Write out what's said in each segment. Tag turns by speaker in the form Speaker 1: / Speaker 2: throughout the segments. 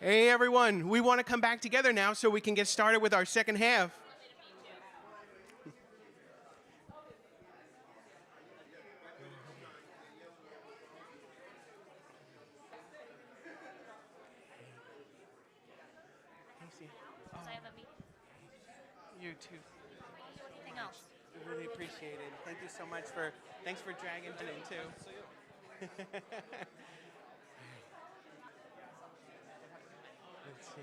Speaker 1: Hey everyone, we want to come back together now so we can get started with our second half. You too.
Speaker 2: Anything else?
Speaker 1: Really appreciate it. Thank you so much thanks for dragging Ben in too. Let's see.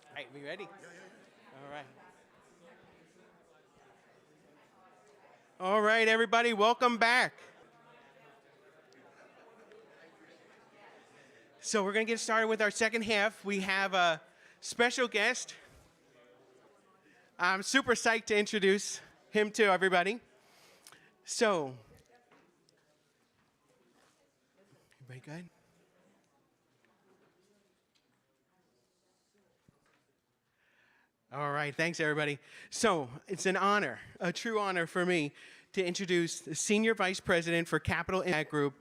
Speaker 1: All right, we ready? All right. All right, everybody, welcome back. So we're going to get started with our second half. We have a special guest. I'm super psyched to introduce him to everybody. So, everybody good? All right, thanks everybody. So it's an honor, a true honor for me to introduce the Senior Vice President for Capital Impact Group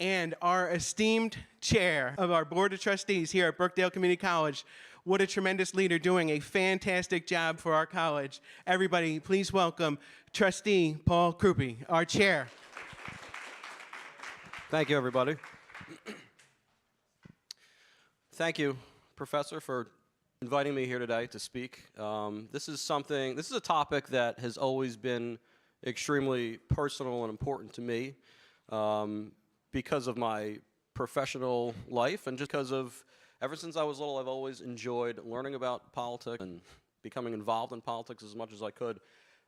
Speaker 1: and our esteemed chair of our Board of Trustees here at Brookdale Community College. What a tremendous leader doing a fantastic job for our college. Everybody, please welcome Trustee Paul Krupe, our chair.
Speaker 3: Thank you, everybody. Thank you, Professor, for inviting me here today to speak. This is a topic that has always been extremely personal and important to me because of my professional life and just because of, ever since I was little, I've always enjoyed learning about politics and becoming involved in politics as much as I could.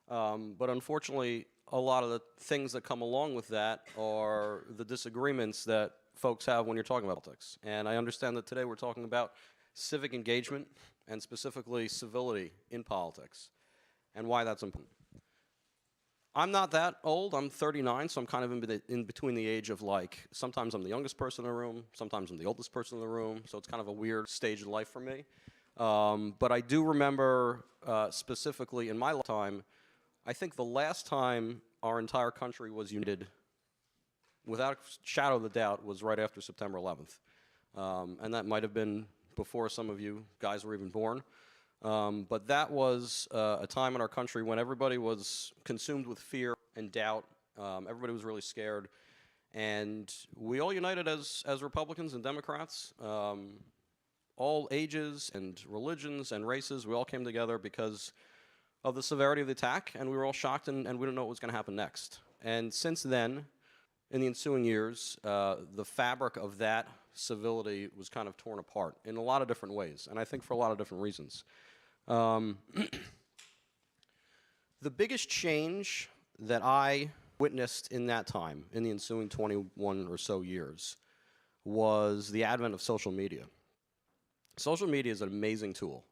Speaker 3: But unfortunately, a lot of the things that come along with that are the disagreements that folks have when you're talking about politics. And I understand that today we're talking about civic engagement, and specifically civility in politics, and why that's important. I'm not that old, I'm 39, so I'm kind of in between the age of, like, sometimes I'm the youngest person in the room, sometimes I'm the oldest person in the room, so it's kind of a weird stage in life for me. But I do remember specifically in my lifetime, I think the last time our entire country was united, without a shadow of a doubt, was right after September 11th. And that might have been before some of you guys were even born. But that was a time in our country when everybody was consumed with fear and doubt. Everybody was really scared. And we all united as Republicans and Democrats, all ages and religions and races. We all came together because of the severity of the attack, and we were all shocked, and we didn't know what was going to happen next. And since then, in the ensuing years, the fabric of that civility was kind of torn apart in a lot of different ways, and I think for a lot of different reasons. The biggest change that I witnessed in that time, in the ensuing 21 or so years, was the advent of social media. Social media is an amazing tool.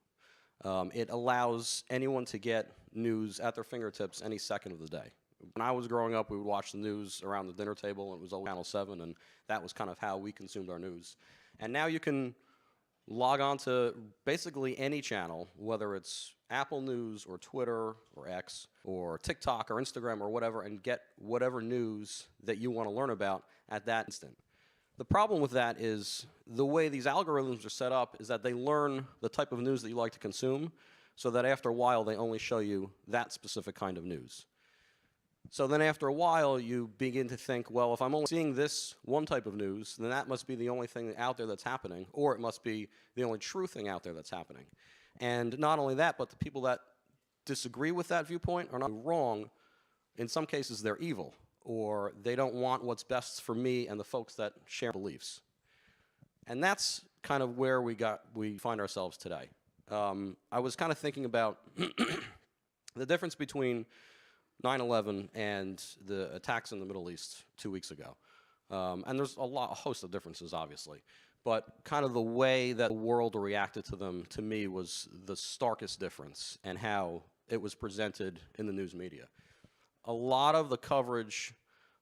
Speaker 3: It allows anyone to get news at their fingertips any second of the day. When I was growing up, we would watch the news around the dinner table, and it was always Channel 7, and that was kind of how we consumed our news. And now you can log on to basically any channel, whether it's Apple News or Twitter or X or TikTok or Instagram or whatever, and get whatever news that you want to learn about at that instant. The problem with that is the way these algorithms are set up is that they learn the type of news that you like to consume, so that after a while they only show you that specific kind of news. So then after a while, you begin to think, well, if I'm only seeing this one type of news, then that must be the only thing out there that's happening, or it must be the only true thing out there that's happening. And not only that, but the people that disagree with that viewpoint are not wrong. In some cases, they're evil, or they don't want what's best for me and the folks that share beliefs. And that's kind of where we find ourselves today. I was kind of thinking about the difference between 9/11 and the attacks in the Middle East 2 weeks ago. And there's a host of differences, obviously. But kind of the way that the world reacted to them, to me, was the starkest difference in how it was presented in the news media. A lot of the coverage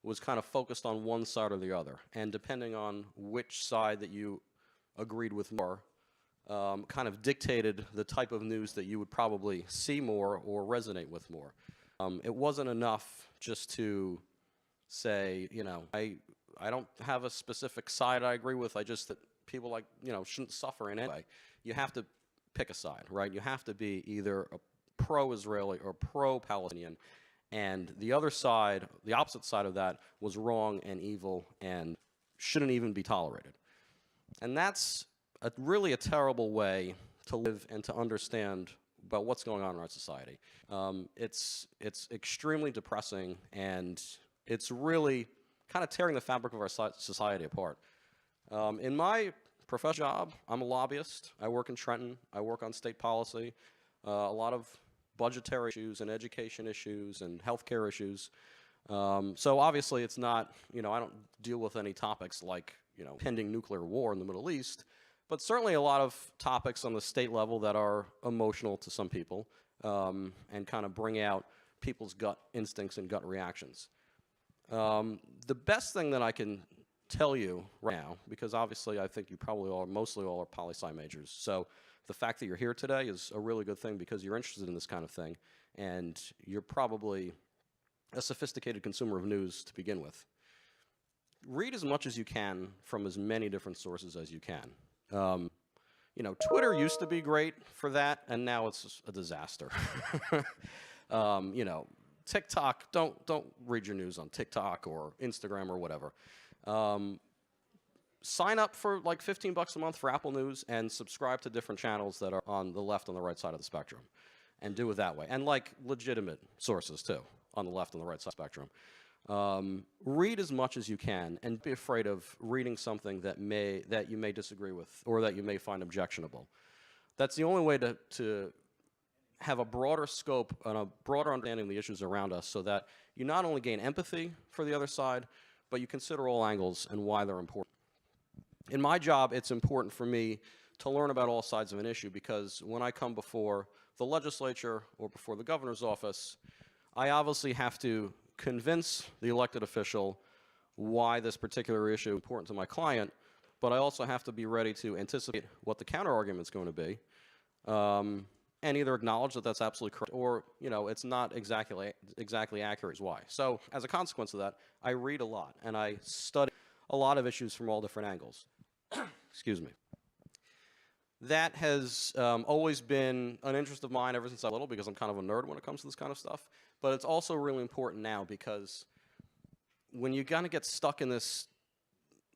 Speaker 3: was kind of focused on one side or the other. And depending on which side that you agreed with more, kind of dictated the type of news that you would probably see more or resonate with more. It wasn't enough just to say, you know, I don't have a specific side I agree with, I just that people like, you know, shouldn't suffer in any way. You have to pick a side, right? You have to be either a pro-Israeli or pro-Palestinian, and the other side, the opposite side of that, was wrong and evil and shouldn't even be tolerated. And that's really a terrible way to live and to understand about what's going on in our society. It's extremely depressing, and it's really kind of tearing the fabric of our society apart. In my professional job, I'm a lobbyist. I work in Trenton. I work on state policy, a lot of budgetary issues and education issues and healthcare issues. So obviously it's not, you know, I don't deal with any topics like, you know, pending nuclear war in the Middle East, but certainly a lot of topics on the state level that are emotional to some people, and kind of bring out people's gut instincts and gut reactions. The best thing that I can tell you right now, because obviously I think you probably all, mostly all are poli-sci majors, so the fact that you're here today is a really good thing because you're interested in this kind of thing, and you're probably a sophisticated consumer of news to begin with. Read as much as you can from as many different sources as you can. You know, Twitter used to be great for that, and now it's a disaster. You know, TikTok, don't read your news on TikTok or Instagram or whatever. Sign up for like $15 a month for Apple News and subscribe to different channels that are on the left and the right side of the spectrum, and do it that way. And like legitimate sources too, on the left and the right side of the spectrum. Read as much as you can, and be afraid of reading something that you may disagree with or that you may find objectionable. That's the only way to have a broader scope and a broader understanding of the issues around us, so that you not only gain empathy for the other side, but you consider all angles and why they're important. In my job, it's important for me to learn about all sides of an issue, because when I come before the legislature or before the governor's office, I obviously have to convince the elected official why this particular issue is important to my client, but I also have to be ready to anticipate what the counter-argument is going to be, and either acknowledge that that's absolutely correct, or, you know, it's not exactly accurate is why. So as a consequence of that, I read a lot, and I study a lot of issues from all different angles. Excuse me. That has always been an interest of mine ever since I was little, because I'm kind of a nerd when it comes to this kind of stuff. But it's also really important now, because when you kind of get stuck in this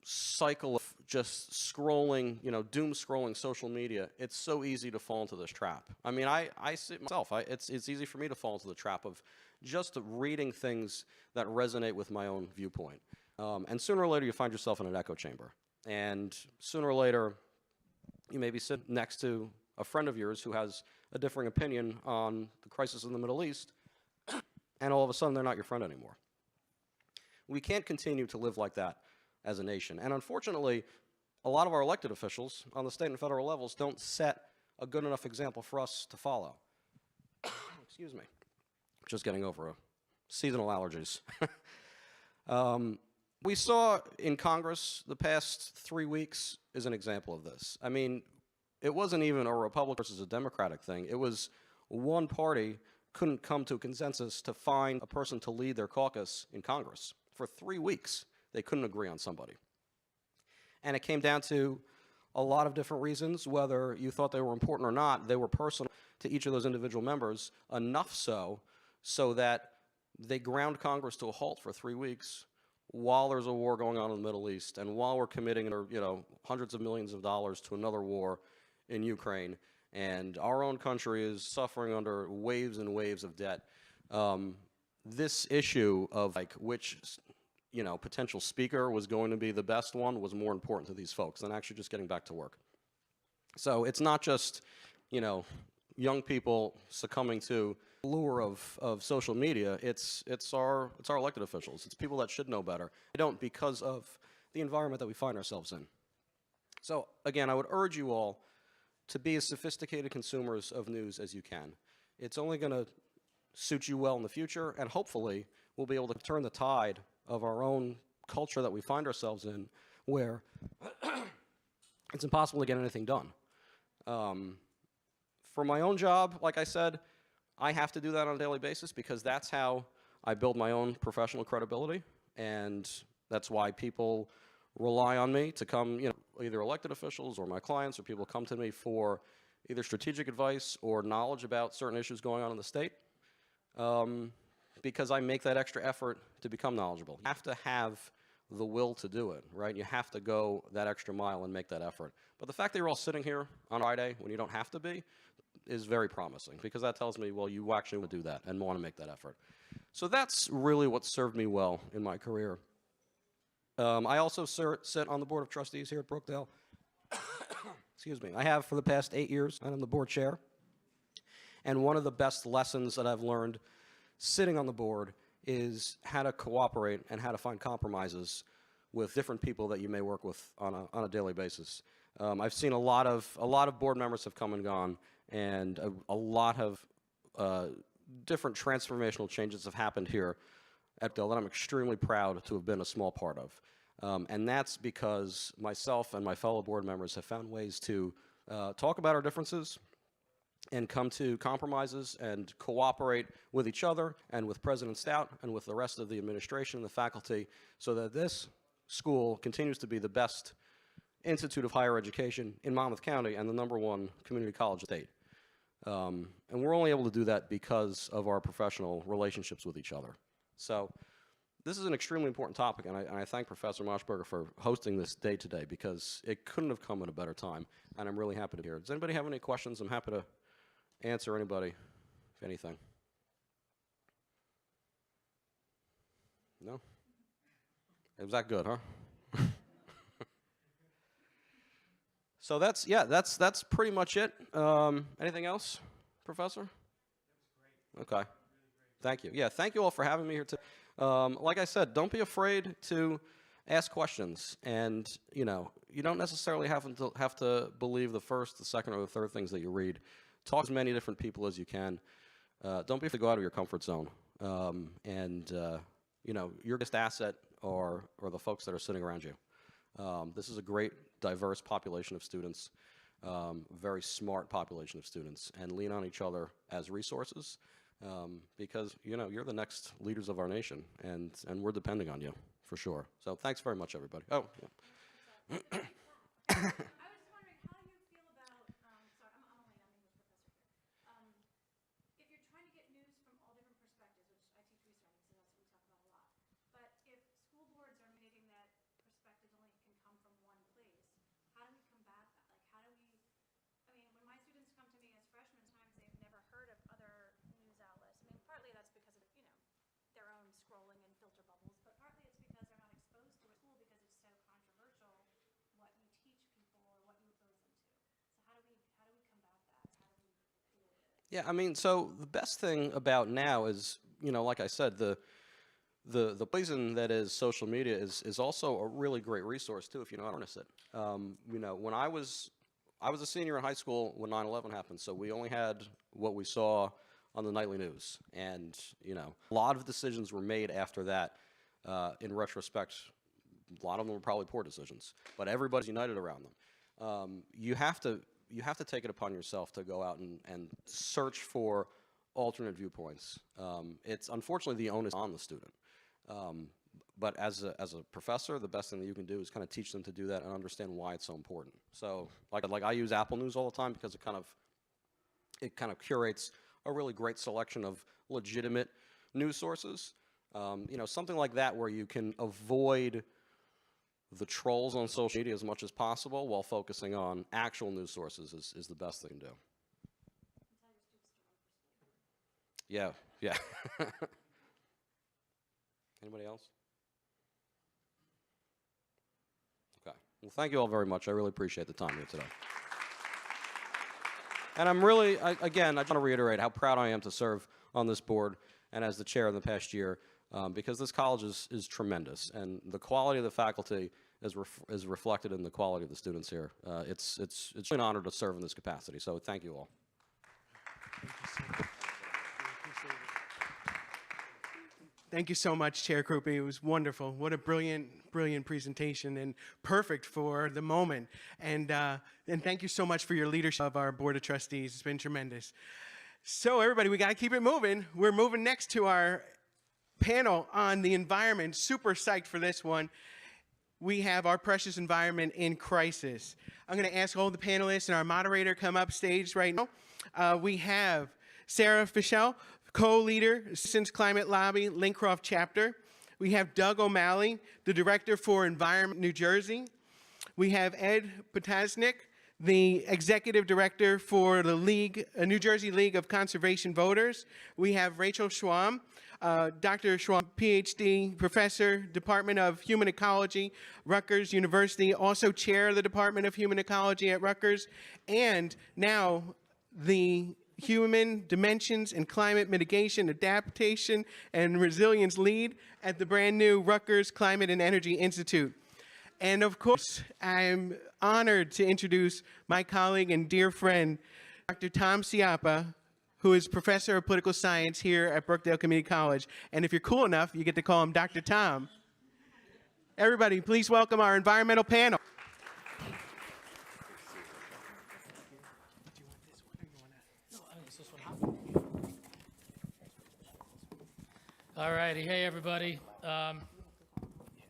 Speaker 3: cycle of just scrolling, you know, doom scrolling social media, it's so easy to fall into this trap. I mean, I see it myself. It's easy for me to fall into the trap of just reading things that resonate with my own viewpoint. And sooner or later, you find yourself in an echo chamber. And sooner or later, you maybe sit next to a friend of yours who has a differing opinion on the crisis in the Middle East, and all of a sudden, they're not your friend anymore. We can't continue to live like that as a nation. And unfortunately, a lot of our elected officials on the state and federal levels don't set a good enough example for us to follow. Excuse me. Just getting over seasonal allergies. We saw in Congress the past 3 weeks is an example of this. I mean, it wasn't even a Republican versus a Democratic thing. It was one party couldn't come to a consensus to find a person to lead their caucus in Congress. For 3 weeks, they couldn't agree on somebody. And it came down to a lot of different reasons, whether you thought they were important or not. They were personal to each of those individual members, enough so that they ground Congress to a halt for 3 weeks while there's a war going on in the Middle East, and while we're committing, you know, hundreds of millions of dollars to another war in Ukraine, and our own country is suffering under waves and waves of debt. This issue of like which, you know, potential speaker was going to be the best one was more important to these folks than actually just getting back to work. So it's not just, you know, young people succumbing to the lure of social media. It's our elected officials. It's people that should know better. They don't, because of the environment that we find ourselves in. So again, I would urge you all to be as sophisticated consumers of news as you can. It's only going to suit you well in the future, and hopefully we'll be able to turn the tide of our own culture that we find ourselves in, where it's impossible to get anything done. For my own job, like I said, I have to do that on a daily basis because that's how I build my own professional credibility, and that's why people rely on me to come, either elected officials or my clients or people come to me for either strategic advice or knowledge about certain issues going on in the state, because I make that extra effort to become knowledgeable. You have to have the will to do it, right? You have to go that extra mile and make that effort. But the fact that you're all sitting here on Friday when you don't have to be is very promising, because that tells me, well, you actually want to do that and want to make that effort. So that's really what served me well in my career. I also sit on the Board of Trustees here at Brookdale. Excuse me. I have for the past 8 years, and I'm the board chair. And one of the best lessons that I've learned sitting on the board is how to cooperate and how to find compromises with different people that you may work with on a daily basis. I've seen a lot of board members have come and gone, and a lot of different transformational changes have happened here at Dell that I'm extremely proud to have been a small part of. And that's because myself and my fellow board members have found ways to talk about our differences and come to compromises and cooperate with each other and with President Stout and with the rest of the administration and the faculty, so that this school continues to be the best institute of higher education in Monmouth County and the #1 community college in the state. And we're only able to do that because of our professional relationships with each other. So this is an extremely important topic, and I thank Professor Moshberger for hosting this day today, because it couldn't have come at a better time, and I'm really happy to hear it. Does anybody have any questions? I'm happy to answer anybody, if anything. No? Was that good, huh? So that's pretty much it. Anything else, Professor? Okay. Thank you. Yeah, thank you all for having me here today. Like I said, don't be afraid to ask questions, and you don't necessarily have to believe the first, the second, or the third things that you read. Talk to as many different people as you can. Don't be afraid to go out of your comfort zone. Your biggest asset are the folks that are sitting around you. This is a great, diverse population of students, very smart population of students, and lean on each other as resources, because you're the next leaders of our nation, and we're depending on you for sure. So thanks very much, everybody. Oh. Yeah. Yeah, I mean, so the best thing about now is, like I said, the poison that is social media is also a really great resource too, if you know how to harness it. When I was a senior in high school when 9/11 happened, so we only had what we saw on the nightly news, and a lot of decisions were made after that. In retrospect, a lot of them were probably poor decisions, but everybody's united around them. You have to take it upon yourself to go out and search for alternate viewpoints. It's unfortunately the onus on the student. But as a professor, the best thing that you can do is kind of teach them to do that and understand why it's so important. So like I use Apple News all the time because it kind of curates a really great selection of legitimate news sources. Something like that where you can avoid the trolls on social media as much as possible while focusing on actual news sources is the best thing to do. Yeah. Anybody else? Okay. Well, thank you all very much. I really appreciate the time here today. And I'm really, again, I just want to reiterate how proud I am to serve on this board and as the chair in the past year, because this college is tremendous, and the quality of the faculty is reflected in the quality of the students here. It's an honor to serve in this capacity, so thank you all.
Speaker 1: Thank you, sir. Thank you so much, Chair Krupe. It was wonderful. What a brilliant, brilliant presentation and perfect for the moment. And thank you so much for your leadership of our Board of Trustees. It's been tremendous. So everybody, we got to keep it moving. We're moving next to our panel on the environment. Super psyched for this one. We have our precious environment in crisis. I'm going to ask all the panelists and our moderator come up stage right now. We have Sarah Fischel, co-leader, Citizens Climate Lobby, Lincroft Chapter. We have Doug O'Malley, the Director for Environment, New Jersey. We have Ed Potasnik, the Executive Director for the New Jersey League of Conservation Voters. We have Rachel Schwam, Dr. Schwam, PhD, Professor, Department of Human Ecology, Rutgers University, also Chair of the Department of Human Ecology at Rutgers, and now the Human Dimensions and Climate Mitigation, Adaptation, and Resilience Lead at the brand new Rutgers Climate and Energy Institute. And of course, I'm honored to introduce my colleague and dear friend, Dr. Tom Ciappa, who is Professor of Political Science here at Brookdale Community College. And if you're cool enough, you get to call him Dr. Tom. Everybody, please welcome our environmental panel.
Speaker 2: All righty. Hey, everybody.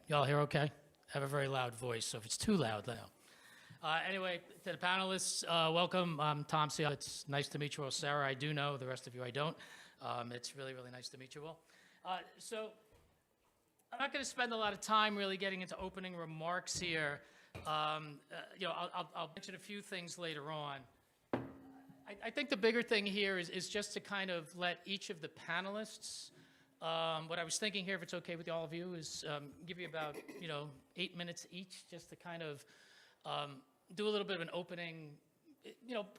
Speaker 2: Y'all hear okay? I have a very loud voice, so if it's too loud, let know. Anyway, to the panelists, welcome. I'm Tom Ciappa. It's nice to meet you all. Sarah, I do know. The rest of you, I don't. It's really, really nice to meet you all. So I'm not going to spend a lot of time really getting into opening remarks here. I'll mention a few things later on. I think the bigger thing here is just to kind of let each of the panelists. What I was thinking here, if it's okay with all of you, is give you about 8 minutes each, just to kind of do a little bit of an opening,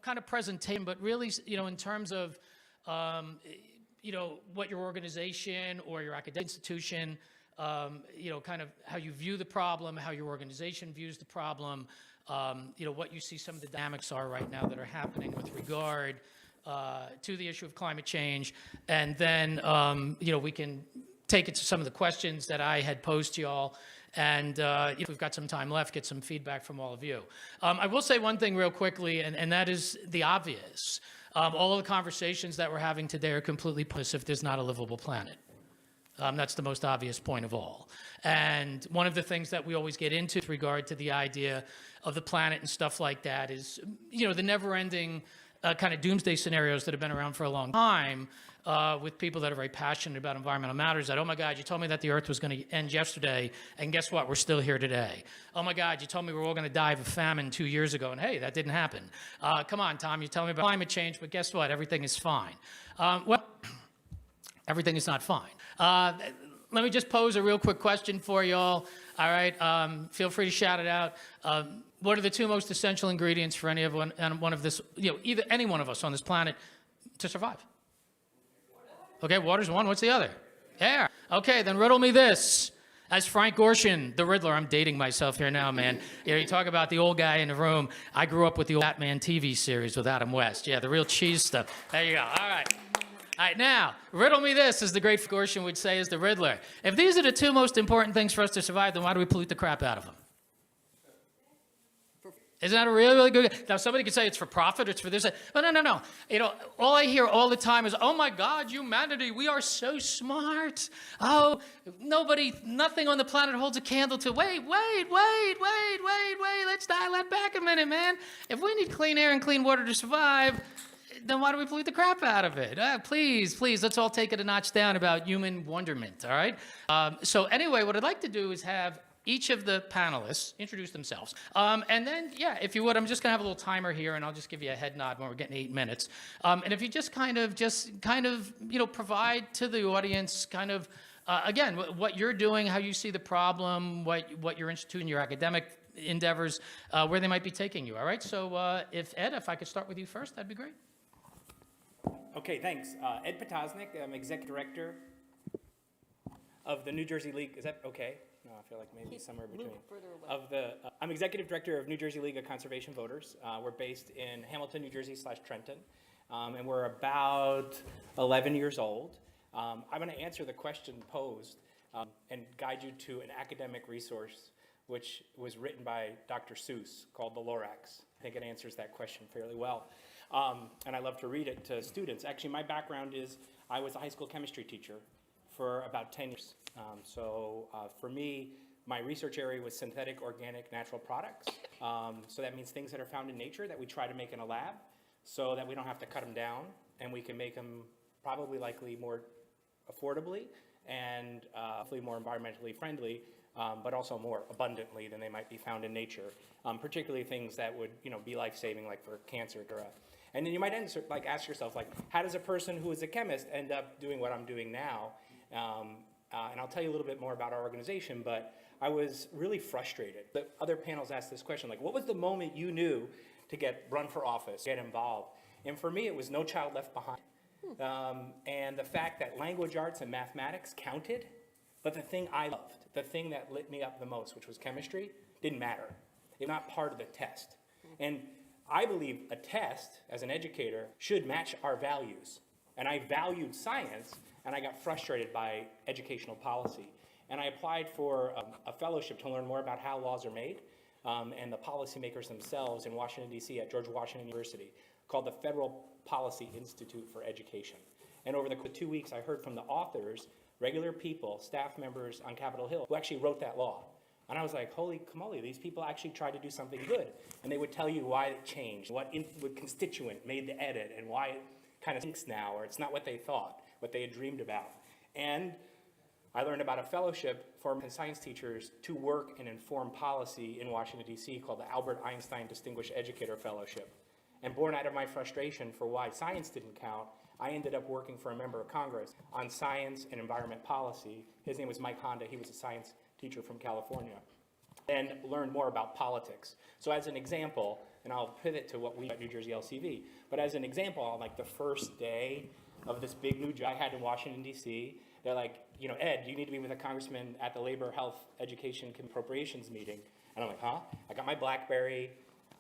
Speaker 2: kind of presentation, but really, in terms of, what your organization or your academic institution, kind of how you view the problem, how your organization views the problem, what you see some of the dynamics are right now that are happening with regard to the issue of climate change, and then we can take it to some of the questions that I had posed to y'all, and if we've got some time left, get some feedback from all of you. I will say one thing real quickly, and that is the obvious. All of the conversations that we're having today are completely pointless if there's not a livable planet. That's the most obvious point of all. And one of the things that we always get into with regard to the idea of the planet and stuff like that is, the never-ending kind of doomsday scenarios that have been around for a long time with people that are very passionate about environmental matters. That, oh my God, you told me that the Earth was going to end yesterday, and guess what? We're still here today. Oh my God, you told me we're all going to die of a famine 2 years ago, and hey, that didn't happen. Come on, Tom, you told me about climate change, but guess what? Everything is fine. Well, everything is not fine. Let me just pose a real quick question for you all. All right, feel free to shout it out. What are the two most essential ingredients for any one of this, either any one of us on this planet to survive? Okay, water's one. What's the other? Air. Okay, then riddle me this. As Frank Gorshin, the Riddler, I'm dating myself here now, man. You talk about the old guy in the room. I grew up with the old Batman TV series with Adam West. Yeah, the real cheese stuff. There you go. All right. All right, now, riddle me this, as the great Gorshin would say, as the Riddler. If these are the two most important things for us to survive, then why do we pollute the crap out of them? Isn't that a really, really good? Now, somebody could say it's for profit, it's for this. But no. All I hear all the time is, oh my God, humanity, we are so smart. Oh, nothing on the planet holds a candle to, wait. Let's dial that back a minute, man. If we need clean air and clean water to survive, then why do we pollute the crap out of it? Please, let's all take it a notch down about human wonderment, all right? So anyway, what I'd like to do is have each of the panelists introduce themselves. And then, if you would, I'm just going to have a little timer here, and I'll just give you a head nod when we're getting 8 minutes. And if you just kind of, provide to the audience again, what you're doing, how you see the problem, what your institute and your academic endeavors, where they might be taking you, all right? So if I could start with you first, that'd be great.
Speaker 4: Okay, thanks. Ed Potasnik, I'm Executive Director of the New Jersey League. Is that okay? No, I feel like maybe somewhere between. I'm Executive Director of New Jersey League of Conservation Voters. We're based in Hamilton, New Jersey / Trenton, and we're about 11 years old. I'm going to answer the question posed and guide you to an academic resource which was written by Dr. Seuss called The Lorax. I think it answers that question fairly well. And I love to read it to students. Actually, my background is I was a high school chemistry teacher for about 10 years. For me, my research area was synthetic, organic, natural products. So that means things that are found in nature that we try to make in a lab so that we don't have to cut them down and we can make them probably likely more affordably and hopefully more environmentally friendly, but also more abundantly than they might be found in nature, particularly things that would be life-saving, like for cancer. And then you might ask yourself, how does a person who is a chemist end up doing what I'm doing now? And I'll tell you a little bit more about our organization, but I was really frustrated. The other panels asked this question, what was the moment you knew to run for office, get involved? And for me, it was No Child Left Behind. And the fact that language arts and mathematics counted, but the thing I loved, the thing that lit me up the most, which was chemistry, didn't matter. It was not part of the test. And I believe a test, as an educator, should match our values. And I valued science, and I got frustrated by educational policy. And I applied for a fellowship to learn more about how laws are made and the policymakers themselves in Washington, D.C. at George Washington University, called the Federal Policy Institute for Education. And over the 2 weeks, I heard from the authors, regular people, staff members on Capitol Hill, who actually wrote that law. And I was like, holy camole, these people actually tried to do something good. And they would tell you why it changed, what constituent made the edit, and why it kind of stinks now, or it's not what they thought, what they had dreamed about. And I learned about a fellowship for science teachers to work and inform policy in Washington, D.C. called the Albert Einstein Distinguished Educator Fellowship. And born out of my frustration for why science didn't count, I ended up working for a member of Congress on science and environment policy. His name was Mike Honda. He was a science teacher from California. And learned more about politics. So as an example, and I'll pivot to what we at New Jersey LCV, but as an example, on the first day of this big new job I had in Washington, D.C., they're like, Ed, you need to be with a congressman at the Labor, Health, Education, Appropriations meeting. And I'm like, huh? I got my BlackBerry.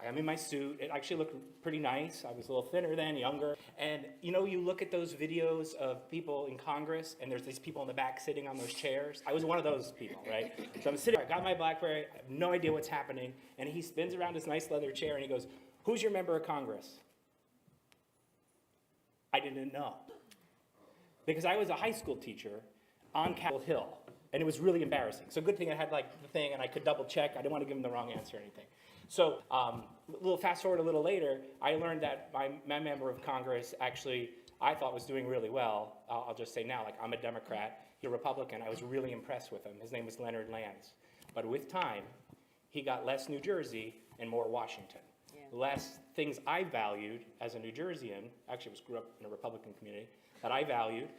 Speaker 4: I'm in my suit. It actually looked pretty nice. I was a little thinner then, younger. And you look at those videos of people in Congress, and there's these people in the back sitting on those chairs. I was one of those people, right? So I'm sitting there, I got my BlackBerry, I have no idea what's happening, and he spins around his nice leather chair, and he goes, who's your member of Congress? I didn't know. Because I was a high school teacher on Capitol Hill, and it was really embarrassing. So good thing I had the thing, and I could double check. I didn't want to give him the wrong answer or anything. So fast forward a little later, I learned that my member of Congress actually, I thought was doing really well. I'll just say now, I'm a Democrat, he's a Republican. I was really impressed with him. His name was Leonard Lance. But with time, he got less New Jersey and more Washington. Yeah. Less things I valued as a New Jerseyan, actually grew up in a Republican community, that I valued,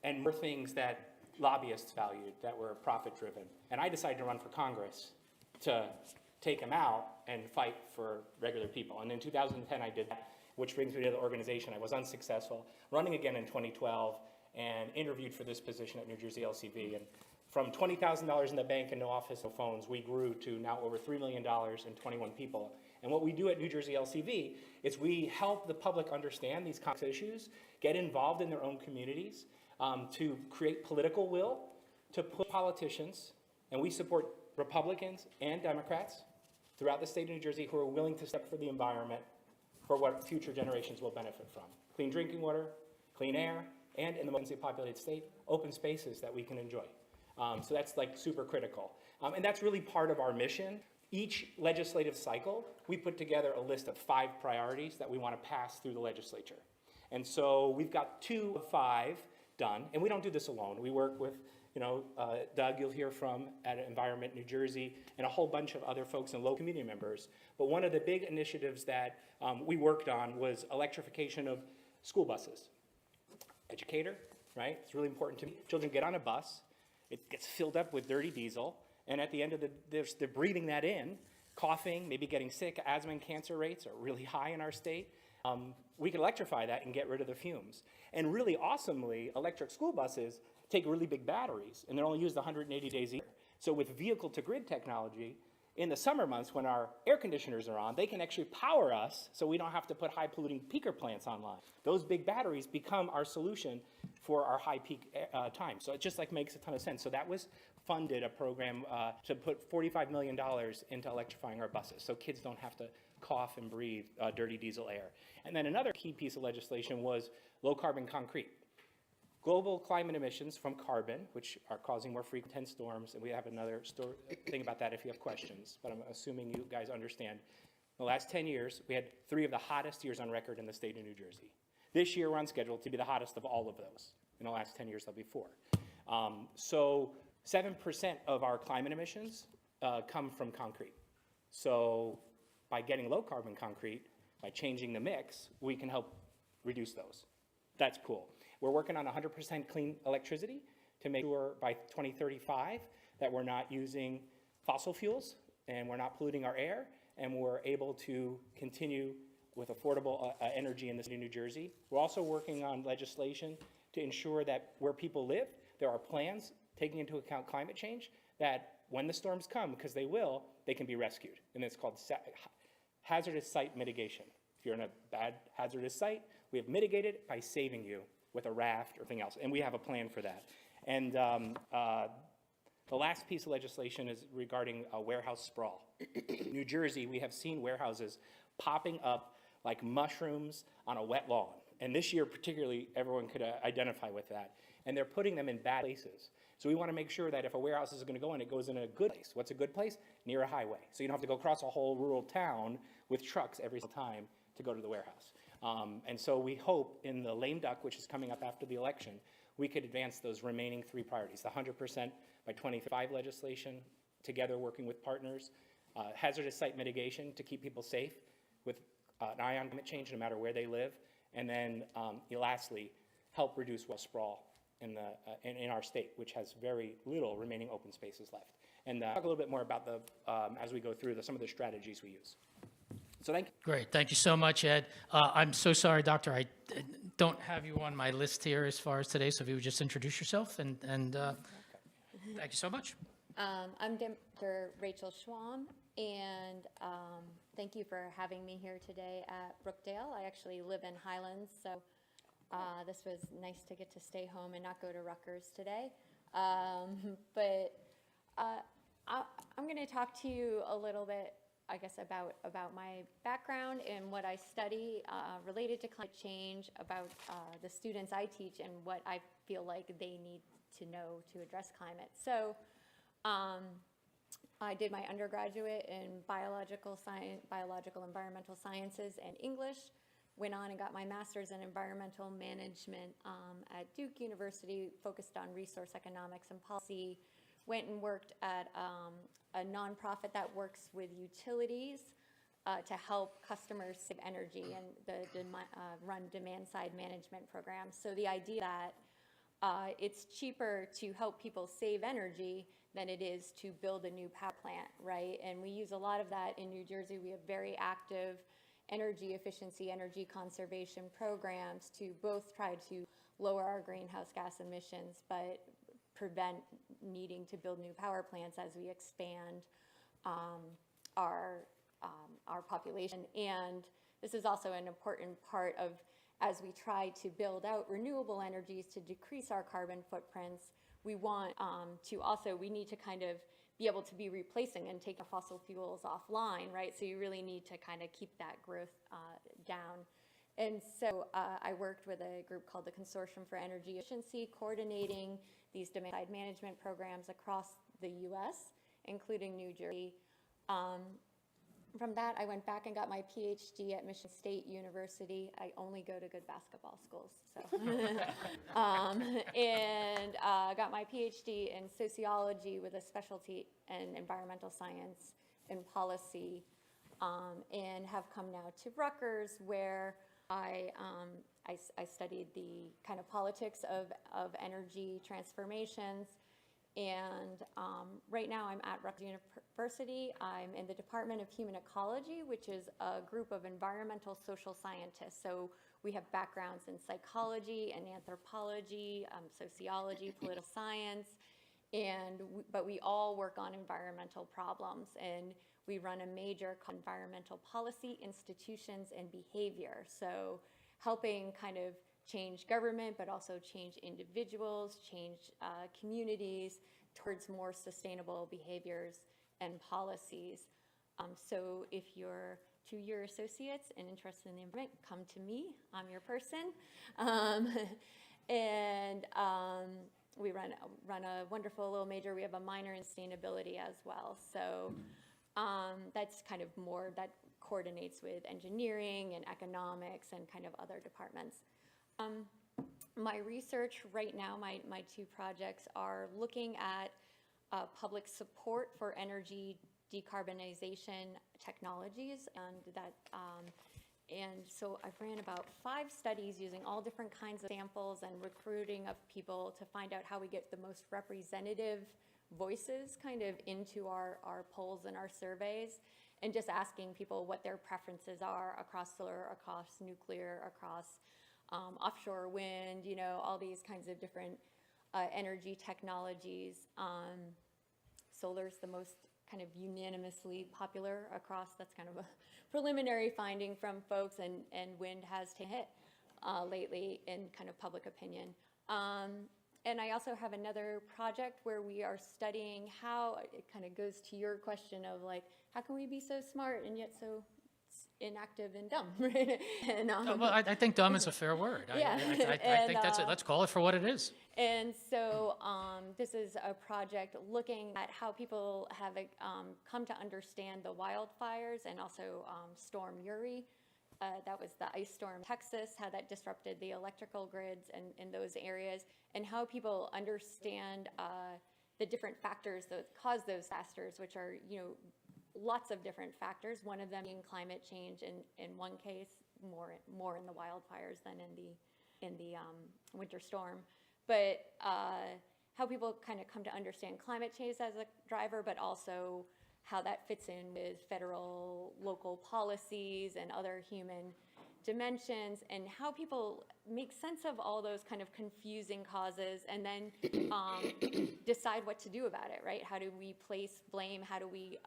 Speaker 4: and more things that lobbyists valued that were profit-driven. And I decided to run for Congress to take him out and fight for regular people. And in 2010, I did that, which brings me to the organization. I was unsuccessful, running again in 2012, and interviewed for this position at New Jersey LCV. And from $20,000 in the bank and no office, no phones, we grew to now over $3 million and 21 people. And what we do at New Jersey LCV is we help the public understand these complex issues, get involved in their own communities, to create political will, to put politicians, and we support Republicans and Democrats throughout the state of New Jersey who are willing to step for the environment for what future generations will benefit from. Clean drinking water, clean air, and in the most densely populated state, open spaces that we can enjoy. So that's super critical. And that's really part of our mission. Each legislative cycle, we put together a list of 5 priorities that we want to pass through the legislature. And so we've got 2 of 5 done, and we don't do this alone. We work with Doug, you'll hear from at Environment New Jersey, and a whole bunch of other folks and local community members. But one of the big initiatives that we worked on was electrification of school buses. Educator, right? It's really important to me. Children get on a bus, it gets filled up with dirty diesel, and at the end of they're breathing that in, coughing, maybe getting sick. Asthma and cancer rates are really high in our state. We can electrify that and get rid of the fumes. And really awesomely, electric school buses take really big batteries, and they're only used 180 days a year. So with vehicle-to-grid technology, in the summer months when our air conditioners are on, they can actually power us so we don't have to put high-polluting peaker plants online. Those big batteries become our solution for our high peak time. So it just like makes a ton of sense. So that was funded a program to put $45 million into electrifying our buses so kids don't have to cough and breathe dirty diesel air. And then another key piece of legislation was low carbon concrete. Global climate emissions from carbon, which are causing more frequent intense storms, and we have another thing about that if you have questions, but I'm assuming you guys understand. In the last 10 years, we had 3 of the hottest years on record in the state of New Jersey. This year, we're on schedule to be the hottest of all of those. In the last 10 years, there'll be 4. So 7% of our climate emissions come from concrete. So by getting low carbon concrete, by changing the mix, we can help reduce those. That's cool. We're working on 100% clean electricity to make sure by 2035 that we're not using fossil fuels and we're not polluting our air and we're able to continue with affordable energy in the state of New Jersey. We're also working on legislation to ensure that where people live, there are plans taking into account climate change that when the storms come, because they will, they can be rescued. And it's called hazardous site mitigation. If you're in a bad hazardous site, we have mitigated by saving you with a raft or anything else. And we have a plan for that. And the last piece of legislation is regarding warehouse sprawl. In New Jersey, we have seen warehouses popping up like mushrooms on a wet lawn. And this year particularly, everyone could identify with that. And they're putting them in bad places. So we want to make sure that if a warehouse is going to go in, it goes in a good place. What's a good place? Near a highway. So you don't have to go across a whole rural town with trucks every time to go to the warehouse. And so we hope in the lame duck, which is coming up after the election, we could advance those remaining 3 priorities, the 100% by 2035 legislation, together working with partners, hazardous site mitigation to keep people safe with an eye on climate change no matter where they live, and then lastly, help reduce sprawl in our state, which has very little remaining open spaces left. And talk a little bit more about the, as we go through some of the strategies we use. So thank you.
Speaker 2: Great. Thank you so much, Ed. I'm so sorry, Doctor. I don't have you on my list here as far as today, so if you would just introduce yourself and thank you so much.
Speaker 5: I'm Dr. Rachel Schwam, and thank you for having me here today at Brookdale. I actually live in Highlands, so this was nice to get to stay home and not go to Rutgers today. But I'm going to talk to you a little bit, I guess, about my background and what I study related to climate change, about the students I teach and what I feel like they need to know to address climate. So I did my undergraduate in biological environmental sciences and English, went on and got my master's in environmental management at Duke University, focused on resource economics and policy, went and worked at a nonprofit that works with utilities to help customers save energy and run demand-side management programs. So the idea that it's cheaper to help people save energy than it is to build a new power plant, right? And we use a lot of that in New Jersey. We have very active energy efficiency, energy conservation programs to both try to lower our greenhouse gas emissions, but prevent needing to build new power plants as we expand our population. And this is also an important part of, as we try to build out renewable energies to decrease our carbon footprints, we want we need to kind of be able to be replacing and take fossil fuels offline, right? So you really need to kind of keep that growth down. And so I worked with a group called the Consortium for Energy Efficiency, coordinating these demand-side management programs across the US, including New Jersey. From that, I went back and got my PhD at Michigan State University. I only go to good basketball schools, so. And got my PhD in sociology with a specialty in environmental science and policy, and have come now to Rutgers, where I studied the kind of politics of energy transformations. And right now I'm at Rutgers University. I'm in the Department of Human Ecology, which is a group of environmental social scientists. So we have backgrounds in psychology and anthropology, sociology, political science, but we all work on environmental problems. And we run a major environmental policy, institutions, and behavior. So helping kind of change government, but also change individuals, change communities towards more sustainable behaviors and policies. So if you're two-year associates and interested in the environment, come to me. I'm your person. We run a wonderful little major. We have a minor in sustainability as well. So that's kind of more, that coordinates with engineering and economics and kind of other departments. My research right now, my two projects are looking at public support for energy decarbonization technologies, and so I've ran about 5 studies using all different kinds of samples and recruiting of people to find out how we get the most representative voices kind of into our polls and our surveys, and just asking people what their preferences are across solar, across nuclear, across offshore wind, you know, all these kinds of different energy technologies. Solar's the most kind of unanimously popular across. That's kind of a preliminary finding from folks, and wind has to hit lately in kind of public opinion. And I also have another project where we are studying how, it kind of goes to your question of like, how can we be so smart and yet so inactive and dumb, right? And,
Speaker 2: Well, I think dumb is a fair word.
Speaker 5: Yeah.
Speaker 2: I think that's it. Let's call it for what it is.
Speaker 5: And so this is a project looking at how people have come to understand the wildfires and also Storm Uri. That was the ice storm in Texas, how that disrupted the electrical grids in those areas, and how people understand the different factors that cause those disasters, which are, you know, lots of different factors. One of them being climate change in one case, more in the wildfires than in the winter storm. But how people kind of come to understand climate change as a driver, but also how that fits in with federal, local policies and other human dimensions, and how people make sense of all those kind of confusing causes and then decide what to do about it, right? How do we place blame? How do we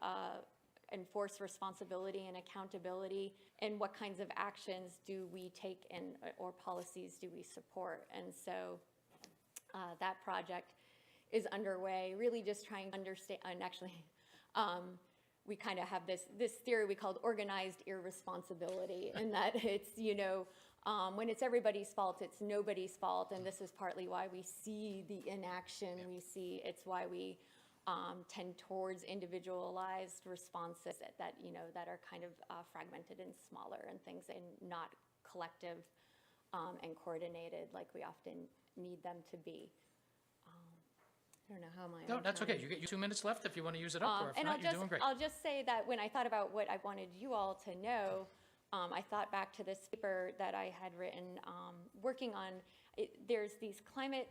Speaker 5: enforce responsibility and accountability? And what kinds of actions do we take or policies do we support? And so that project is underway, really just trying to understand, and actually we kind of have this theory we called organized irresponsibility, and that it's, you know, when it's everybody's fault, it's nobody's fault, and this is partly why we see the inaction we see. It's why we tend towards individualized responses that you know, that are kind of fragmented and smaller and things, and not collective and coordinated like we often need them to be. I don't know how
Speaker 2: No, that's okay. You get 2 minutes left if you want to use it up, or if not, you're doing great.
Speaker 5: I'll just say that when I thought about what I wanted you all to know, I thought back to this paper that I had written working on, there's these climate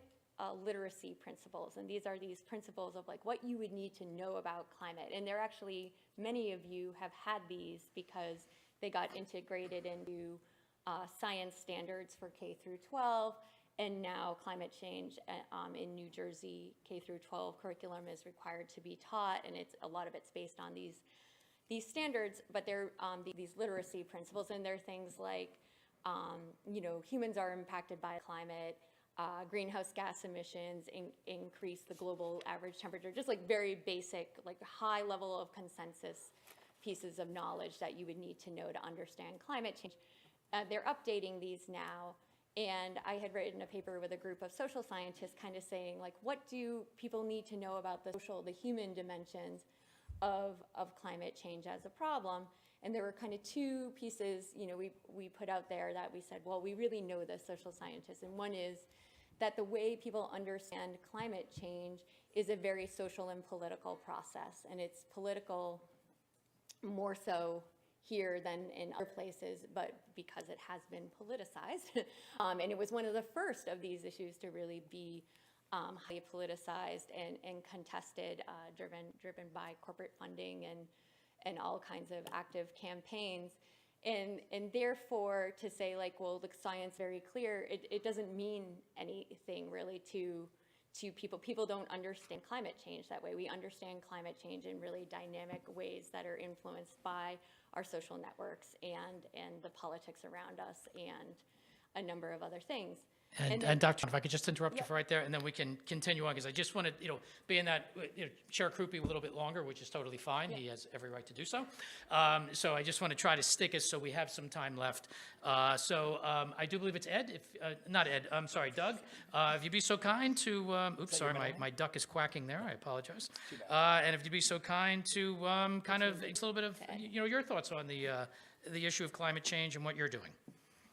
Speaker 5: literacy principles, and these are these principles of like what you would need to know about climate. And they're actually, many of you have had these because they got integrated into science standards for K through 12. And now climate change in New Jersey, K through 12 curriculum is required to be taught, and a lot of it's based on these standards, but they're these literacy principles, and they're things like, you know, humans are impacted by climate, greenhouse gas emissions increase the global average temperature, just like very basic, like high level of consensus pieces of knowledge that you would need to know to understand climate change. They're updating these now. And I had written a paper with a group of social scientists kind of saying, like, what do people need to know about the social, the human dimensions of climate change as a problem? And there were kind of 2 pieces, you know, we put out there that we said, well, we really know the social scientists. And one is that the way people understand climate change is a very social and political process. And it's political more so here than in other places, but because it has been politicized. And it was one of the first of these issues to really be highly politicized and contested, driven by corporate funding and all kinds of active campaigns. And therefore, to say like, well, the science very clear, it doesn't mean anything really to people. People don't understand climate change that way. We understand climate change in really dynamic ways that are influenced by our social networks and the politics around us, and a number of other things.
Speaker 2: And
Speaker 5: then-
Speaker 2: Dr. If I could just interrupt you
Speaker 5: Yep.
Speaker 2: for right there, and then we can continue on, because I just want to, being that, Chair Krupe a little bit longer, which is totally fine. He has every right to do so. So I just want to try to stick us so we have some time left. I do believe it's Ed, not Ed, I'm sorry, Doug. If you'd be so kind to, oops, sorry, my duck is quacking there, I apologize. And if you'd be so kind to kind of, it's a little bit of, your thoughts on the issue of climate change and what you're doing.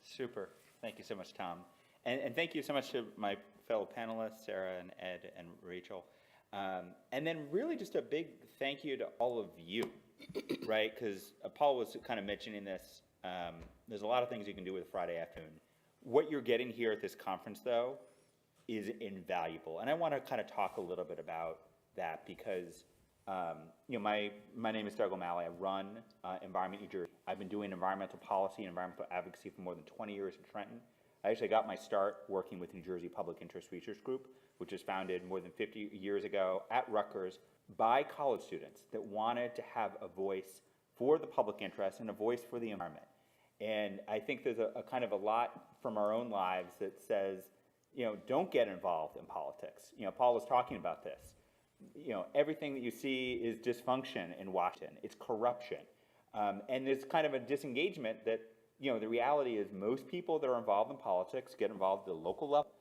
Speaker 6: Super. Thank you so much, Tom. And thank you so much to my fellow panelists, Sarah and Ed and Rachel. And then really just a big thank you to all of you, right? Because Paul was kind of mentioning this. There's a lot of things you can do with Friday afternoon. What you're getting here at this conference, though, is invaluable. And I want to kind of talk a little bit about that because, my name is Doug O'Malley. I run Environment New Jersey. I've been doing environmental policy and environmental advocacy for more than 20 years in Trenton. I actually got my start working with New Jersey Public Interest Research Group, which was founded more than 50 years ago at Rutgers by college students that wanted to have a voice for the public interest and a voice for the environment. And I think there's a kind of a lot from our own lives that says, don't get involved in politics. Paul was talking about this. Everything that you see is dysfunction in Washington. It's corruption. And there's kind of a disengagement that the reality is most people that are involved in politics get involved at the local level.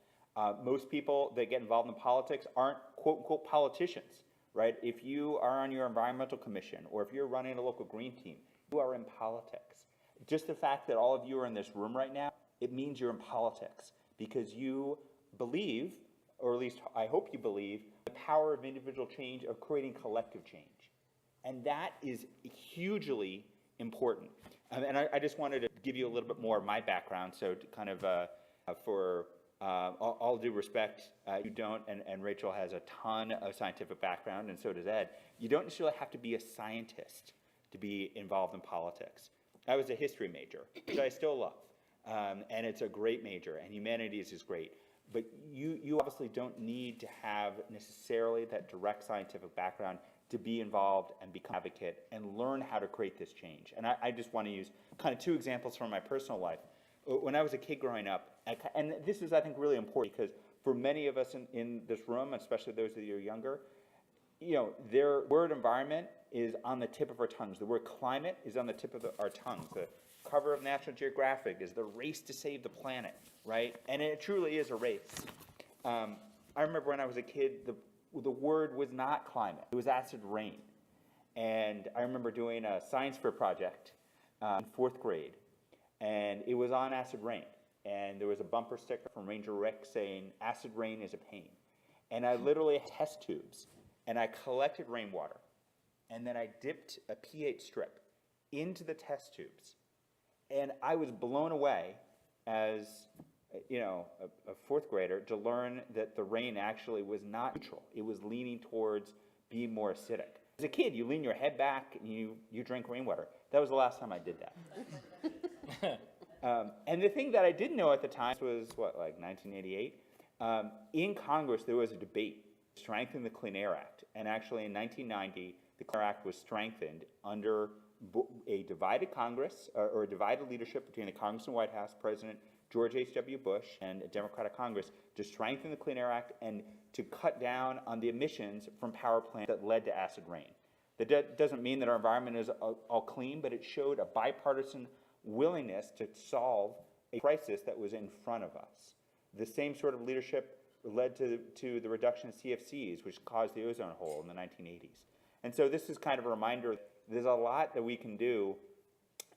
Speaker 6: Most people that get involved in politics aren't quote unquote politicians, right? If you are on your environmental commission or if you're running a local green team, you are in politics. Just the fact that all of you are in this room right now, it means you're in politics because you believe, or at least I hope you believe, the power of individual change, of creating collective change. And that is hugely important. And I just wanted to give you a little bit more of my background. So to kind of, for all due respect, you don't, and Rachel has a ton of scientific background, and so does Ed. You don't necessarily have to be a scientist to be involved in politics. I was a history major, which I still love. And it's a great major, and humanities is great. But you obviously don't need to have necessarily that direct scientific background to be involved and become an advocate and learn how to create this change. And I just want to use kind of two examples from my personal life. When I was a kid growing up, and this is, I think, really important because for many of us in this room, especially those of you who are younger, their word environment is on the tip of our tongues. The word climate is on the tip of our tongues. The cover of National Geographic is the race to save the planet, right? And it truly is a race. I remember when I was a kid, the word was not climate. It was acid rain. And I remember doing a science fair project in 4th grade, and it was on acid rain. And there was a bumper sticker from Ranger Rick saying, acid rain is a pain. And I literally had test tubes, and I collected rainwater, and then I dipped a pH strip into the test tubes. And I was blown away as a 4th grader to learn that the rain actually was not neutral. It was leaning towards being more acidic. As a kid, you lean your head back and you drink rainwater. That was the last time I did that. And the thing that I didn't know at the time was, 1988? In Congress, there was a debate to strengthen the Clean Air Act. And actually, in 1990, the Clean Air Act was strengthened under a divided Congress, or a divided leadership between the Congress and White House, President George H.W. Bush and a Democratic Congress, to strengthen the Clean Air Act and to cut down on the emissions from power plants that led to acid rain. That doesn't mean that our environment is all clean, but it showed a bipartisan willingness to solve a crisis that was in front of us. The same sort of leadership led to the reduction of CFCs, which caused the ozone hole in the 1980s. And so this is kind of a reminder that there's a lot that we can do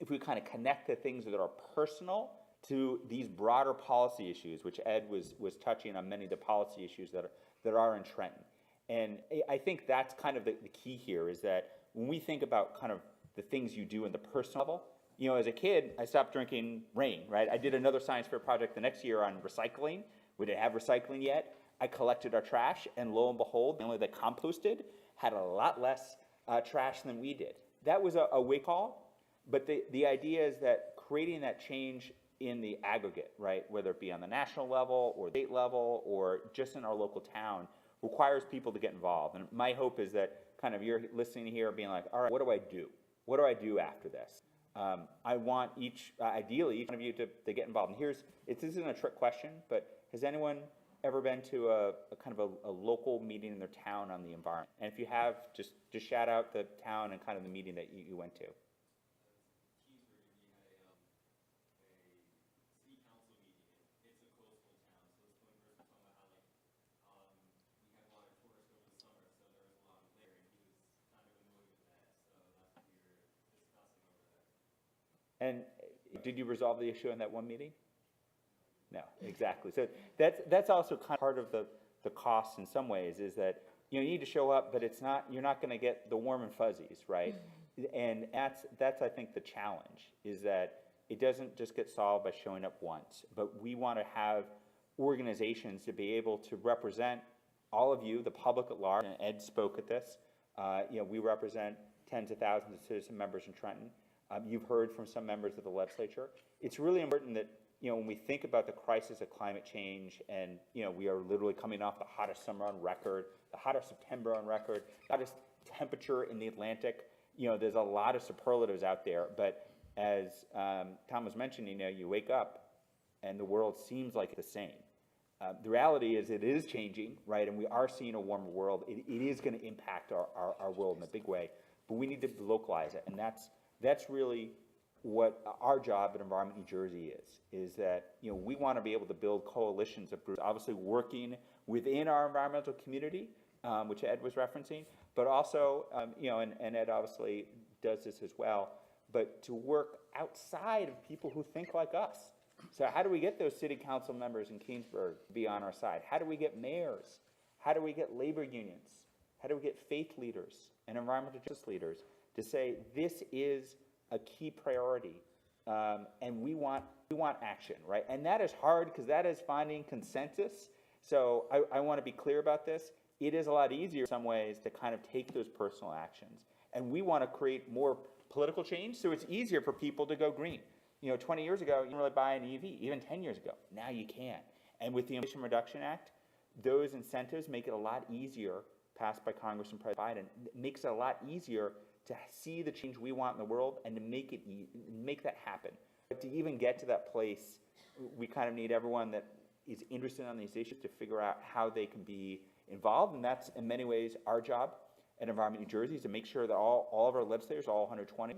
Speaker 6: if we kind of connect the things that are personal to these broader policy issues, which Ed was touching on many of the policy issues that are in Trenton. And I think that's kind of the key here, is that when we think about kind of the things you do in the personal level, as a kid, I stopped drinking rain, right? I did another science fair project the next year on recycling. We didn't have recycling yet. I collected our trash, and lo and behold, the only that composted had a lot less trash than we did. That was a wake call, but the idea is that creating that change in the aggregate, right, whether it be on the national level or state level or just in our local town, requires people to get involved. And my hope is that kind of you're listening here being like, all right, what do I do? What do I do after this? I want ideally, each one of you to get involved. And this isn't a trick question, but has anyone ever been to a kind of a local meeting in their town on the environment? And if you have, just shout out the town and kind of the meeting that you went to. And did you resolve the issue in that one meeting? No, exactly. So that's also kind of part of the cost in some ways, is that you need to show up, but you're not going to get the warm and fuzzies, right? And that's I think the challenge, is that it doesn't just get solved by showing up once, but we want to have organizations to be able to represent all of you, the public at large. And Ed spoke at this. We represent tens of thousands of citizen members in Trenton. You've heard from some members of the legislature. It's really important that, when we think about the crisis of climate change, and, we are literally coming off the hottest summer on record, the hottest September on record, the hottest temperature in the Atlantic. There's a lot of superlatives out there, but as Tom was mentioning, you wake up and the world seems like it's the same. The reality is it is changing, right? And we are seeing a warmer world. It is going to impact our world in a big way, but we need to localize it. And that's really what our job at Environment New Jersey is that, we want to be able to build coalitions of groups, obviously working within our environmental community, which Ed was referencing, but also, and Ed obviously does this as well, but to work outside of people who think like us. So how do we get those city council members in Keensburg to be on our side? How do we get mayors? How do we get labor unions? How do we get faith leaders and environmental justice leaders to say this is a key priority, and we want action, right? And that is hard, because that is finding consensus. So I want to be clear about this. It is a lot easier in some ways to kind of take those personal actions, and we want to create more political change, so it's easier for people to go green. 20 years ago, you didn't really buy an EV, even 10 years ago. Now you can. And with the Inflation Reduction Act, those incentives make it a lot easier, passed by Congress and President Biden, it makes it a lot easier to see the change we want in the world and to make that happen. But to even get to that place, we kind of need everyone that is interested in these issues to figure out how they can be involved. And that's, in many ways, our job at Environment New Jersey, is to make sure that all of our legislators, all 120,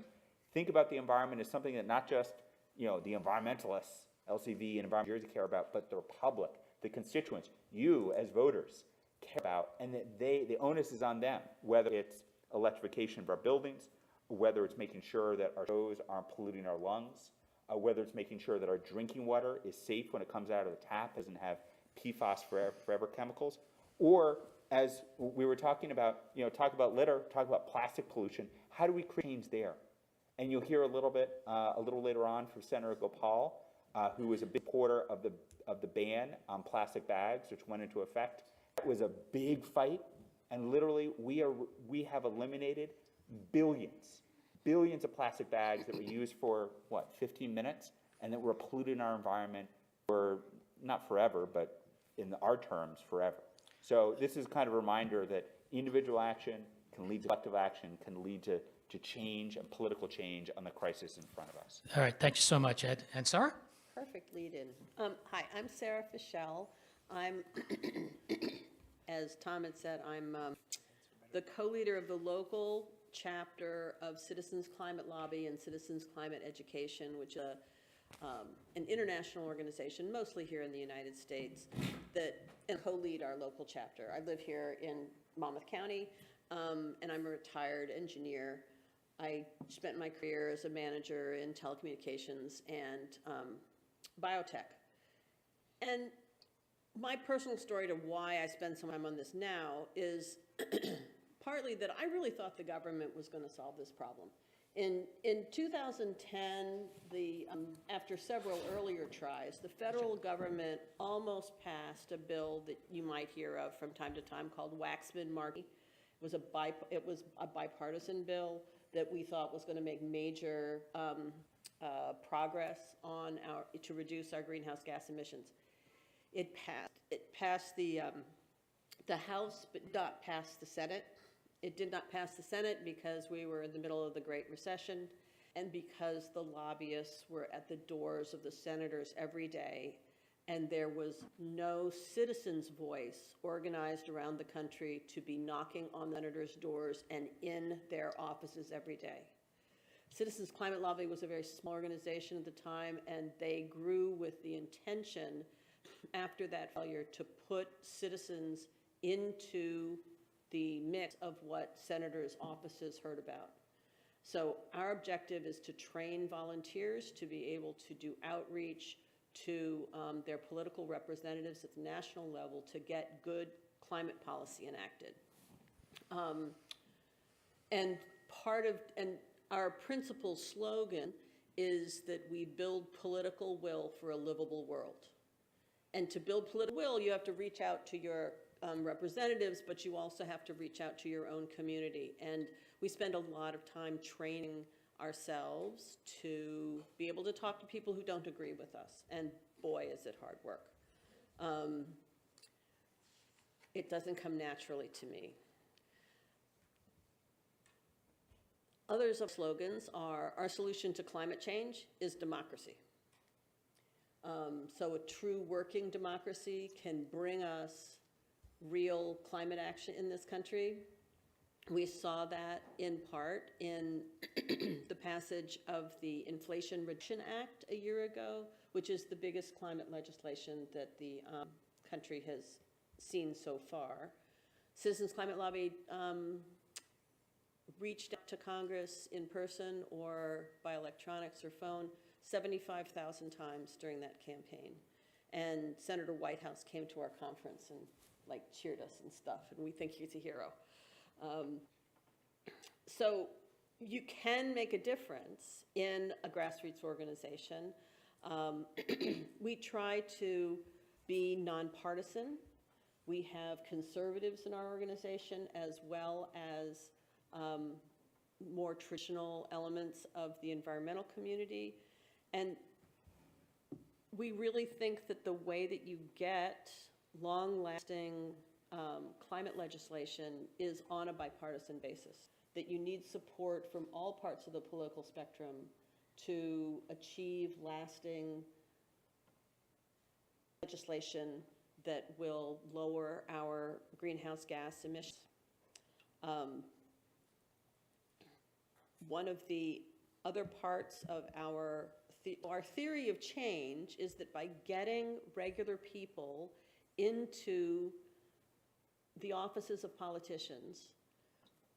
Speaker 6: think about the environment as something that not just the environmentalists, LCV and Environment New Jersey care about, but the public, the constituents, you as voters care about, and that the onus is on them, whether it's electrification of our buildings, whether it's making sure that our shows aren't polluting our lungs, whether it's making sure that our drinking water is safe when it comes out of the tap, doesn't have PFAS forever chemicals, or as we were talking about, talk about litter, talk about plastic pollution, how do we create change there? And you'll hear a little later on from Senator Gopal, who was a big supporter of the ban on plastic bags, which went into effect. It was a big fight, and literally we have eliminated billions of plastic bags that were used for 15 minutes, and that were polluting our environment for not forever, but in our terms, forever. So this is kind of a reminder that individual action can lead to collective action, can lead to change and political change on the crisis in front of us.
Speaker 2: All right, thank you so much, Ed. And Sarah?
Speaker 7: Perfect lead-in. Hi, I'm Sarah Fischel. I'm, as Tom had said, I'm the co-leader of the local chapter of Citizens Climate Lobby and Citizens Climate Education, which is an international organization, mostly here in the United States, and co-lead our local chapter. I live here in Monmouth County, and I'm a retired engineer. I spent my career as a manager in telecommunications and biotech. And my personal story to why I spend some time on this now is partly that I really thought the government was going to solve this problem. In 2010, after several earlier tries, the federal government almost passed a bill that you might hear of from time to time called Waxman-Markey. It was a bipartisan bill that we thought was going to make major progress to reduce our greenhouse gas emissions. It passed the House, but did not pass the Senate. It did not pass the Senate because we were in the middle of the Great Recession, and because the lobbyists were at the doors of the senators every day, and there was no citizen's voice organized around the country to be knocking on senators' doors and in their offices every day. Citizens Climate Lobby was a very small organization at the time, and they grew with the intention after that failure to put citizens into the mix of what senators' offices heard about. So our objective is to train volunteers to be able to do outreach to their political representatives at the national level to get good climate policy enacted. And our principal slogan is that we build political will for a livable world. And to build political will, you have to reach out to your representatives, but you also have to reach out to your own community. And we spend a lot of time training ourselves to be able to talk to people who don't agree with us. And boy, is it hard work. It doesn't come naturally to me. Others of slogans are, our solution to climate change is democracy. So a true working democracy can bring us real climate action in this country. We saw that in part in the passage of the Inflation Reduction Act a year ago, which is the biggest climate legislation that the country has seen so far. Citizens Climate Lobby reached out to Congress in person or by electronics or phone 75,000 times during that campaign. And Senator Whitehouse came to our conference and cheered us and stuff, and we think he's a hero. So you can make a difference in a grassroots organization. We try to be nonpartisan. We have conservatives in our organization as well as more traditional elements of the environmental community. And we really think that the way that you get long-lasting climate legislation is on a bipartisan basis, that you need support from all parts of the political spectrum to achieve lasting legislation that will lower our greenhouse gas emissions. One of the other parts of our theory of change is that by getting regular people into the offices of politicians,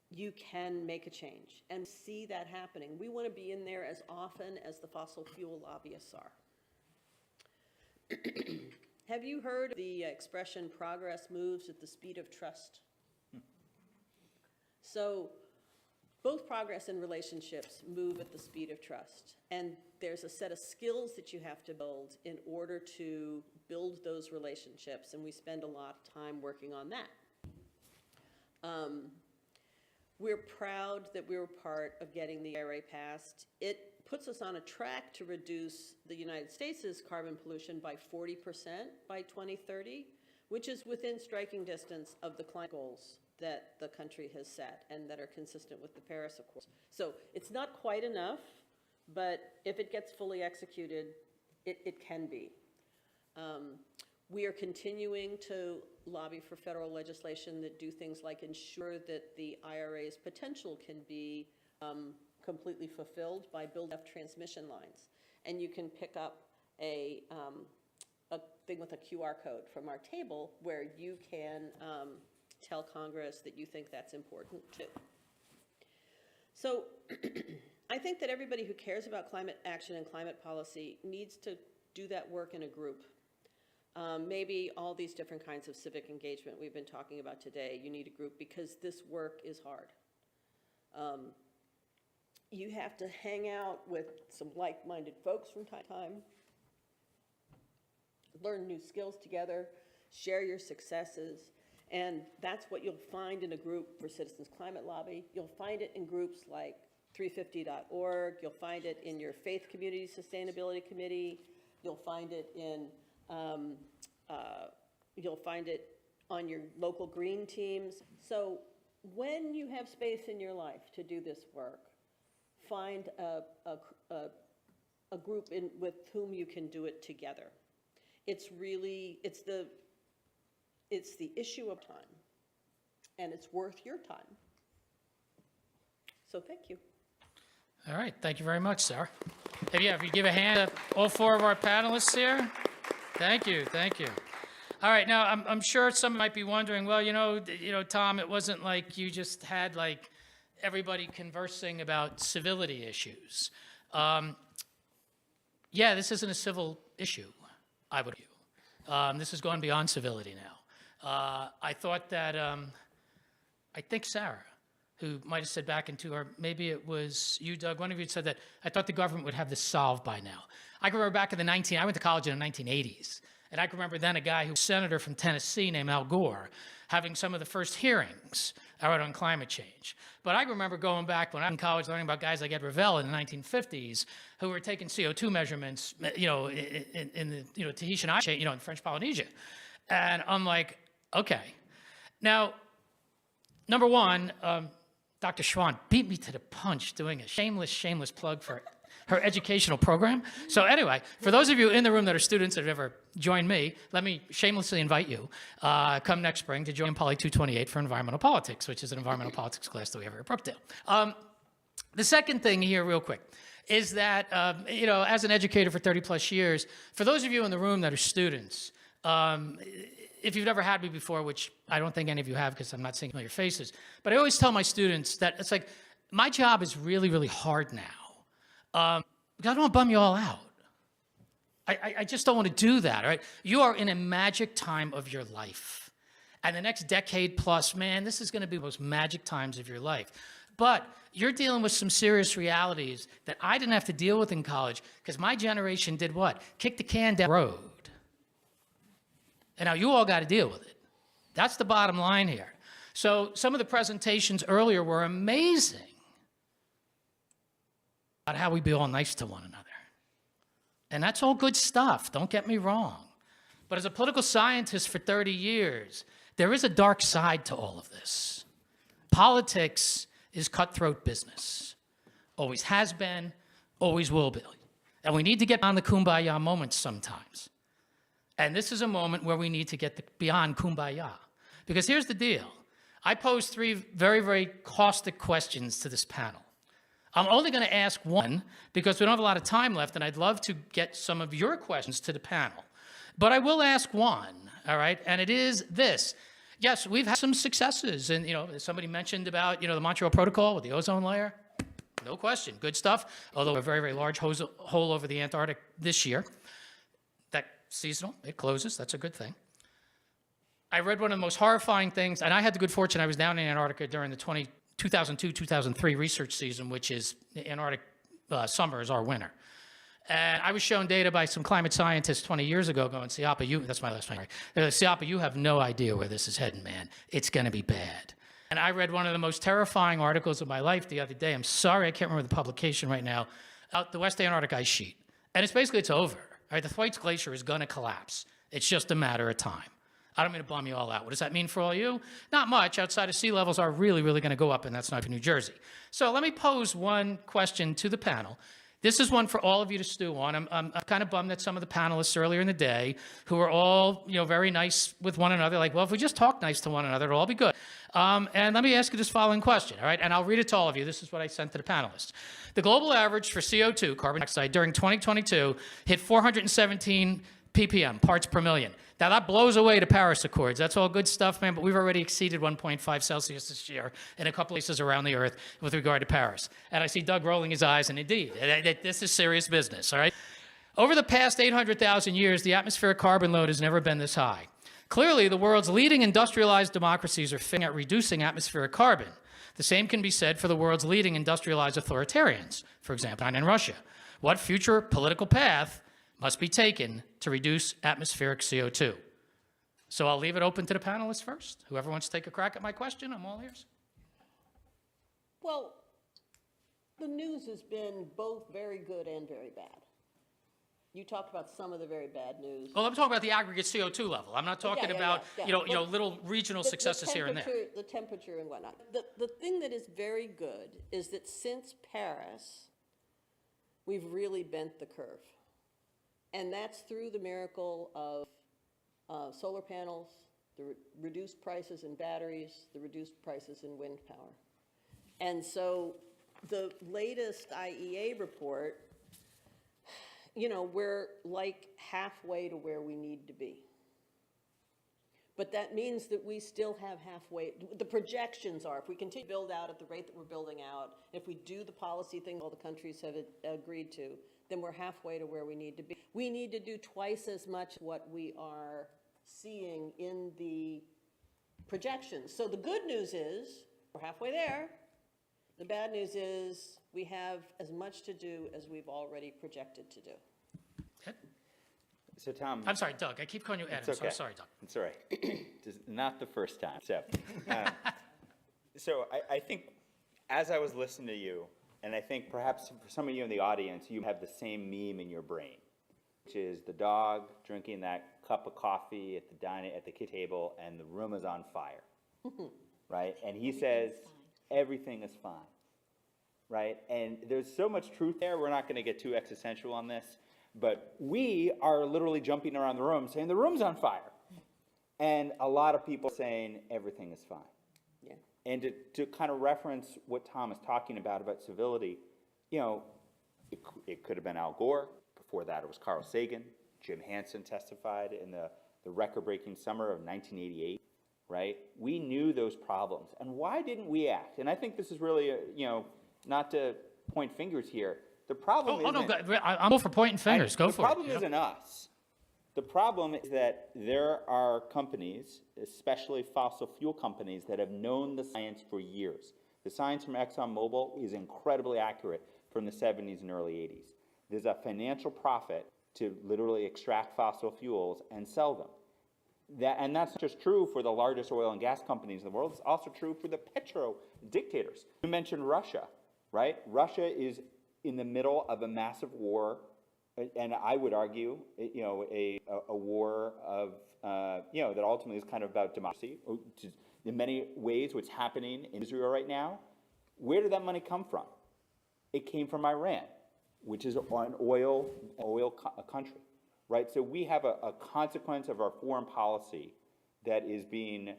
Speaker 7: you can make a change and see that happening. We want to be in there as often as the fossil fuel lobbyists are. Have you heard of the expression, progress moves at the speed of trust? So both progress and relationships move at the speed of trust. And there's a set of skills that you have to build in order to build those relationships. And we spend a lot of time working on that. We're proud that we were part of getting the IRA passed. It puts us on a track to reduce the United States' carbon pollution by 40% by 2030, which is within striking distance of the climate goals that the country has set and that are consistent with the Paris Accords. So it's not quite enough, but if it gets fully executed, it can be. We are continuing to lobby for federal legislation that do things like ensure that the IRA's potential can be completely fulfilled by building up transmission lines. And you can pick up a thing with a QR code from our table where you can tell Congress that you think that's important too. So I think that everybody who cares about climate action and climate policy needs to do that work in a group. Maybe all these different kinds of civic engagement we've been talking about today, you need a group because this work is hard. You have to hang out with some like-minded folks from time to time, learn new skills together, share your successes, and that's what you'll find in a group for Citizens Climate Lobby. You'll find it in groups like 350.org, you'll find it in your Faith Community Sustainability Committee, you'll find it in on your local green teams. So when you have space in your life to do this work, find a group with whom you can do it together. It's really, it's the issue of time, and it's worth your time. So thank you.
Speaker 2: All right, thank you very much, Sarah. If you give a hand to all four of our panelists here. Thank you, thank you. All right, now I'm sure some might be wondering, well, Tom, it wasn't like you just had like everybody conversing about civility issues. Yeah, this isn't a civil issue, I would argue. This has gone beyond civility now. I thought that, I think Sarah, who might have said back into, or maybe it was you, Doug, one of you said that I thought the government would have this solved by now. I can remember back in I went to college in the 1980s, and I can remember then a guy who was senator from Tennessee named Al Gore having some of the first hearings out on climate change. But I remember going back when I was in college learning about guys like Ed Revelle in the 1950s who were taking CO2 measurements, in the Tahitian Island, in French Polynesia. And I'm like, okay. Now, number one, Dr. Schwann beat me to the punch doing a shameless plug for her educational program. So anyway, for those of you in the room that are students that have ever joined me, let me shamelessly invite you, come next spring to join Poly 228 for environmental politics, which is an environmental politics class that we have here at Brookdale. The second thing here real quick is that, as an educator for 30 plus years, for those of you in the room that are students, if you've never had me before, which I don't think any of you have because I'm not seeing your faces, but I always tell my students that it's like, my job is really, really hard now. I don't want to bum you all out. I just don't want to do that, all right? You are in a magic time of your life. And the next decade plus, man, this is going to be the most magic times of your life. But you're dealing with some serious realities that I didn't have to deal with in college because my generation did what? Kick the can down the road. And now you all got to deal with it. That's the bottom line here. So some of the presentations earlier were amazing about how we be all nice to one another. And that's all good stuff, don't get me wrong. But as a political scientist for 30 years, there is a dark side to all of this. Politics is cutthroat business. Always has been, always will be. And we need to get on the kumbaya moments sometimes. And this is a moment where we need to get beyond kumbaya. Because here's the deal. I posed 3 very, very caustic questions to this panel. I'm only going to ask one because we don't have a lot of time left, and I'd love to get some of your questions to the panel. But I will ask one, all right? And it is this. Yes, we've had some successes. And, somebody mentioned about, the Montreal Protocol with the ozone layer. No question. Good stuff. Although a very, very large hole over the Antarctic this year. That's seasonal. It closes. That's a good thing. I read one of the most horrifying things, and I had the good fortune, I was down in Antarctica during the 2002-2003 research season, which is the Antarctic summer is our winter. And I was shown data by some climate scientists 20 years ago going, Siapa, that's my last name, right? They're like, Siapa, you have no idea where this is heading, man. It's going to be bad. And I read one of the most terrifying articles of my life the other day. I'm sorry, I can't remember the publication right now. Out the West Antarctic ice sheet. And it's over. Right? The Thwaites Glacier is going to collapse. It's just a matter of time. I don't mean to bum you all out. What does that mean for all you? Not much. Outside of sea levels are really, really going to go up, and that's not for New Jersey. So let me pose one question to the panel. This is one for all of you to stew on. I'm kind of bummed that some of the panelists earlier in the day, who were all very nice with one another, like, well, if we just talk nice to one another, it'll all be good. And let me ask you this following question, all right? And I'll read it to all of you. This is what I sent to the panelists. The global average for CO2, carbon dioxide, during 2022 hit 417 ppm, parts per million. Now, that blows away the Paris Accords. That's all good stuff, man, but we've already exceeded 1.5 Celsius this year in a couple places around the earth with regard to Paris. And I see Doug rolling his eyes, and indeed, this is serious business, all right? Over the past 800,000 years, the atmospheric carbon load has never been this high. Clearly, the world's leading industrialized democracies are failing at reducing atmospheric carbon. The same can be said for the world's leading industrialized authoritarians, for example, in Russia. What future political path must be taken to reduce atmospheric CO2? So I'll leave it open to the panelists first. Whoever wants to take a crack at my question, I'm all ears.
Speaker 7: Well, the news has been both very good and very bad. You talked about some of the very bad news.
Speaker 2: Well, I'm talking about the aggregate CO2 level. I'm not talking
Speaker 7: yeah,
Speaker 2: about,
Speaker 7: yeah.
Speaker 2: little regional successes here and there.
Speaker 7: The temperature and whatnot. The thing that is very good is that since Paris, we've really bent the curve. And that's through the miracle of solar panels, the reduced prices in batteries, the reduced prices in wind power. And so the latest IEA report, we're like halfway to where we need to be. But that means that we still have halfway, the projections are, if we continue to build out at the rate that we're building out, if we do the policy thing all the countries have agreed to, then we're halfway to where we need to be. We need to do twice as much what we are seeing in the projections. So the good news is we're halfway there. The bad news is we have as much to do as we've already projected to do.
Speaker 2: Ed?
Speaker 6: So Tom.
Speaker 2: I'm sorry, Doug. I keep calling you Ed.
Speaker 6: It's okay.
Speaker 2: I'm sorry, Doug.
Speaker 6: It's all right. Just not the first time. So I think as I was listening to you, and I think perhaps for some of you in the audience, you have the same meme in your brain, which is the dog drinking that cup of coffee at the kitchen table, and the room is on fire, right? And he says, everything is fine, right? And there's so much truth there. We're not going to get too existential on this, but we are literally jumping around the room saying the room's on fire. And a lot of people saying everything is fine.
Speaker 7: Yeah.
Speaker 6: And to kind of reference what Tom is talking about civility, it could have been Al Gore. Before that, it was Carl Sagan. Jim Hansen testified in the record-breaking summer of 1988. Right? We knew those problems. And why didn't we act? And I think this is really, not to point fingers here. The problem
Speaker 2: I'm all for pointing fingers. Go for it.
Speaker 6: The problem isn't us. The problem is that there are companies, especially fossil fuel companies, that have known the science for years. The science from ExxonMobil is incredibly accurate from the 70s and early 80s. There's a financial profit to literally extract fossil fuels and sell them. And that's not just true for the largest oil and gas companies in the world. It's also true for the petro dictators. You mentioned Russia, right? Russia is in the middle of a massive war, and I would argue, a war of, that ultimately is kind of about democracy. In many ways, what's happening in Israel right now, where did that money come from? It came from Iran, which is an oil country. Right, so we have a consequence of our foreign policy that is being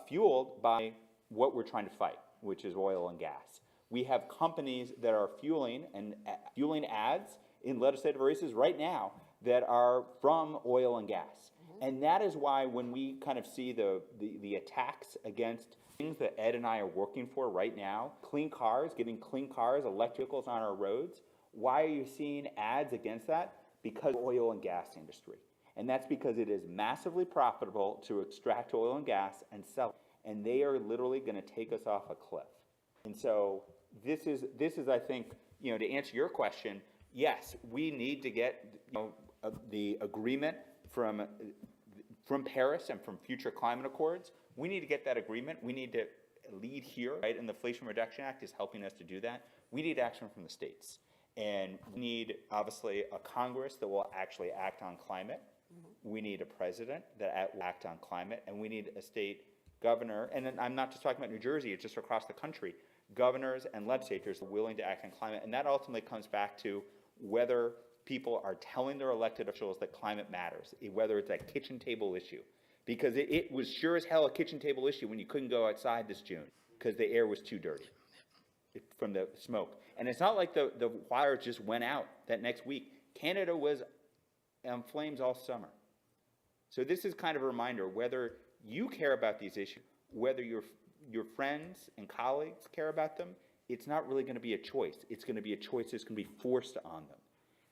Speaker 6: fueled by what we're trying to fight, which is oil and gas. We have companies that are fueling ads in legislative races right now that are from oil and gas. And that is why when we kind of see the attacks against things that Ed and I are working for right now, clean cars, getting clean cars, electric vehicles on our roads, why are you seeing ads against that? Because of the oil and gas industry. And that's because it is massively profitable to extract oil and gas and sell it. And they are literally going to take us off a cliff. And so this is I think, to answer your question, yes, we need to get the agreement from Paris and from future climate accords. We need to get that agreement. We need to lead here, right? And the Inflation Reduction Act is helping us to do that. We need action from the states. And we need, obviously, a Congress that will actually act on climate. We need a president that will act on climate. And we need a state governor. And I'm not just talking about New Jersey, it's just across the country. Governors and legislators are willing to act on climate. And that ultimately comes back to whether people are telling their elected officials that climate matters, whether it's a kitchen table issue. Because it was sure as hell a kitchen table issue when you couldn't go outside this June because the air was too dirty from the smoke. And it's not like the fire just went out that next week. Canada was on flames all summer. So this is kind of a reminder, whether you care about these issues, whether your friends and colleagues care about them, it's not really going to be a choice. It's going to be a choice that's going to be forced on them.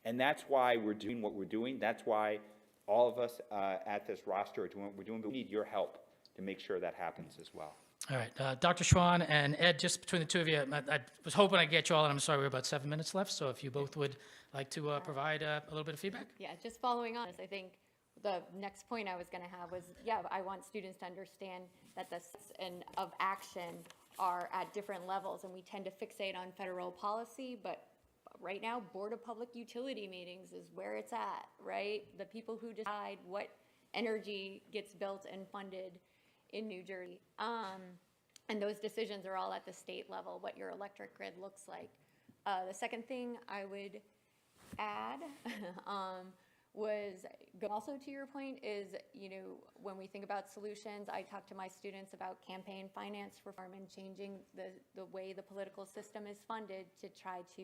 Speaker 6: And that's why we're doing what we're doing. That's why all of us at this roster are doing what we're doing. But we need your help to make sure that happens as well.
Speaker 2: All right, Dr. Schwan and Ed, just between the two of you, I was hoping I'd get you all, and I'm sorry, we're about 7 minutes left, so if you both would like to provide a little bit of feedback.
Speaker 5: Yeah, just following on this, I think the next point I was going to have was, I want students to understand that the steps of action are at different levels, and we tend to fixate on federal policy, but right now, Board of Public Utility meetings is where it's at, right? The people who decide what energy gets built and funded in New Jersey. And those decisions are all at the state level, what your electric grid looks like. The second thing I would add was also to your point is, when we think about solutions, I talk to my students about campaign finance reform and changing the way the political system is funded to try to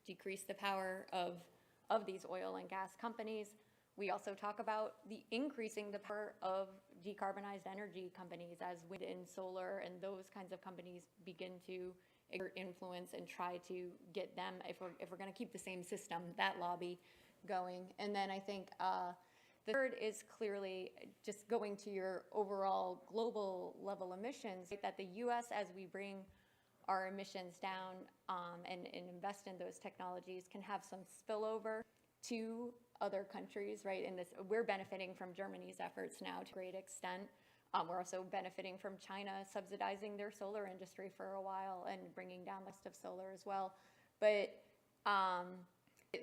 Speaker 5: decrease the power of these oil and gas companies. We also talk about increasing the power of decarbonized energy companies as wind and solar and those kinds of companies begin to exert influence and try to get them, if we're going to keep the same system, that lobby going. And then I think the third is clearly just going to your overall global level emissions, that the U.S., as we bring our emissions down and invest in those technologies, can have some spillover to other countries, right? And we're benefiting from Germany's efforts now to a great extent. We're also benefiting from China subsidizing their solar industry for a while and bringing down the cost of solar as well. But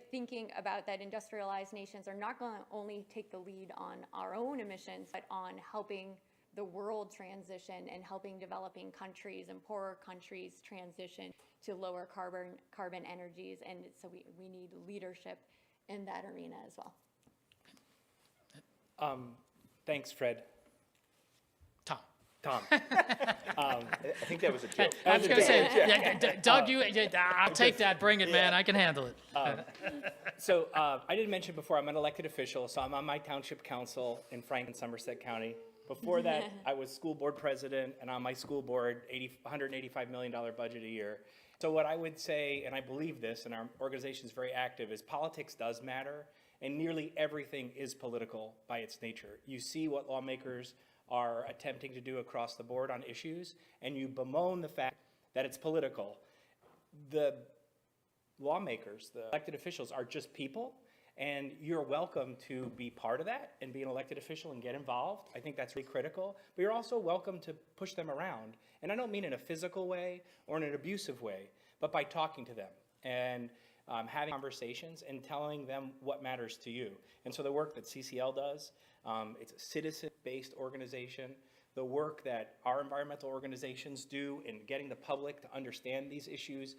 Speaker 5: thinking about that, industrialized nations are not going to only take the lead on our own emissions, but on helping the world transition and helping developing countries and poorer countries transition to lower carbon energies. And so we need leadership in that arena as well.
Speaker 4: Thanks, Fred.
Speaker 2: Tom.
Speaker 6: I think that was a joke.
Speaker 2: I was going to say, Doug, I'll take that. Bring it, man. I can handle it.
Speaker 4: So I didn't mention before, I'm an elected official, so I'm on my township council in Franklin, Somerset County. Before that, I was school board president, and on my school board, $185 million budget a year. So what I would say, and I believe this, and our organization is very active, is politics does matter, and nearly everything is political by its nature. You see what lawmakers are attempting to do across the board on issues, and you bemoan the fact that it's political. The lawmakers, the elected officials, are just people, and you're welcome to be part of that and be an elected official and get involved. I think that's really critical, but you're also welcome to push them around. And I don't mean in a physical way or in an abusive way, but by talking to them and having conversations and telling them what matters to you. And so the work that CCL does, it's a citizen-based organization. The work that our environmental organizations do in getting the public to understand these issues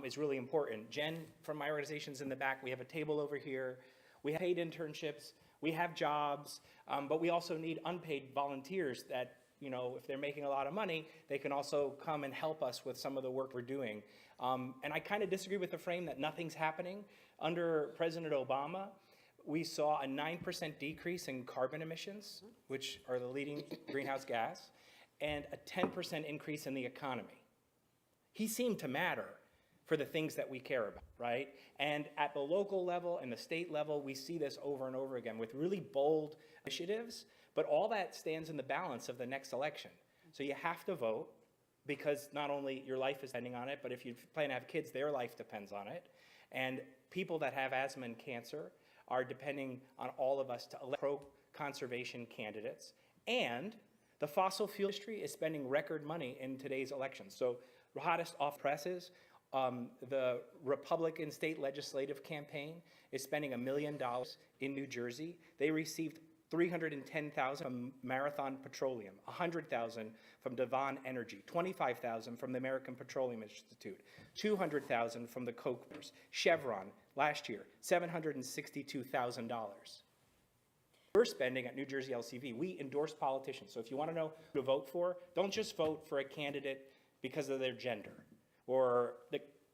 Speaker 4: is really important. Jen from my organization's in the back. We have a table over here. We have paid internships. We have jobs, but we also need unpaid volunteers that, if they're making a lot of money, they can also come and help us with some of the work we're doing. And I kind of disagree with the frame that nothing's happening. Under President Obama, we saw a 9% decrease in carbon emissions, which are the leading greenhouse gas, and a 10% increase in the economy. He seemed to matter for the things that we care about, right? And at the local level and the state level, we see this over and over again with really bold initiatives, but all that stands in the balance of the next election. So you have to vote, because not only your life is depending on it, but if you plan to have kids, their life depends on it. And people that have asthma and cancer are depending on all of us to elect pro-conservation candidates. And the fossil fuel industry is spending record money in today's election. So the hottest off presses, the Republican state legislative campaign is spending $1 million in New Jersey. They received $310,000 from Marathon Petroleum, $100,000 from Devon Energy, $25,000 from the American Petroleum Institute, $200,000 from the Koch brothers. Chevron last year, $762,000. We're spending at New Jersey LCV. We endorse politicians. So if you want to know who to vote for, don't just vote for a candidate because of their gender or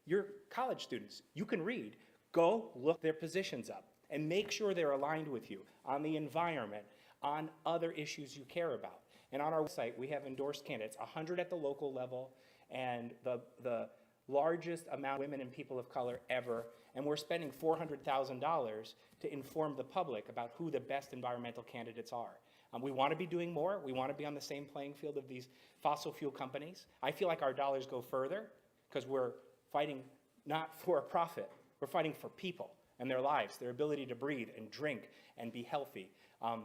Speaker 4: your college students. You can read. Go look their positions up and make sure they're aligned with you on the environment, on other issues you care about. And on our website, we have endorsed candidates, 100 at the local level, and the largest amount of women and people of color ever. And we're spending $400,000 to inform the public about who the best environmental candidates are. We want to be doing more. We want to be on the same playing field of these fossil fuel companies. I feel like our dollars go further because we're fighting not for a profit. We're fighting for people and their lives, their ability to breathe and drink and be healthy.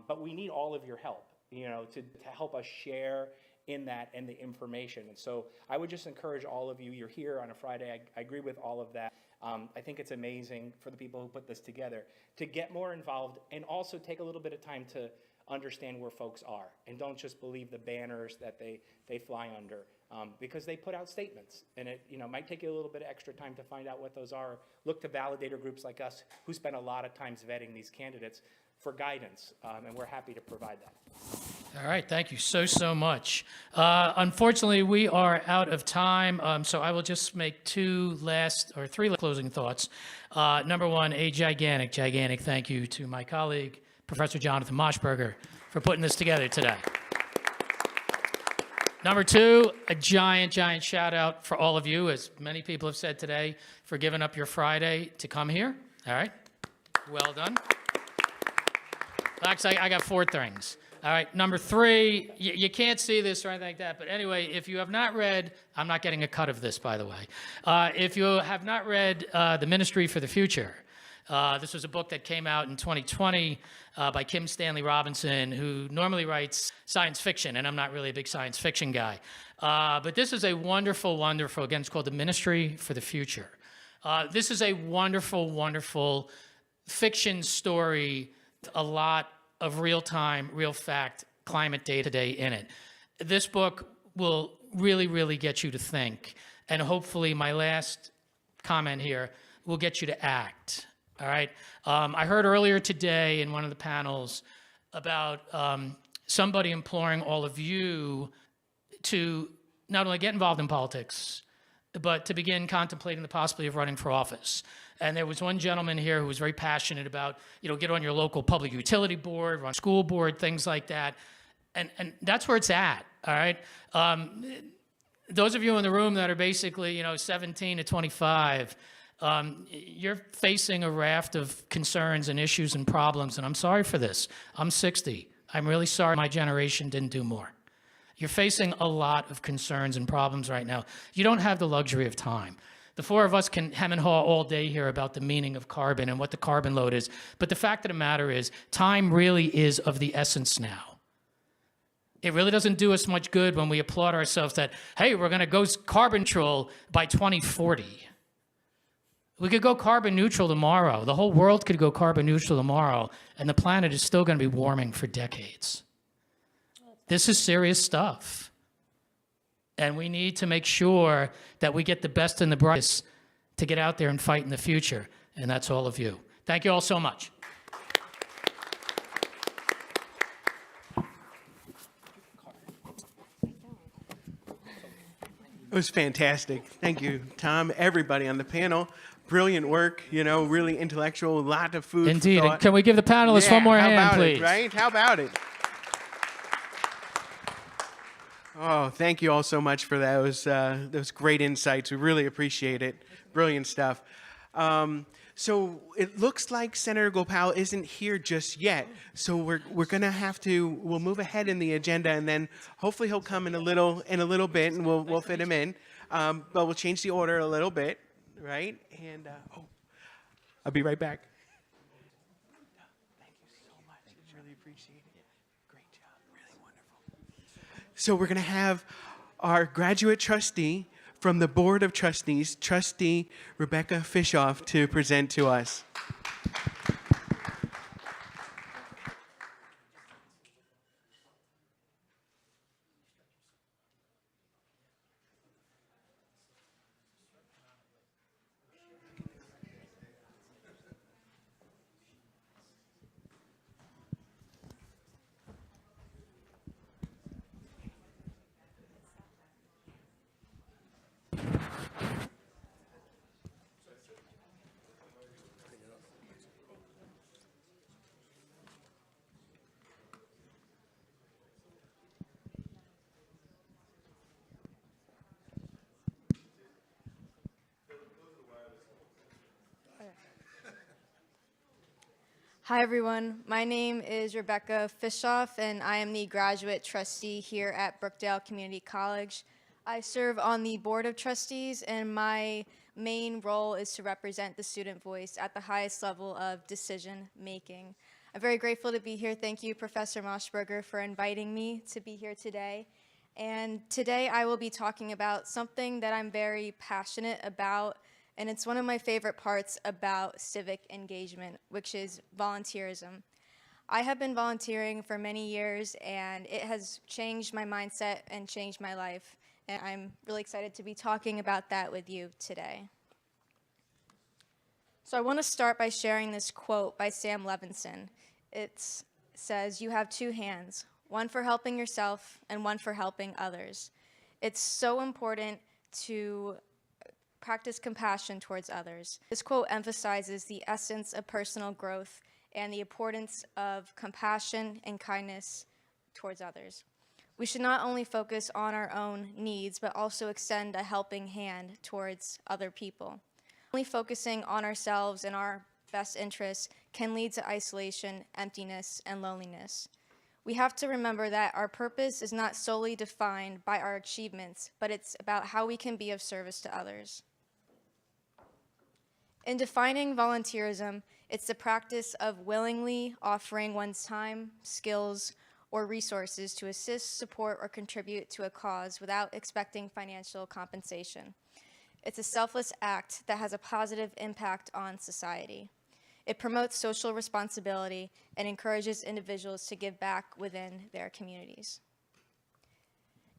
Speaker 4: But we need all of your help, to help us share in that and the information. And so I would just encourage all of you, you're here on a Friday, I agree with all of that. I think it's amazing for the people who put this together to get more involved and also take a little bit of time to understand where folks are and don't just believe the banners that they fly under, because they put out statements, and it might take you a little bit of extra time to find out what those are. Look to validator groups like us who spend a lot of times vetting these candidates for guidance, and we're happy to provide that.
Speaker 2: All right, thank you so much. Unfortunately, we are out of time, so I will just make three closing thoughts. Number one, a gigantic thank you to my colleague, Professor Jonathan Moshberger, for putting this together today. Number two, a giant shout out for all of you, as many people have said today, for giving up your Friday to come here. All right, well done. Actually, I got 4 things. All right, number 3, you can't see this or anything like that, but anyway, if you have not read, I'm not getting a cut of this, by the way. If you have not read The Ministry for the Future, this was a book that came out in 2020 by Kim Stanley Robinson, who normally writes science fiction, and I'm not really a big science fiction guy. But this is a wonderful, again, it's called The Ministry for the Future. This is a wonderful fiction story, a lot of real-time, real-fact climate day-to-day in it. This book will really get you to think, and hopefully my last comment here will get you to act, all right? I heard earlier today in one of the panels about somebody imploring all of you to not only get involved in politics, but to begin contemplating the possibility of running for office. And there was one gentleman here who was very passionate about, get on your local public utility board, run school board, things like that. And that's where it's at, all right? Those of you in the room that are basically, 17 to 25, you're facing a raft of concerns and issues and problems, and I'm sorry for this. I'm 60. I'm really sorry my generation didn't do more. You're facing a lot of concerns and problems right now. You don't have the luxury of time. The 4 of us can hem and haw all day here about the meaning of carbon and what the carbon load is, but the fact of the matter is, time really is of the essence now. It really doesn't do us much good when we applaud ourselves that, hey, we're gonna go carbon neutral by 2040. We could go carbon neutral tomorrow. The whole world could go carbon neutral tomorrow, and the planet is still gonna be warming for decades. This is serious stuff. And we need to make sure that we get the best and the brightest to get out there and fight in the future. And that's all of you. Thank you all so much.
Speaker 1: It was fantastic. Thank you, Tom, everybody on the panel. Brilliant work, really intellectual, a lot of food
Speaker 2: Indeed.
Speaker 1: for thought.
Speaker 2: Can we give the panelists one more hand, please?
Speaker 1: Right? How about it? Oh, thank you all so much for those great insights. We really appreciate it. Brilliant stuff. So it looks like Senator Gopal isn't here just yet. So we're gonna we'll move ahead in the agenda, and then hopefully he'll come in a little bit, and we'll fit him in. But we'll change the order a little bit, right? And I'll be right back. Thank you so much. Really appreciate it. Great job. Really wonderful. So we're gonna have our graduate trustee from the Board of Trustees, Trustee Rebecca Fishoff, to present to us.
Speaker 8: Hi everyone, my name is Rebecca Fishoff and I am the graduate trustee here at Brookdale Community College. I serve on the Board of Trustees and my main role is to represent the student voice at the highest level of decision making. I'm very grateful to be here. Thank you, Professor Moshberger, for inviting me to be here today. And today I will be talking about something that I'm very passionate about, and it's one of my favorite parts about civic engagement, which is volunteerism. I have been volunteering for many years, and it has changed my mindset and changed my life, and I'm really excited to be talking about that with you today. So I want to start by sharing this quote by Sam Levinson. It says, "You have two hands, one for helping yourself and one for helping others." It's so important to practice compassion towards others. This quote emphasizes the essence of personal growth and the importance of compassion and kindness towards others. We should not only focus on our own needs, but also extend a helping hand towards other people. Only focusing on ourselves and our best interests can lead to isolation, emptiness, and loneliness. We have to remember that our purpose is not solely defined by our achievements, but it's about how we can be of service to others. In defining volunteerism, it's the practice of willingly offering one's time, skills, or resources to assist, support, or contribute to a cause without expecting financial compensation. It's a selfless act that has a positive impact on society. It promotes social responsibility and encourages individuals to give back within their communities.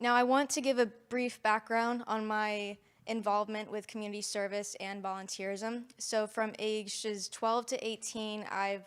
Speaker 8: Now, I want to give a brief background on my involvement with community service and volunteerism. So from ages 12 to 18, I've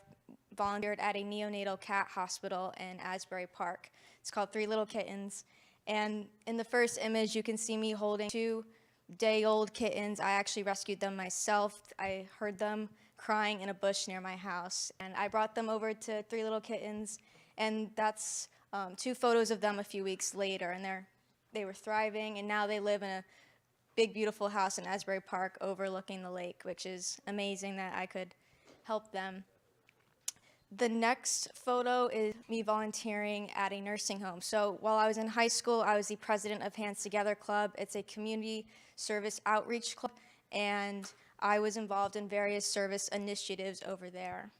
Speaker 8: volunteered at a neonatal cat hospital in Asbury Park. It's called Three Little Kittens. And in the first image, you can see me holding 2-day-old kittens. I actually rescued them myself. I heard them crying in a bush near my house, and I brought them over to Three Little Kittens, and that's 2 photos of them a few weeks later, and they were thriving, and now they live in a big, beautiful house in Asbury Park overlooking the lake, which is amazing that I could help them. The next photo is me volunteering at a nursing home. So while I was in high school, I was the president of Hands Together Club. It's a community service outreach club, and I was involved in various service initiatives over there.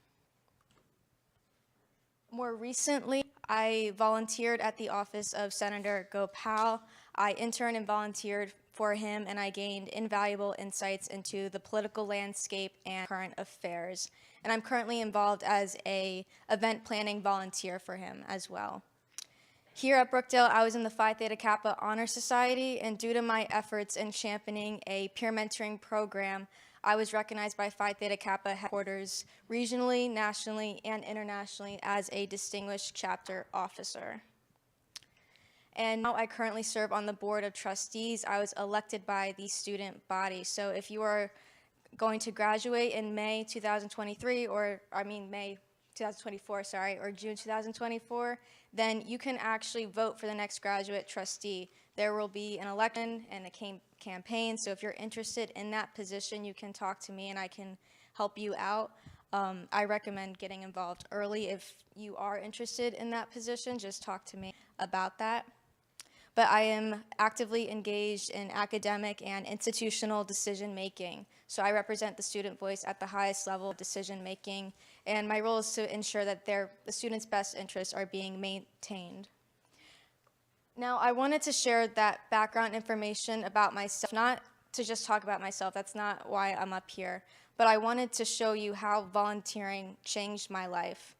Speaker 8: More recently, I volunteered at the office of Senator Gopal. I interned and volunteered for him, and I gained invaluable insights into the political landscape and current affairs. And I'm currently involved as an event planning volunteer for him as well. Here at Brookdale, I was in the Phi Theta Kappa Honor Society, and due to my efforts in championing a peer mentoring program, I was recognized by Phi Theta Kappa headquarters regionally, nationally, and internationally as a distinguished chapter officer. And now I currently serve on the board of trustees. I was elected by the student body. So if you are going to graduate in May 2023, May 2024, or June 2024, then you can actually vote for the next graduate trustee. There will be an election and a campaign, so if you're interested in that position, you can talk to me and I can help you out. I recommend getting involved early. If you are interested in that position, just talk to me about that. But I am actively engaged in academic and institutional decision-making. So I represent the student voice at the highest level of decision-making, and my role is to ensure that the students' best interests are being maintained. Now, I wanted to share that background information about myself, not to just talk about myself, that's not why I'm up here, but I wanted to show you how volunteering changed my life.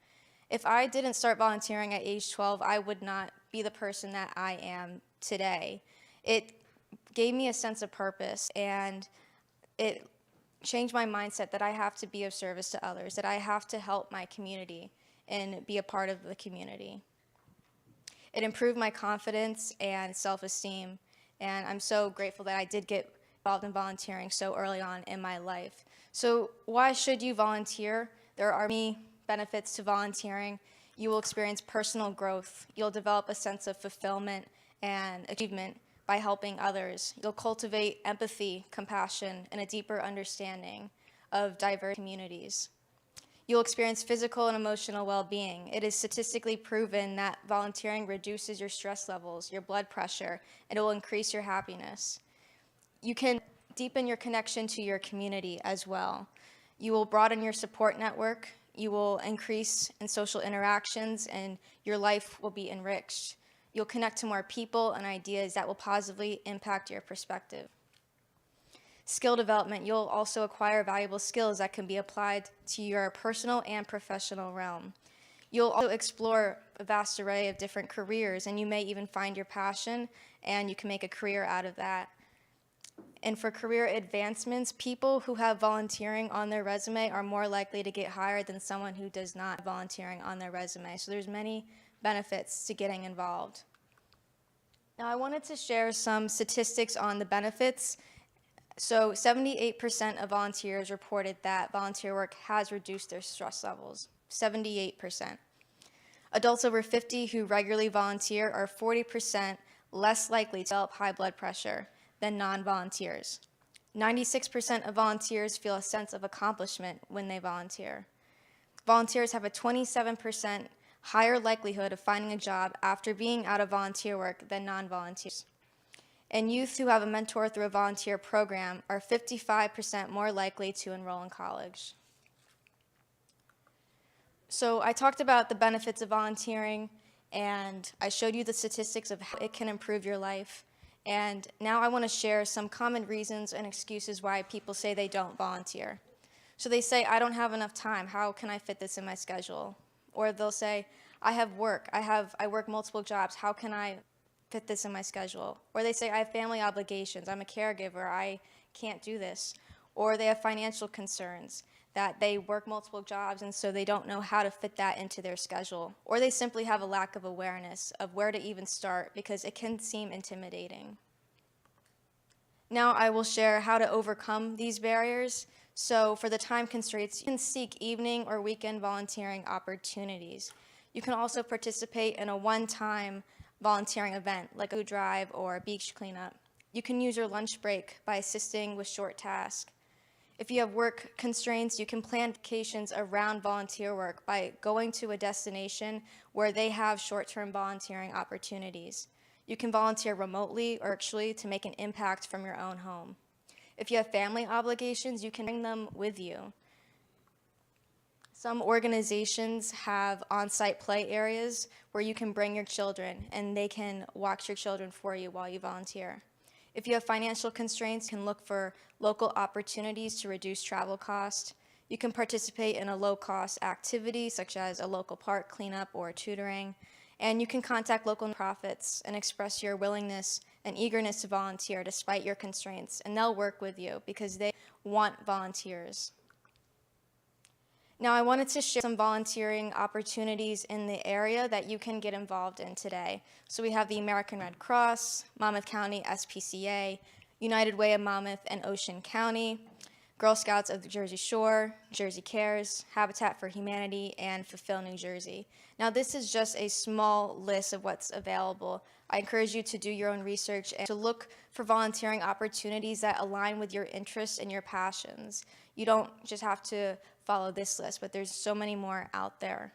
Speaker 8: If I didn't start volunteering at age 12, I would not be the person that I am today. It gave me a sense of purpose, and it changed my mindset that I have to be of service to others, that I have to help my community and be a part of the community. It improved my confidence and self-esteem, and I'm so grateful that I did get involved in volunteering so early on in my life. So why should you volunteer? There are many benefits to volunteering. You will experience personal growth. You'll develop a sense of fulfillment and achievement by helping others. You'll cultivate empathy, compassion, and a deeper understanding of diverse communities. You'll experience physical and emotional well-being. It is statistically proven that volunteering reduces your stress levels, your blood pressure, and it will increase your happiness. You can deepen your connection to your community as well. You will broaden your support network. You will increase in social interactions, and your life will be enriched. You'll connect to more people and ideas that will positively impact your perspective. Skill development, you'll also acquire valuable skills that can be applied to your personal and professional realm. You'll also explore a vast array of different careers, and you may even find your passion, and you can make a career out of that. And for career advancements, people who have volunteering on their resume are more likely to get hired than someone who does not have volunteering on their resume. So there's many benefits to getting involved. Now I wanted to share some statistics on the benefits. So 78% of volunteers reported that volunteer work has reduced their stress levels, 78%. Adults over 50 who regularly volunteer are 40% less likely to develop high blood pressure than non-volunteers. 96% of volunteers feel a sense of accomplishment when they volunteer. Volunteers have a 27% higher likelihood of finding a job after being out of volunteer work than non-volunteers. And youth who have a mentor through a volunteer program are 55% more likely to enroll in college. So I talked about the benefits of volunteering, and I showed you the statistics of how it can improve your life. And now I want to share some common reasons and excuses why people say they don't volunteer. So they say, I don't have enough time. How can I fit this in my schedule? Or they'll say, I have work. I work multiple jobs. How can I fit this in my schedule? Or they say, I have family obligations. I'm a caregiver. I can't do this. Or they have financial concerns, that they work multiple jobs and so they don't know how to fit that into their schedule. Or they simply have a lack of awareness of where to even start because it can seem intimidating. Now I will share how to overcome these barriers. So for the time constraints, you can seek evening or weekend volunteering opportunities. You can also participate in a one-time volunteering event like a food drive or a beach cleanup. You can use your lunch break by assisting with short tasks. If you have work constraints, you can plan vacations around volunteer work by going to a destination where they have short-term volunteering opportunities. You can volunteer remotely or virtually to make an impact from your own home. If you have family obligations, you can bring them with you. Some organizations have on-site play areas where you can bring your children and they can watch your children for you while you volunteer. If you have financial constraints, you can look for local opportunities to reduce travel costs. You can participate in a low-cost activity such as a local park cleanup or tutoring. And you can contact local nonprofits and express your willingness and eagerness to volunteer despite your constraints, and they'll work with you because they want volunteers. Now I wanted to share some volunteering opportunities in the area that you can get involved in today. So we have the American Red Cross, Monmouth County SPCA, United Way of Monmouth and Ocean County, Girl Scouts of the Jersey Shore, Jersey Cares, Habitat for Humanity, and Fulfill New Jersey. Now this is just a small list of what's available. I encourage you to do your own research and to look for volunteering opportunities that align with your interests and your passions. You don't just have to follow this list, but there's so many more out there.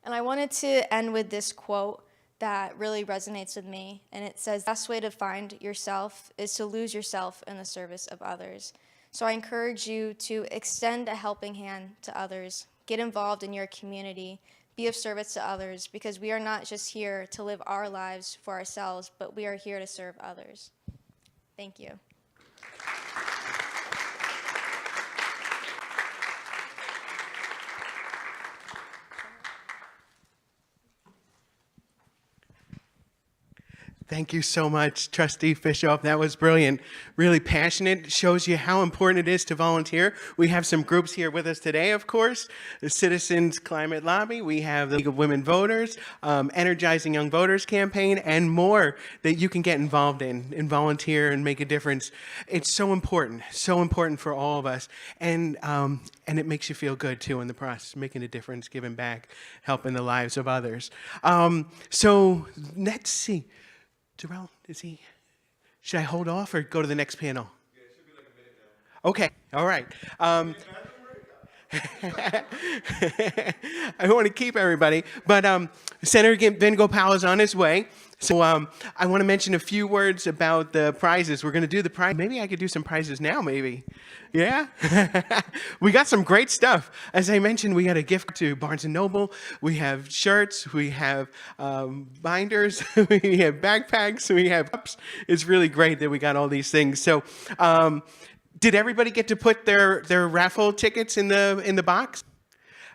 Speaker 8: And I wanted to end with this quote that really resonates with me, and it says, the best way to find yourself is to lose yourself in the service of others. So I encourage you to extend a helping hand to others, get involved in your community, be of service to others, because we are not just here to live our lives for ourselves, but we are here to serve others. Thank you.
Speaker 1: Thank you so much, Trustee Fishoff. That was brilliant. Really passionate. Shows you how important it is to volunteer. We have some groups here with us today, of course. The Citizens Climate Lobby. We have the League of Women Voters, Energizing Young Voters campaign, and more that you can get involved in and volunteer and make a difference. It's so important for all of us. And it makes you feel good, too, in the process, making a difference, giving back, helping the lives of others. So let's see. Darrell, should I hold off or go to the next panel? Yeah, it should be like a minute now. Okay, all right. I want to keep everybody, but Senator Vin Gopal is on his way. So I want to mention a few words about the prizes. We're going to do the prize. Maybe I could do some prizes now, maybe. Yeah? We got some great stuff. As I mentioned, we got a gift to Barnes & Noble. We have shirts. We have binders. We have backpacks. We have cups. It's really great that we got all these things. So did everybody get to put their raffle tickets in the box?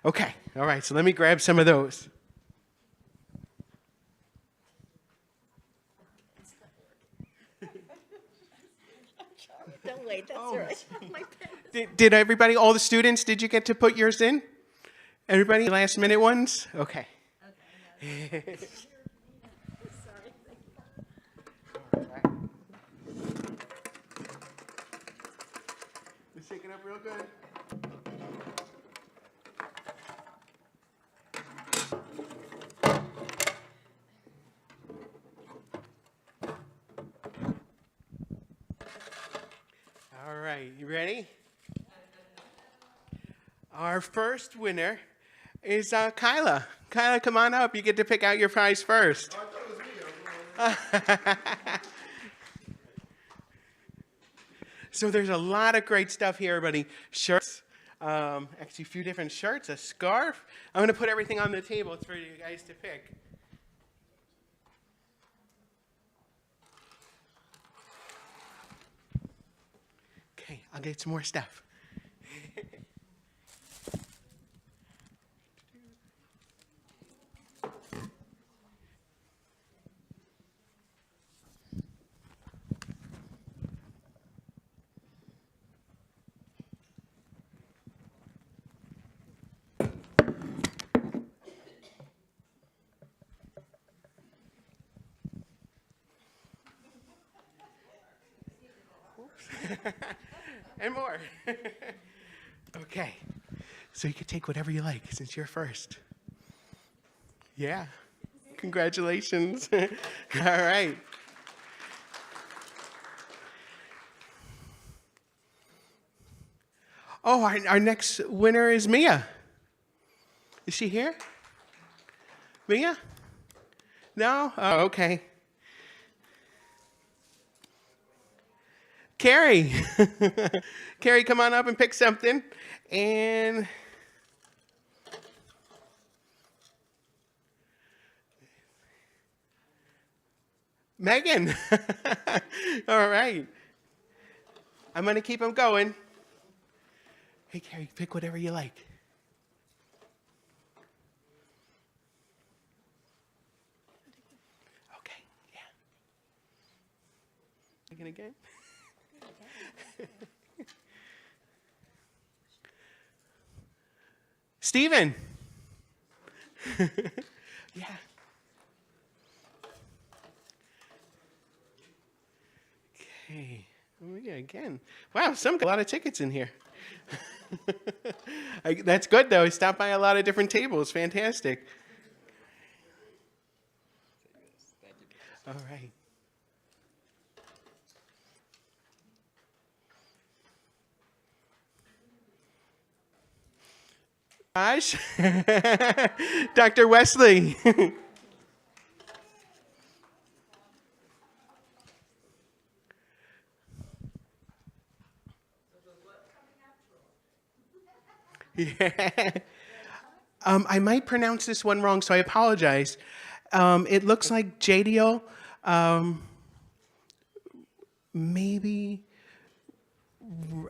Speaker 1: Okay. All right. So let me grab some of those.
Speaker 7: Don't wait, that's all right. My pen.
Speaker 1: Did everybody, all the students, did you get to put yours in? Everybody, last minute ones? Okay. Let's shake it up real good. All right, you ready? Our first winner is Kyla. Kyla, come on up. You get to pick out your prize first. So there's a lot of great stuff here, everybody. Shirts, actually a few different shirts, a scarf. I'm going to put everything on the table. It's for you guys to pick. Okay, I'll get some more stuff. And more. Okay. So you can take whatever you like since you're first. Yeah. Congratulations. All right. Oh, our next winner is Mia. Is she here? Mia? No? Oh, okay. Carrie. Carrie, come on up and pick something. And Megan. All right. I'm going to keep them going. Hey, Carrie, pick whatever you like. Okay, yeah. Again. Steven. Yeah. Okay. Oh, yeah, again. Wow, a lot of tickets in here. That's good, though. I stopped by a lot of different tables. Fantastic. All right. Raj, Dr. Wesley. Yeah. I might pronounce this one wrong, so I apologize. It looks like Jadiel. Maybe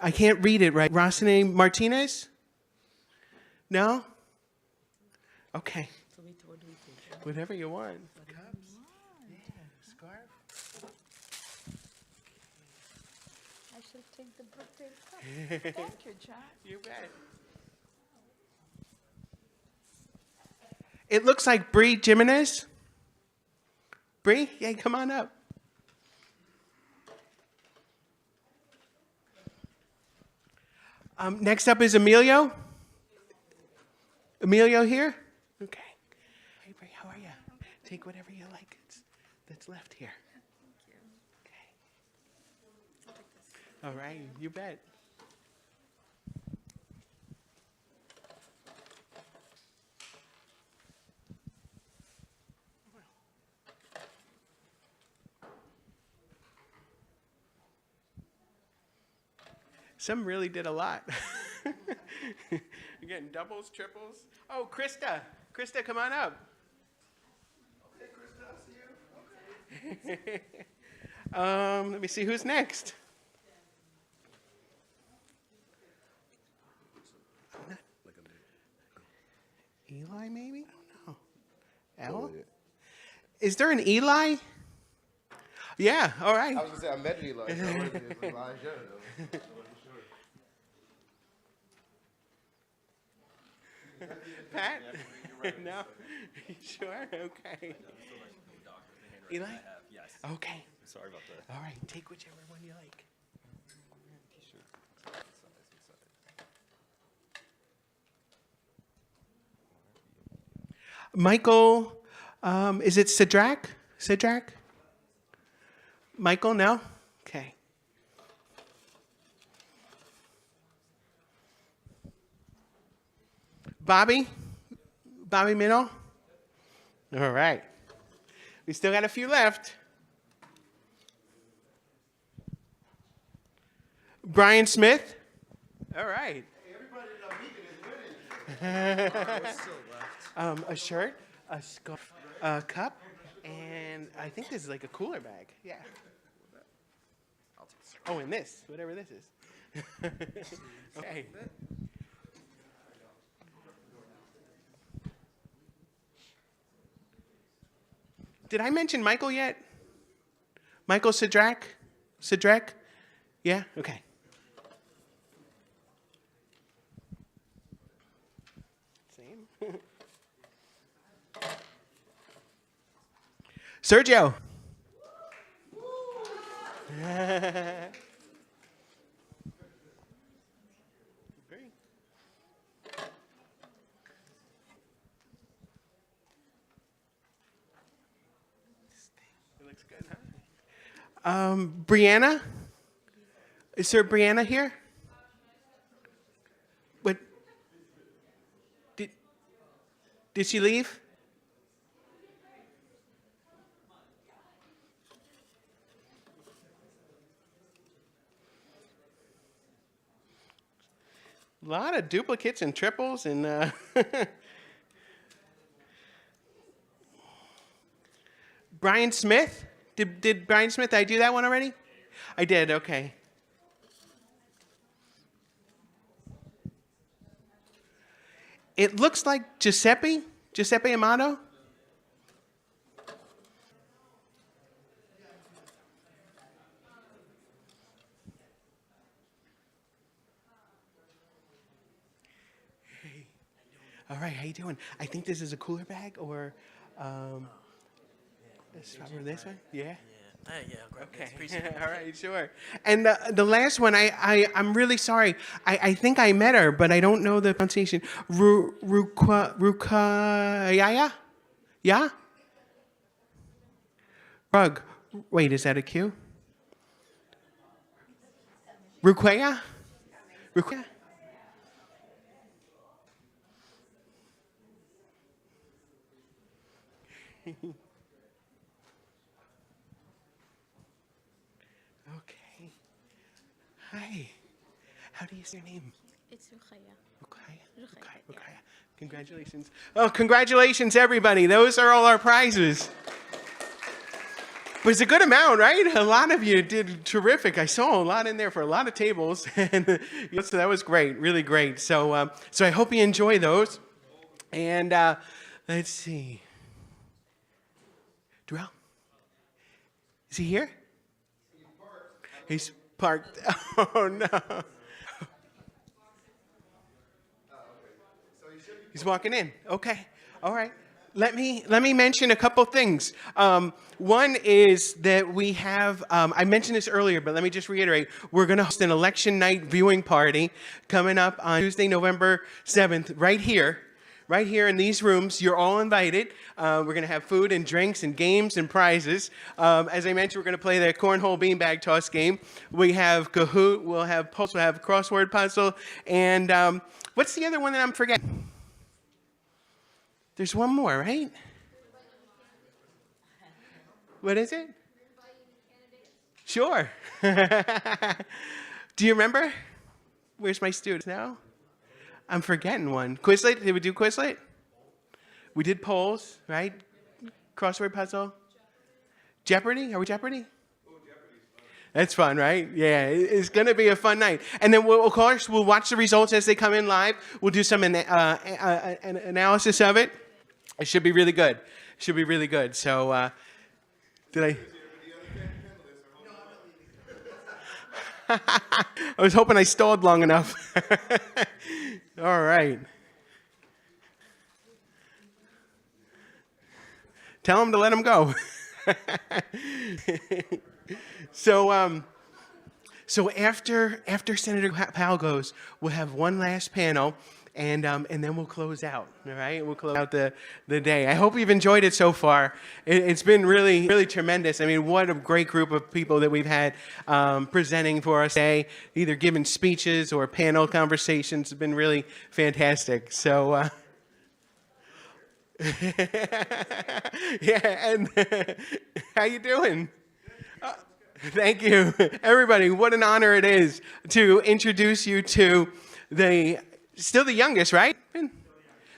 Speaker 1: I can't read it right. Rosane Martinez? No? Okay. Whatever you want. Cups? Yeah. Scarf?
Speaker 9: I should take the birthday cup. Thank you, John.
Speaker 1: You bet. It looks like Bree Jimenez. Bree, yeah, come on up. Next up is Emilio. Emilio here? Okay. Hey, Bree, how are you? Take whatever you like that's left here. Okay. All right, you bet. Some really did a lot. You're getting doubles, triples. Oh, Krista. Krista, come on up. Okay, Krista, I'll see you. Let me see who's next. Eli, maybe? I don't know. Al? Is there an Eli? Yeah, all right.
Speaker 10: I was gonna say I met Eli. So it's Elijah.
Speaker 1: Pat? No? You sure? Okay. Eli?
Speaker 11: Yes.
Speaker 1: Okay.
Speaker 11: Sorry about that.
Speaker 1: All right, take whichever one you like. Michael, is it Sidrak? Sidrak? Michael, no? Okay. Bobby? Bobby Minow? All right. We still got a few left. Brian Smith? All right. A shirt, a scarf, a cup, and I think this is like a cooler bag. Yeah. Oh, and this, whatever this is. Okay. Did I mention Michael yet? Michael Sidrak? Sidrak? Yeah? Okay. Same. Sergio. Looks good, huh? Brianna? Is there Brianna here? What? Did she leave? A lot of duplicates and triples and Brian Smith? Did Brian Smith, did I do that one already? I did, okay. It looks like Giuseppe Amato. Hey. All right, how you doing? I think this is a cooler bag or this one? Yeah?
Speaker 11: Yeah, I'll grab
Speaker 1: Okay.
Speaker 11: this.
Speaker 1: All right, sure. And the last one, I'm really sorry. I think I met her, but I don't know the pronunciation. Rukayaya? Yeah? Rug. Wait, is that a Q? Ruquaya? Ruquaya? Okay. Hi. How do you say your name?
Speaker 9: It's Rukhaya.
Speaker 1: Rukaya. Congratulations. Oh, congratulations, everybody. Those are all our prizes. But it's a good amount, right? A lot of you did terrific. I saw a lot in there for a lot of tables. And so that was great, really great. So, so I hope you enjoy those. And let's see. Darrell? Is he here? He's parked. Oh, no. He's walking in. Okay. All right. Let me mention a couple things. One is that we have, I mentioned this earlier, but let me just reiterate. We're going to host an election night viewing party coming up on Tuesday, November 7th, right here in these rooms. You're all invited. We're going to have food and drinks and games and prizes. As I mentioned, we're going to play the cornhole beanbag toss game. We have Kahoot, we'll have Pulse, we'll have crossword puzzle, and what's the other one that I'm forgetting? There's one more, right? What is it? Sure. Do you remember? Where's my students now? I'm forgetting one. Quizlet, did we do Quizlet? We did polls, right? Crossword puzzle. Jeopardy, are we Jeopardy? That's fun, right? Yeah, it's going to be a fun night. And then, of course, we'll watch the results as they come in live. We'll do some an analysis of it. It should be really good. Should be really good. So, did I? I was hoping I stalled long enough. All right. Tell him to let him go. So after Senator Powell goes, we'll have one last panel, and then we'll close out. All right, we'll close out the day. I hope you've enjoyed it so far. It's been really, really tremendous. I mean, what a great group of people that we've had presenting for us today, either giving speeches or panel conversations. It's been really fantastic. So. Yeah, and how you doing? Thank you. Everybody, what an honor it is to introduce you to still the youngest, right?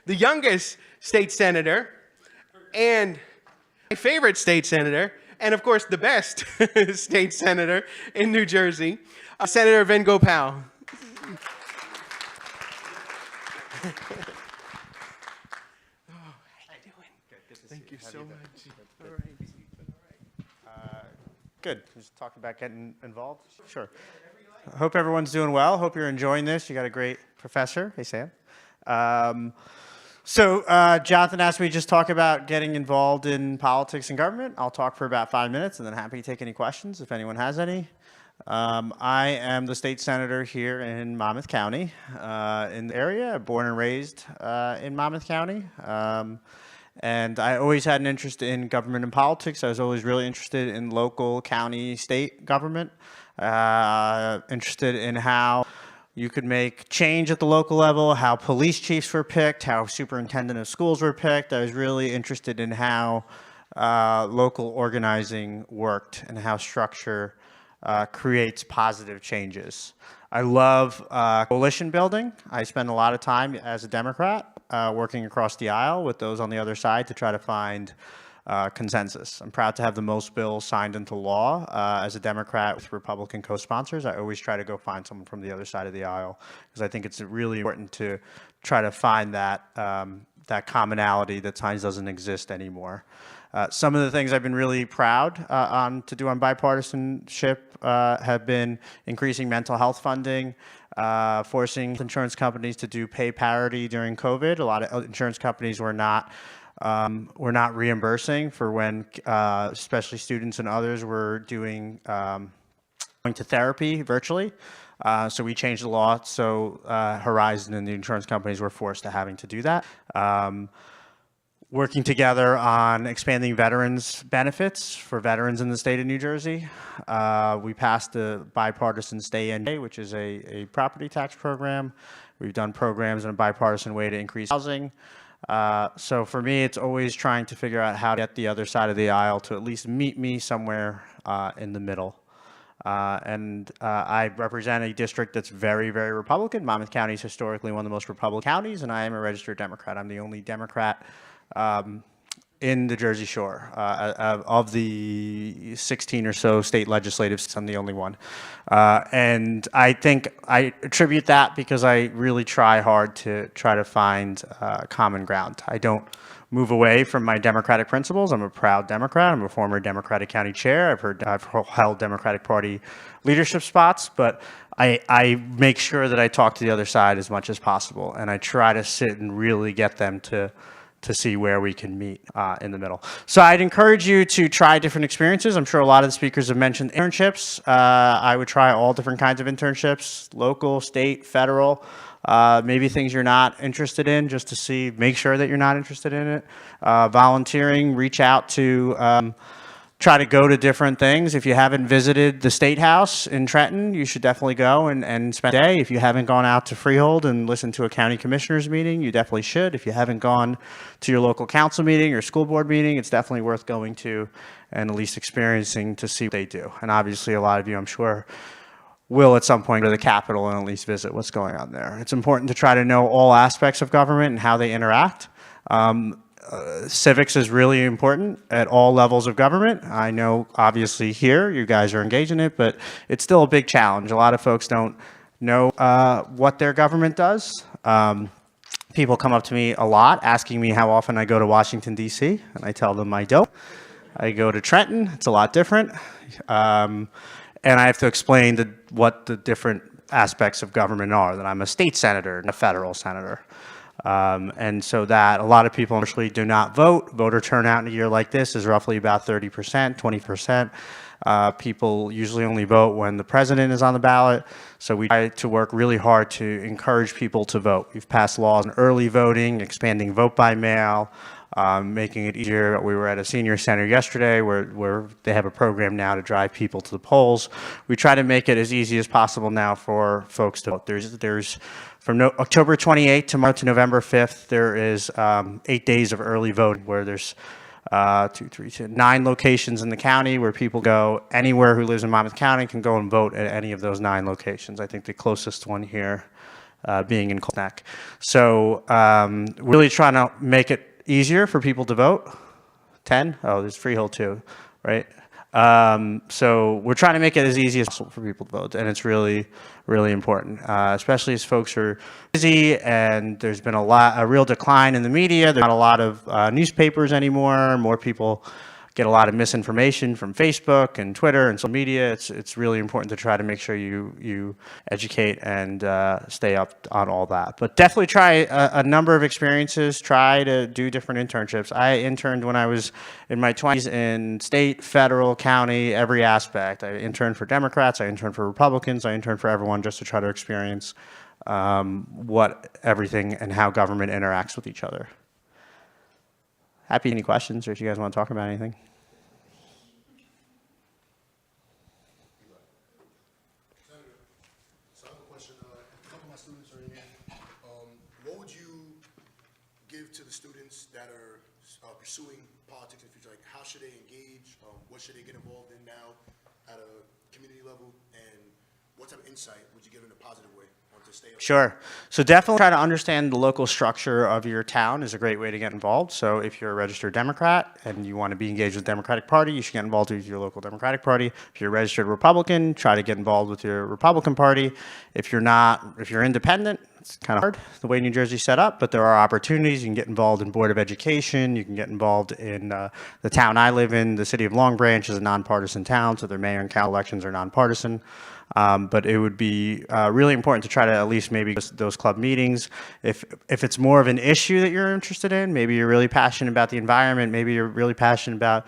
Speaker 1: The youngest state senator, and my favorite state senator, and of course the best state senator in New Jersey, Senator Ven Gopal. Thank you so much. All right.
Speaker 12: Good. Just talking about getting involved. Sure. I hope everyone's doing well. Hope you're enjoying this. You got a great professor. Hey, Sam. Jonathan asked me to just talk about getting involved in politics and government. I'll talk for about 5 minutes and then happy to take any questions if anyone has any. I am the state senator here in Monmouth County, in the area, born and raised in Monmouth County. And I always had an interest in government and politics. I was always really interested in local, county, state government, interested in how you could make change at the local level, how police chiefs were picked, how superintendent of schools were picked. I was really interested in how local organizing worked and how structure creates positive changes. I love coalition building. I spend a lot of time as a Democrat working across the aisle with those on the other side to try to find consensus. I'm proud to have the most bills signed into law as a Democrat with Republican co-sponsors. I always try to go find someone from the other side of the aisle because I think it's really important to try to find that that commonality that sometimes doesn't exist anymore. Some of the things I've been really proud to do on bipartisanship have been increasing mental health funding, forcing insurance companies to do pay parity during COVID. A lot of insurance companies were not reimbursing for when, especially students and others were doing going to therapy virtually. So we changed the law so Horizon and the insurance companies were forced to having to do that. Working together on expanding veterans benefits for veterans in the state of New Jersey. We passed the bipartisan Stay In, which is a property tax program. We've done programs in a bipartisan way to increase housing. So for me, it's always trying to figure out how to get the other side of the aisle to at least meet me somewhere in the middle. I represent a district that's very, very Republican. Monmouth County is historically one of the most Republican counties, and I am a registered Democrat. I'm the only Democrat in the Jersey Shore. Of the 16 or so state legislatives, I'm the only one. And I think I attribute that because I really try hard to try to find common ground. I don't move away from my Democratic principles. I'm a proud Democrat. I'm a former Democratic County Chair. I've held Democratic Party leadership spots, but I make sure that I talk to the other side as much as possible, and I try to sit and really get them to see where we can meet in the middle. So I'd encourage you to try different experiences. I'm sure a lot of the speakers have mentioned internships. I would try all different kinds of internships, local, state, federal, maybe things you're not interested in just to make sure that you're not interested in it. Volunteering, reach out to try to go to different things. If you haven't visited the State House in Trenton, you should definitely go and spend a day. If you haven't gone out to Freehold and listened to a county commissioners meeting, you definitely should. If you haven't gone to your local council meeting or school board meeting, it's definitely worth going to and at least experiencing to see what they do. And obviously a lot of you, I'm sure, will at some point go to the Capitol and at least visit what's going on there. It's important to try to know all aspects of government and how they interact. Civics is really important at all levels of government. I know obviously here you guys are engaged in it, but it's still a big challenge. A lot of folks don't know what their government does. People come up to me a lot asking me how often I go to Washington, D.C., and I tell them I don't. I go to Trenton. It's a lot different. And I have to explain what the different aspects of government are, that I'm a state senator and a federal senator. And so that a lot of people actually do not vote. Voter turnout in a year like this is roughly about 30%, 20%. People usually only vote when the president is on the ballot. So we try to work really hard to encourage people to vote. We've passed laws on early voting, expanding vote by mail, making it easier. We were at a senior center yesterday where they have a program now to drive people to the polls. We try to make it as easy as possible now for folks to vote. There's from October 28th to November 5th, there is 8 days of early voting where there's 9 locations in the county where people go. Anywhere who lives in Monmouth County can go and vote at any of those 9 locations. I think the closest one here being in Cold Neck. So really trying to make it easier for people to vote. 10? Oh, there's Freehold too, right? So we're trying to make it as easy as possible for people to vote, and it's really, really important, especially as folks are busy and there's been a real decline in the media. There's not a lot of newspapers anymore. More people get a lot of misinformation from Facebook and Twitter and social media. It's really important to try to make sure you educate and stay up on all that. But definitely try a number of experiences. Try to do different internships. I interned when I was in my 20s in state, federal, county, every aspect. I interned for Democrats. I interned for Republicans. I interned for everyone just to try to experience what everything and how government interacts with each other. Happy any questions or if you guys want to talk about anything.
Speaker 13: So I have a question. A couple of my students are in here. What would you give to the students that are pursuing politics in the future? Like, how should they engage? What should they get involved in now at a community level? And what type of insight would you give in a positive way to stay up?
Speaker 12: Sure. So definitely try to understand the local structure of your town is a great way to get involved. So if you're a registered Democrat and you want to be engaged with the Democratic Party, you should get involved with your local Democratic Party. If you're a registered Republican, try to get involved with your Republican Party. If you're not, if you're independent, it's kind of hard the way New Jersey's set up, but there are opportunities. You can get involved in Board of Education. You can get involved in the town I live in. The city of Long Branch is a nonpartisan town, so their mayor and council elections are nonpartisan. But it would be really important to try to at least maybe those club meetings. If it's more of an issue that you're interested in, maybe you're really passionate about the environment, maybe you're really passionate about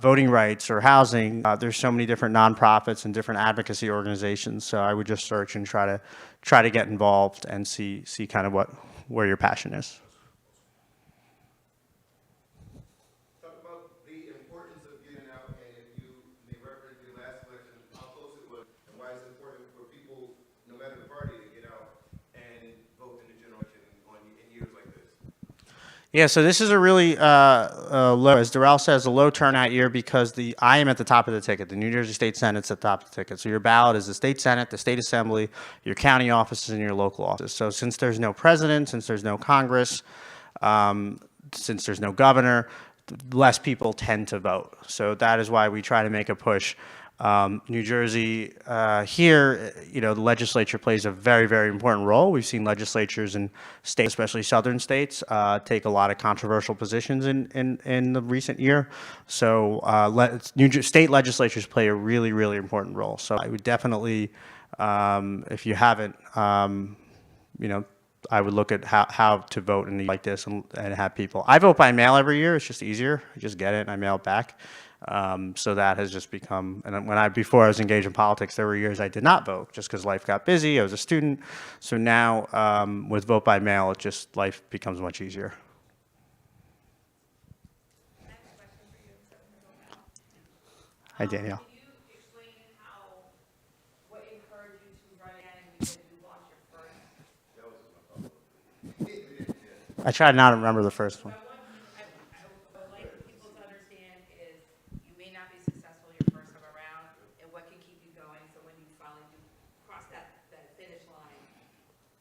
Speaker 12: voting rights or housing. There's so many different nonprofits and different advocacy organizations. So I would just search and try to get involved and see kind of where your passion is.
Speaker 13: Talk about the importance of getting out, and if you may reference your last election, how close it was, and why it's important for people, no matter the party, to get out and vote in the general election in years like this.
Speaker 12: Yeah, so this is a really low, as Darrell says, a low turnout year because I am at the top of the ticket. The New Jersey State Senate's at the top of the ticket. So your ballot is the state Senate, the state assembly, your county offices, and your local offices. So since there's no president, since there's no Congress, since there's no governor, less people tend to vote. So that is why we try to make a push. New Jersey, here, the legislature plays a very, very important role. We've seen legislatures in states, especially southern states, take a lot of controversial positions in the recent year. So state legislatures play a really, really important role. So I would definitely, if you haven't, I would look at how to vote in like this and have people. I vote by mail every year. It's just easier. I just get it and I mail it back. So that has just become, and before I was engaged in politics, there were years I did not vote just because life got busy. I was a student. So now with vote by mail, life becomes much easier. Hi, Danielle.
Speaker 14: Can you explain what encouraged you to run again because you lost your first?
Speaker 12: I try not to remember the first one.
Speaker 14: What I'd like people to understand is you may not be successful your first time around, and what can keep you going so when you finally do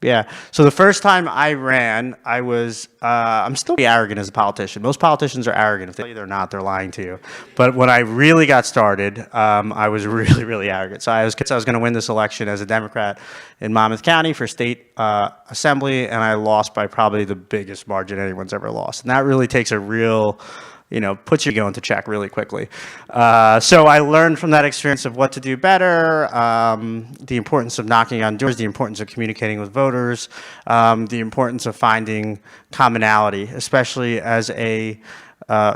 Speaker 12: Yeah. So the first time I ran, I was, I'm still pretty arrogant as a politician. Most politicians are arrogant. If they tell you they're not, they're lying to you. But when I really got started, I was really, really arrogant. So I was going to win this election as a Democrat in Monmouth County for state assembly, and I lost by probably the biggest margin anyone's ever lost. And that really takes a real, puts your ego into check really quickly. So I learned from that experience of what to do better, the importance of knocking on doors, the importance of communicating with voters, the importance of finding commonality, especially as a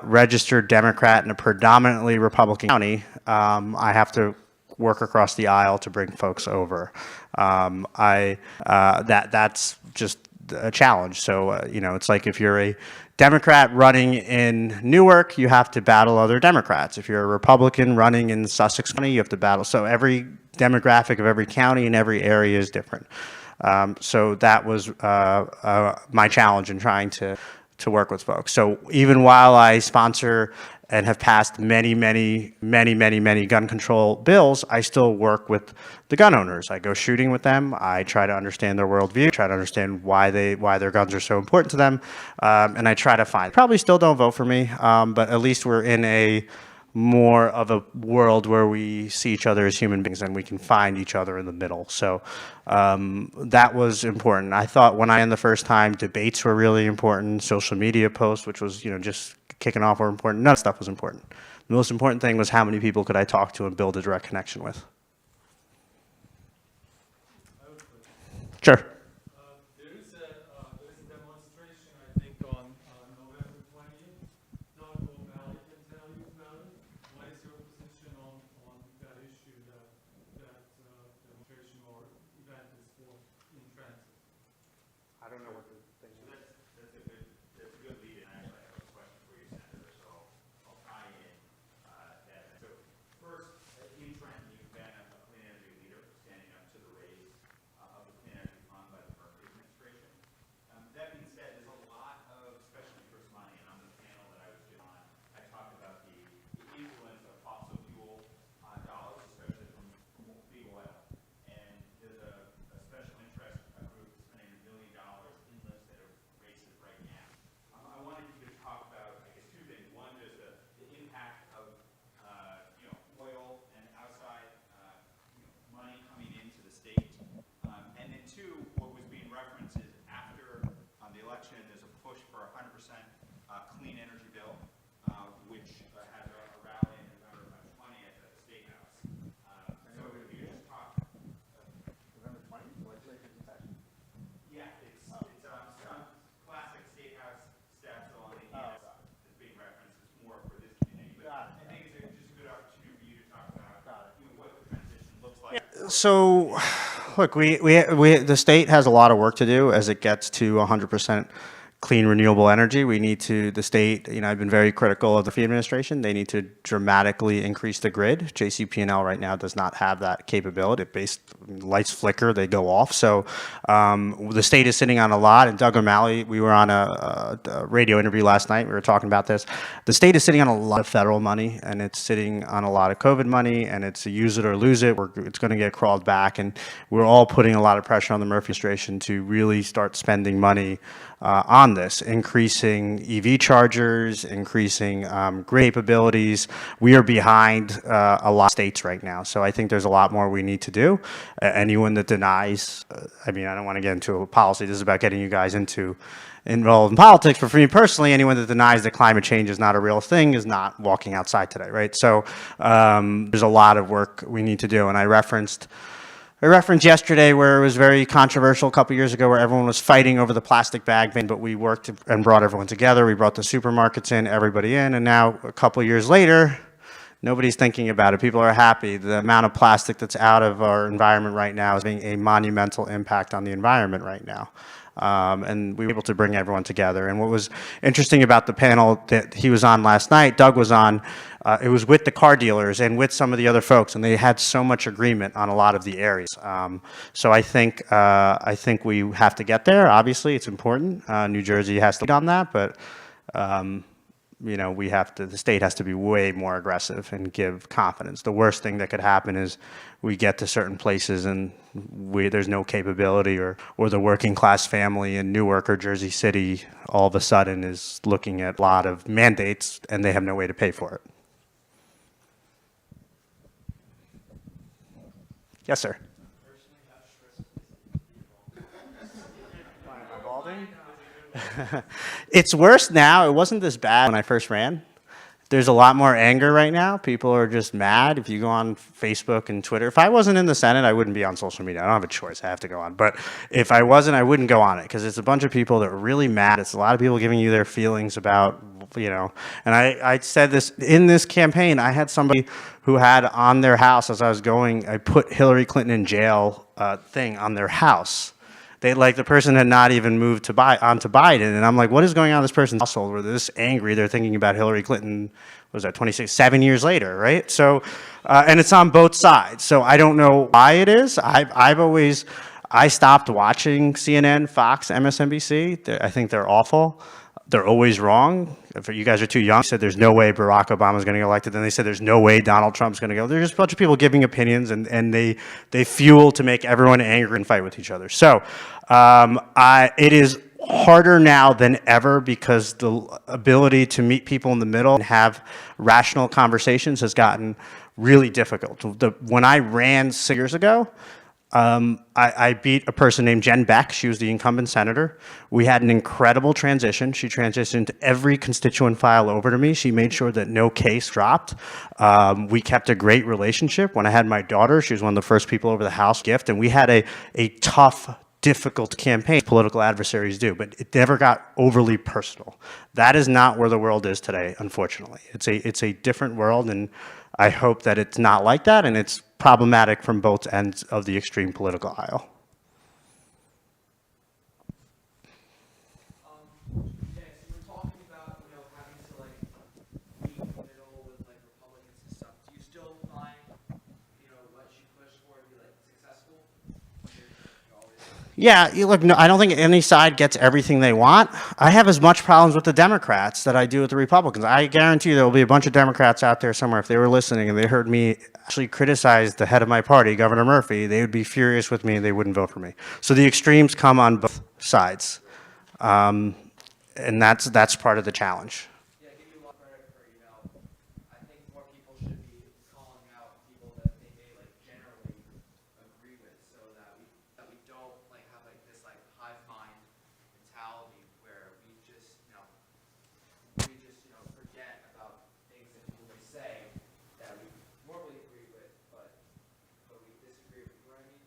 Speaker 12: registered Democrat in a predominantly Republican county. I have to work across the aisle to bring folks over. That's just a challenge. So, it's like if you're a Democrat running in Newark, you have to battle other Democrats. If you're a Republican running in Sussex County, you have to battle. So every demographic of every county and every area is different. So that was my challenge in trying to work with folks. So even while I sponsor and have passed many gun control bills, I still work with the gun owners. I go shooting with them. I try to understand their worldview, try to understand why their guns are so important to them, and I try to find. Probably still don't vote for me, but at least we're in a more of a world where we see each other as human beings and we can find each other in the middle. So that was important. I thought when I ran the first time, debates were really important. Social media posts, which was just kicking off, were important. None of that stuff was important. The most important thing was how many people could I talk to and build a direct connection with. Sure.
Speaker 15: There is a demonstration, I think, on November 20th. Doug O'Malley can tell you about it. What is your position on that issue that demonstration or event is for in transit?
Speaker 3: I don't know what the thing is.
Speaker 6: That's a good lead, and actually I have a question for you, Senator, so I'll tie in that. So first, in Trenton, you've been a clean energy leader, standing up to the raise of the clean energy fund by the Murphy administration. That being said, there's a lot of special interest money, and on the panel that I was just on, I talked about the influence of fossil fuel dollars, especially from big oil. And there's a special interest group spending $1 million in legislative races right now. I wanted you to talk about, I guess, two things. One, just the impact of oil and outside money coming into the state. And then two, what was being referenced is after the election, there's a push for a 100% clean energy bill, which has a rally in November 20th at the State House. So if you just talk.
Speaker 12: November 20th? Legislative session?
Speaker 6: Yeah, it's some classic State House staff bill on the ES is being referenced. It's more for this community. But I think it's just a good opportunity for you to talk about what the transition looks like.
Speaker 12: So, look, the state has a lot of work to do as it gets to 100% clean renewable energy. We need to, the state, I've been very critical of the Murphy administration. They need to dramatically increase the grid. JCP&L right now does not have that capability. Lights flicker, they go off. So the state is sitting on a lot, and Doug O'Malley, we were on a radio interview last night, we were talking about this. The state is sitting on a lot of federal money, and it's sitting on a lot of COVID money, and it's a use it or lose it. It's going to get crawled back, and we're all putting a lot of pressure on the Murphy administration to really start spending money on this, increasing EV chargers, increasing grid capabilities. We are behind a lot of states right now, so I think there's a lot more we need to do. Anyone that denies, I don't want to get into a policy, this is about getting you guys involved in politics, but for me personally, anyone that denies that climate change is not a real thing is not walking outside today, right? So there's a lot of work we need to do, and I referenced yesterday where it was very controversial a couple years ago where everyone was fighting over the plastic bag ban, but we worked and brought everyone together. We brought the supermarkets in, everybody in, and now a couple years later, nobody's thinking about it. People are happy. The amount of plastic that's out of our environment right now is having a monumental impact on the environment right now. And we were able to bring everyone together. And what was interesting about the panel that he was on last night, Doug was on, it was with the car dealers and with some of the other folks, and they had so much agreement on a lot of the areas. So I think we have to get there. Obviously, it's important. New Jersey has to lead on that, but you know, the state has to be way more aggressive and give confidence. The worst thing that could happen is we get to certain places and there's no capability, or the working class family in Newark or Jersey City all of a sudden is looking at a lot of mandates and they have no way to pay for it. Yes, sir. It's worse now. It wasn't this bad when I first ran. There's a lot more anger right now. People are just mad. If you go on Facebook and Twitter, if I wasn't in the Senate, I wouldn't be on social media. I don't have a choice. I have to go on. But if I wasn't, I wouldn't go on it, because it's a bunch of people that are really mad. It's a lot of people giving you their feelings about, you know. And I said this in this campaign. I had somebody who had on their house, as I was going, I put Hillary Clinton in jail thing on their house. The person had not even moved onto Biden. And I'm like, what is going on in this person's household where they're this angry? They're thinking about Hillary Clinton, what was that, 7 years later, right? So, and it's on both sides. So I don't know why it is. I stopped watching CNN, Fox, MSNBC. I think they're awful. They're always wrong. If you guys are too young, they said there's no way Barack Obama's going to get elected. Then they said there's no way Donald Trump's going to go. There's just a bunch of people giving opinions, and they fuel to make everyone angry and fight with each other. So it is harder now than ever, because the ability to meet people in the middle and have rational conversations has gotten really difficult. When I ran 6 years ago, I beat a person named Jen Beck. She was the incumbent senator. We had an incredible transition. She transitioned every constituent file over to me. She made sure that no case dropped. We kept a great relationship. When I had my daughter, she was one of the first people over the House gift, and we had a tough, difficult campaign, political adversaries do, but it never got overly personal. That is not where the world is today, unfortunately. It's a different world, and I hope that it's not like that, and it's problematic from both ends of the extreme political aisle.
Speaker 16: Yes, you were talking about, having to meet in the middle with Republicans and stuff. Do you still find, what you push for to be successful?
Speaker 12: Yeah, look, no, I don't think any side gets everything they want. I have as much problems with the Democrats that I do with the Republicans. I guarantee you there will be a bunch of Democrats out there somewhere, if they were listening and they heard me actually criticize the head of my party, Governor Murphy, they would be furious with me and they wouldn't vote for me. So the extremes come on both sides. And that's part of the challenge.
Speaker 16: Yeah, I give you a lot of credit for, I think more people should be calling out people that they may generally agree with, so that we don't have this hive mind mentality where we just forget about things that people may say that we normally agree with, but we disagree with. You know what I mean?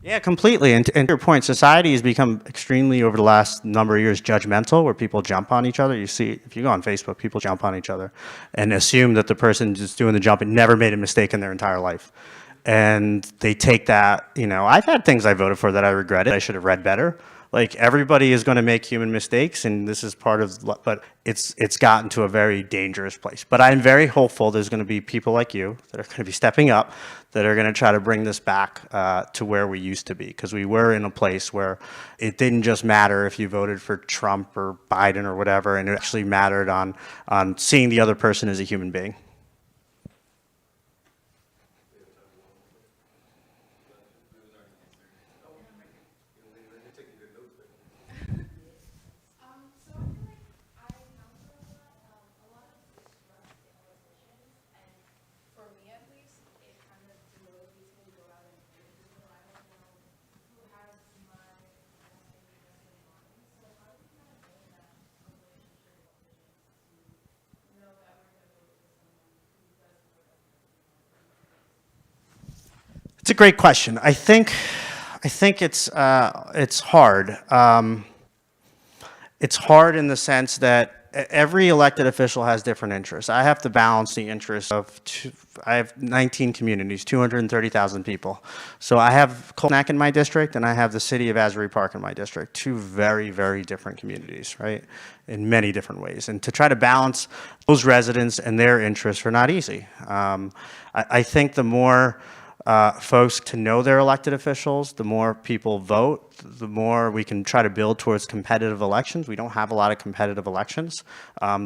Speaker 12: Yeah, completely. And to your point, society has become extremely, over the last number of years, judgmental, where people jump on each other. You see, if you go on Facebook, people jump on each other and assume that the person just doing the jumping never made a mistake in their entire life. And they take that, I've had things I voted for that I regretted. I should have read better. Everybody is going to make human mistakes, and this is part of, but it's gotten to a very dangerous place. But I'm very hopeful there's going to be people like you that are going to be stepping up, that are going to try to bring this back to where we used to be, because we were in a place where it didn't just matter if you voted for Trump or Biden or whatever, and it actually mattered on seeing the other person as a human being. It's a great question. I think it's hard. It's hard in the sense that every elected official has different interests. I have to balance the interests of I have 19 communities, 230,000 people. So I have Cold Neck in my district, and I have the city of Asbury Park in my district. Two very, very different communities, right? In many different ways. And to try to balance those residents and their interests are not easy. I think the more folks to know their elected officials, the more people vote, the more we can try to build towards competitive elections. We don't have a lot of competitive elections.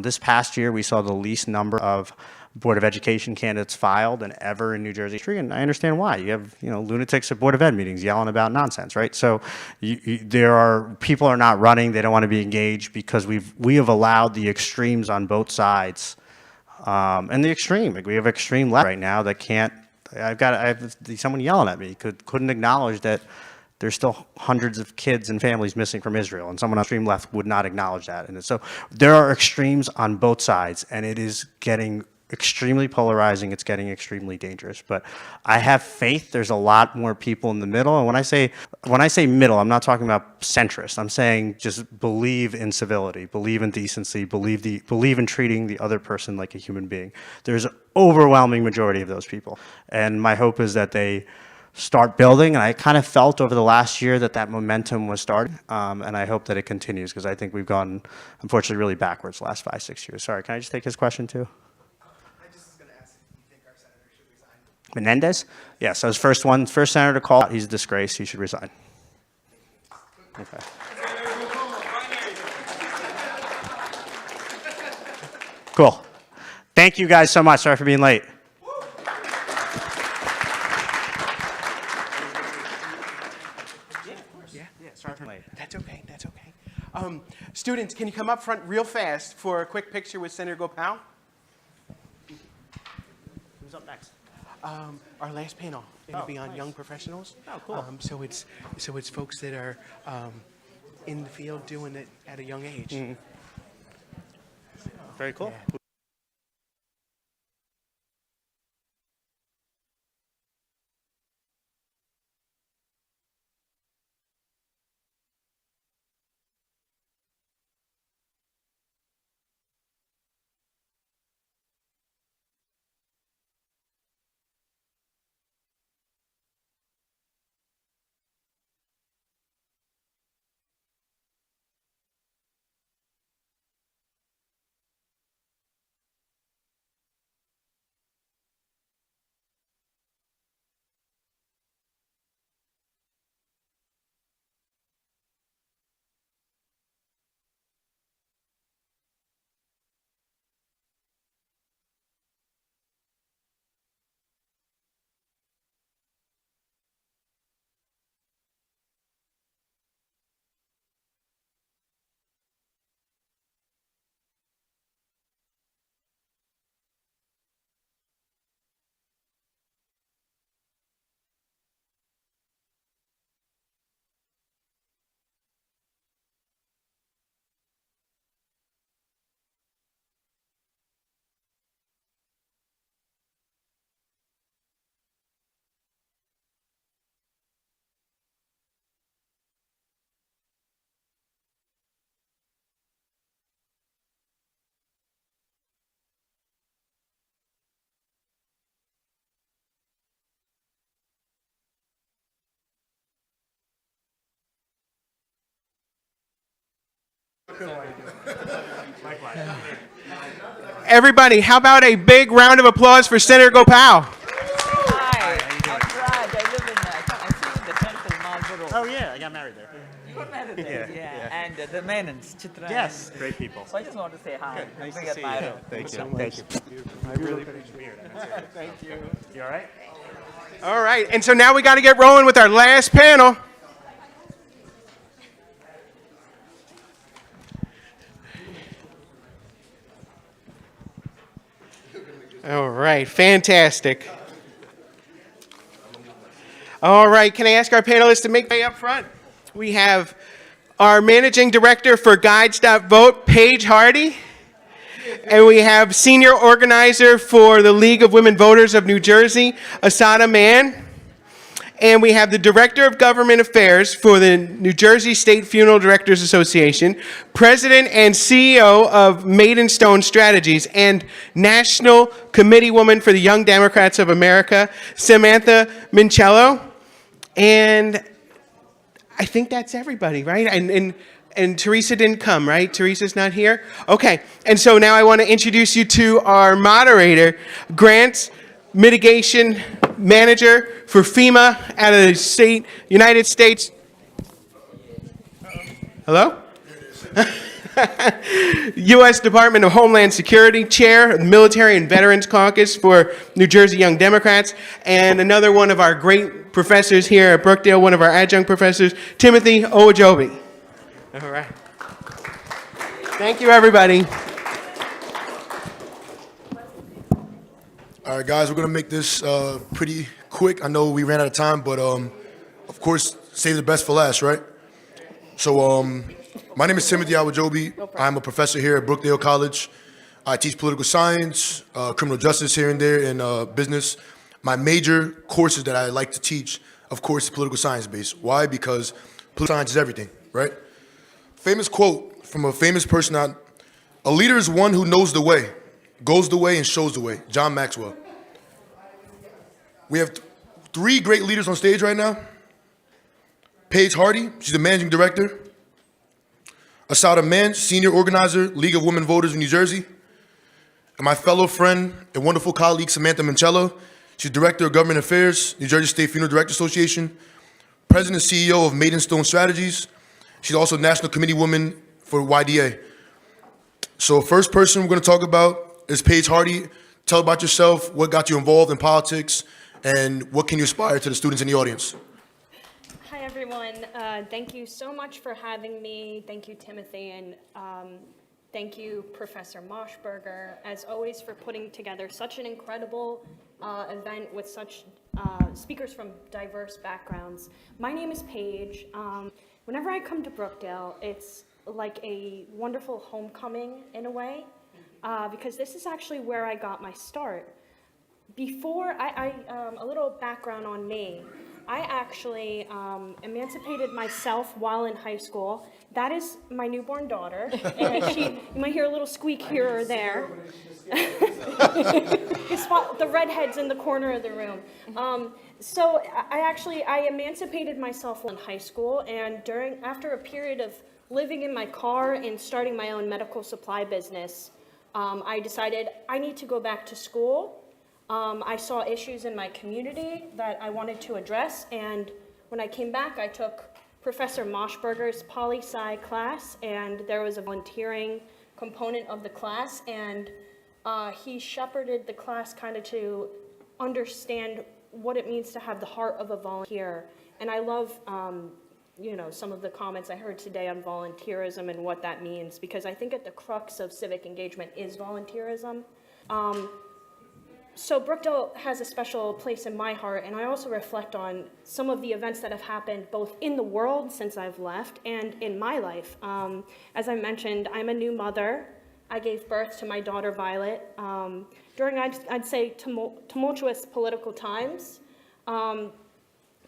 Speaker 12: This past year, we saw the least number of Board of Education candidates filed than ever in New Jersey history, and I understand why. You have, lunatics at Board of Ed meetings yelling about nonsense, right? So people are not running, they don't want to be engaged because we have allowed the extremes on both sides. And the extreme, we have extreme left right now that can't, I have someone yelling at me, couldn't acknowledge that there's still hundreds of kids and families missing from Israel, and someone on extreme left would not acknowledge that. And so there are extremes on both sides, and it is getting extremely polarizing. It's getting extremely dangerous. But I have faith there's a lot more people in the middle. And when I say middle, I'm not talking about centrist. I'm saying just believe in civility, believe in decency, believe in treating the other person like a human being. There's an overwhelming majority of those people. And my hope is that they start building. And I kind of felt over the last year that momentum was starting. And I hope that it continues, because I think we've gone, unfortunately, really backwards the last 5-6 years. Sorry, can I just take his question too? Menendez? Yeah, so his first senator to call out, he's a disgrace, he should resign. Okay. Cool. Thank you guys so much. Sorry for being late.
Speaker 1: Sorry for late. That's okay, that's okay. Students, can you come up front real fast for a quick picture with Senator Gopal?
Speaker 12: Who's up next?
Speaker 1: Our last panel, it'll be on
Speaker 12: nice.
Speaker 1: Young professionals.
Speaker 12: Oh, cool.
Speaker 1: So it's folks that are in the field doing it at a young age.
Speaker 12: Mm-hmm. Very cool.
Speaker 1: Yeah. Everybody, how about a big round of applause for Senator Gopal?
Speaker 17: Hi, I'm Raj. I live in, I see in the temple, Marlborough.
Speaker 12: Oh yeah, I got married there.
Speaker 17: You got married there? Yeah. And the Menons, Chitra.
Speaker 12: Yes,
Speaker 17: and-
Speaker 12: great people.
Speaker 17: So I just want to say hi.
Speaker 12: Nice
Speaker 17: Big
Speaker 12: to see you.
Speaker 17: admirer.
Speaker 12: Thank you.
Speaker 1: so much.
Speaker 12: Thank you. I really appreciate it.
Speaker 1: Thank you.
Speaker 12: You all right?
Speaker 1: All right, and so now we got to get rolling with our last panel. All right, fantastic. All right, can I ask our panelists to make way up front? We have our Managing Director for Guide.Vote, Paige Hardy. And we have Senior Organizer for the League of Women Voters of New Jersey, Asada Mann. And we have the Director of Government Affairs for the New Jersey State Funeral Directors Association, President and CEO of Maiden Stone Strategies, and National Committee Woman for the Young Democrats of America, Samantha Mincello. And I think that's everybody, right? And Teresa didn't come, right? Teresa's not here? Okay, and so now I want to introduce you to our moderator, Grants Mitigation manager for FEMA out of the United States. Hello? U.S. Department of Homeland Security Chair of the Military and Veterans Caucus for New Jersey Young Democrats, and another one of our great professors here at Brookdale, one of our adjunct professors, Timothy Owajobi. All right. Thank you, everybody.
Speaker 13: All right, guys, we're going to make this pretty quick. I know we ran out of time, but of course, save the best for last, right? So my name is Timothy Awajobi. I'm a professor here at Brookdale College. I teach political science, criminal justice here and there, and business. My major courses that I like to teach, of course, is political science based. Why? Because political science is everything, right? Famous quote from a famous person out, "A leader is one who knows the way, goes the way, and shows the way." John Maxwell. We have three great leaders on stage right now. Paige Hardy, she's the managing director. Asada Mann, senior organizer, League of Women Voters in New Jersey. And my fellow friend and wonderful colleague, Samantha Mancello. She's director of government affairs, New Jersey State Funeral Director Association, president and CEO of Maidenstone Strategies. She's also national committee woman for YDA. So first person we're going to talk about is Paige Hardy. Tell about yourself, what got you involved in politics, and what can you aspire to the students in the audience?
Speaker 18: Hi, everyone. Thank you so much for having me. Thank you, Timothy, and thank you, Professor Moshberger, as always, for putting together such an incredible event with such speakers from diverse backgrounds. My name is Paige. Whenever I come to Brookdale, it's like a wonderful homecoming in a way, because this is actually where I got my start. Before, a little background on me. I actually emancipated myself while in high school. That is my newborn daughter, and you might hear a little squeak here or there. You spot the redheads in the corner of the room. So I emancipated myself in high school, and after a period of living in my car and starting my own medical supply business, I decided I need to go back to school. I saw issues in my community that I wanted to address, and when I came back, I took Professor Moshberger's poli-sci class, and there was a volunteering component of the class, and he shepherded the class kind of to understand what it means to have the heart of a volunteer. And I love, some of the comments I heard today on volunteerism and what that means, because I think at the crux of civic engagement is volunteerism. So Brookdale has a special place in my heart, and I also reflect on some of the events that have happened both in the world since I've left and in my life. As I mentioned, I'm a new mother. I gave birth to my daughter Violet during, I'd say, tumultuous political times.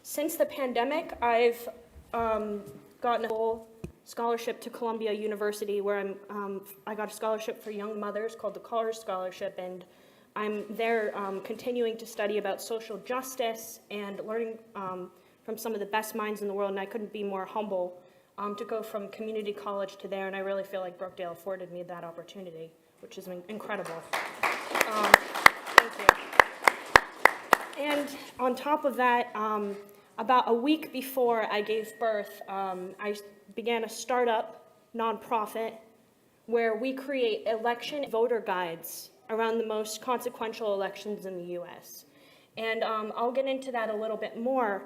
Speaker 18: Since the pandemic, I've gotten a full scholarship to Columbia University, where I got a scholarship for young mothers called the College Scholarship, and I'm there continuing to study about social justice and learning from some of the best minds in the world, and I couldn't be more humble to go from community college to there, and I really feel like Brookdale afforded me that opportunity, which is incredible. Thank you. And on top of that, about a week before I gave birth, I began a startup nonprofit where we create election voter guides around the most consequential elections in the U.S. And I'll get into that a little bit more,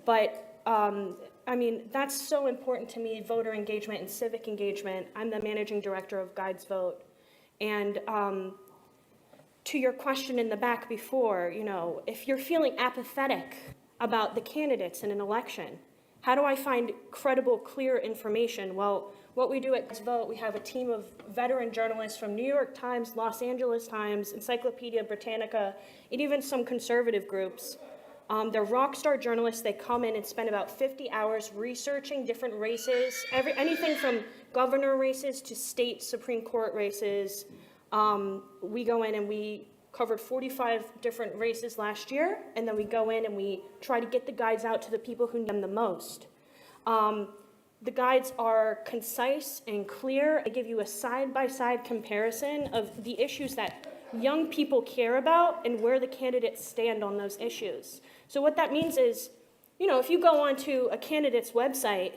Speaker 18: but that's so important to me, voter engagement and civic engagement. I'm the managing director of Guides Vote. And to your question in the back before, if you're feeling apathetic about the candidates in an election, how do I find credible, clear information? Well, what we do at Guides Vote, we have a team of veteran journalists from New York Times, Los Angeles Times, Encyclopedia Britannica, and even some conservative groups. They're rock star journalists. They come in and spend about 50 hours researching different races, anything from governor races to state Supreme Court races. We go in and we covered 45 different races last year, and then we go in and we try to get the guides out to the people who need them the most. The guides are concise and clear. They give you a side-by-side comparison of the issues that young people care about and where the candidates stand on those issues. So what that means is, if you go onto a candidate's website,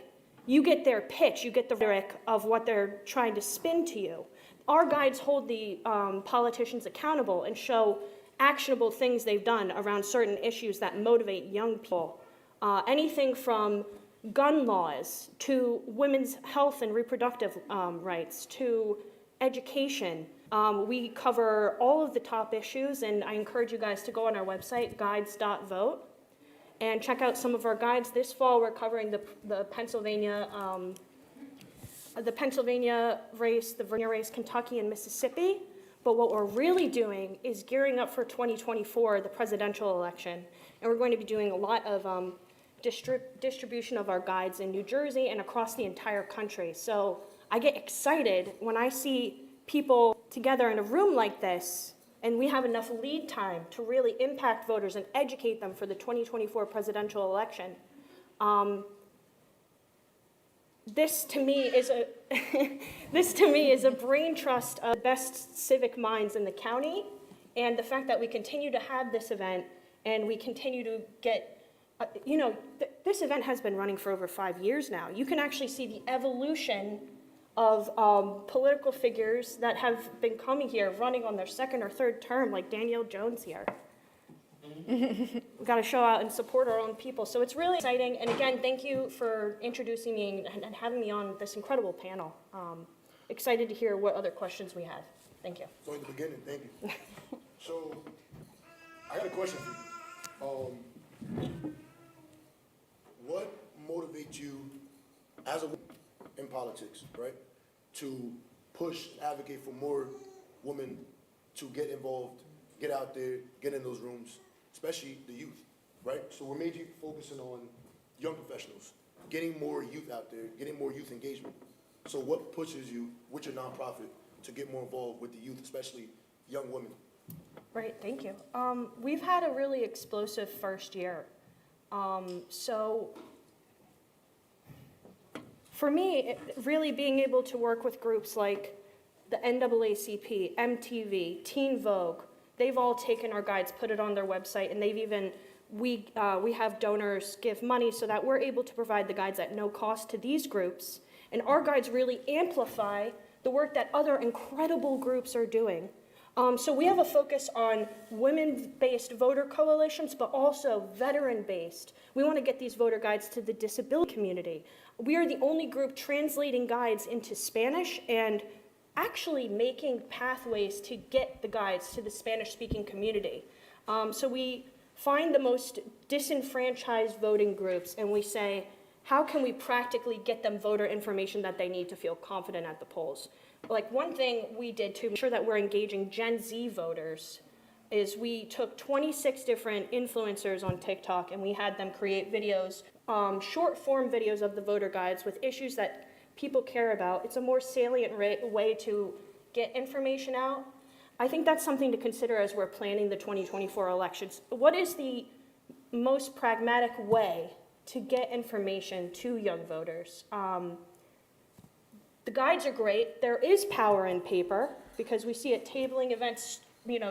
Speaker 18: you get their pitch, you get the rhetoric of what they're trying to spin to you. Our guides hold the politicians accountable and show actionable things they've done around certain issues that motivate young people. Anything from gun laws to women's health and reproductive rights to education. We cover all of the top issues, and I encourage you guys to go on our website, guides.vote, and check out some of our guides. This fall, we're covering the Pennsylvania race, the Virginia race, Kentucky, and Mississippi. But what we're really doing is gearing up for 2024, the presidential election. And we're going to be doing a lot of distribution of our guides in New Jersey and across the entire country. So I get excited when I see people together in a room like this, and we have enough lead time to really impact voters and educate them for the 2024 presidential election. This to me is a brain trust of the best civic minds in the county, and the fact that we continue to have this event and we continue to get, this event has been running for over 5 years now. You can actually see the evolution of political figures that have been coming here, running on their second or third term, like Danielle Jones here. We've got to show out and support our own people. So it's really exciting. And again, thank you for introducing me and having me on this incredible panel. Excited to hear what other questions we have. Thank you.
Speaker 13: So in the beginning, thank you. So I got a question for you. What motivates you as a woman in politics, right, to push and advocate for more women to get involved, get out there, get in those rooms, especially the youth, right? So we're mainly focusing on young professionals, getting more youth out there, getting more youth engagement. So what pushes you with your nonprofit to get more involved with the youth, especially young women?
Speaker 18: Right, thank you. We've had a really explosive first year. So for me, really being able to work with groups like the NAACP, MTV, Teen Vogue, they've all taken our guides, put it on their website, and they've even, we have donors give money so that we're able to provide the guides at no cost to these groups. And our guides really amplify the work that other incredible groups are doing. So we have a focus on women-based voter coalitions, but also veteran-based. We want to get these voter guides to the disability community. We are the only group translating guides into Spanish and actually making pathways to get the guides to the Spanish-speaking community. So we find the most disenfranchised voting groups and we say, how can we practically get them voter information that they need to feel confident at the polls? Like one thing we did to make sure that we're engaging Gen Z voters is we took 26 different influencers on TikTok and we had them create videos, short form videos of the voter guides with issues that people care about. It's a more salient way to get information out. I think that's something to consider as we're planning the 2024 elections. What is the most pragmatic way to get information to young voters? The guides are great. There is power in paper because we see at tabling events,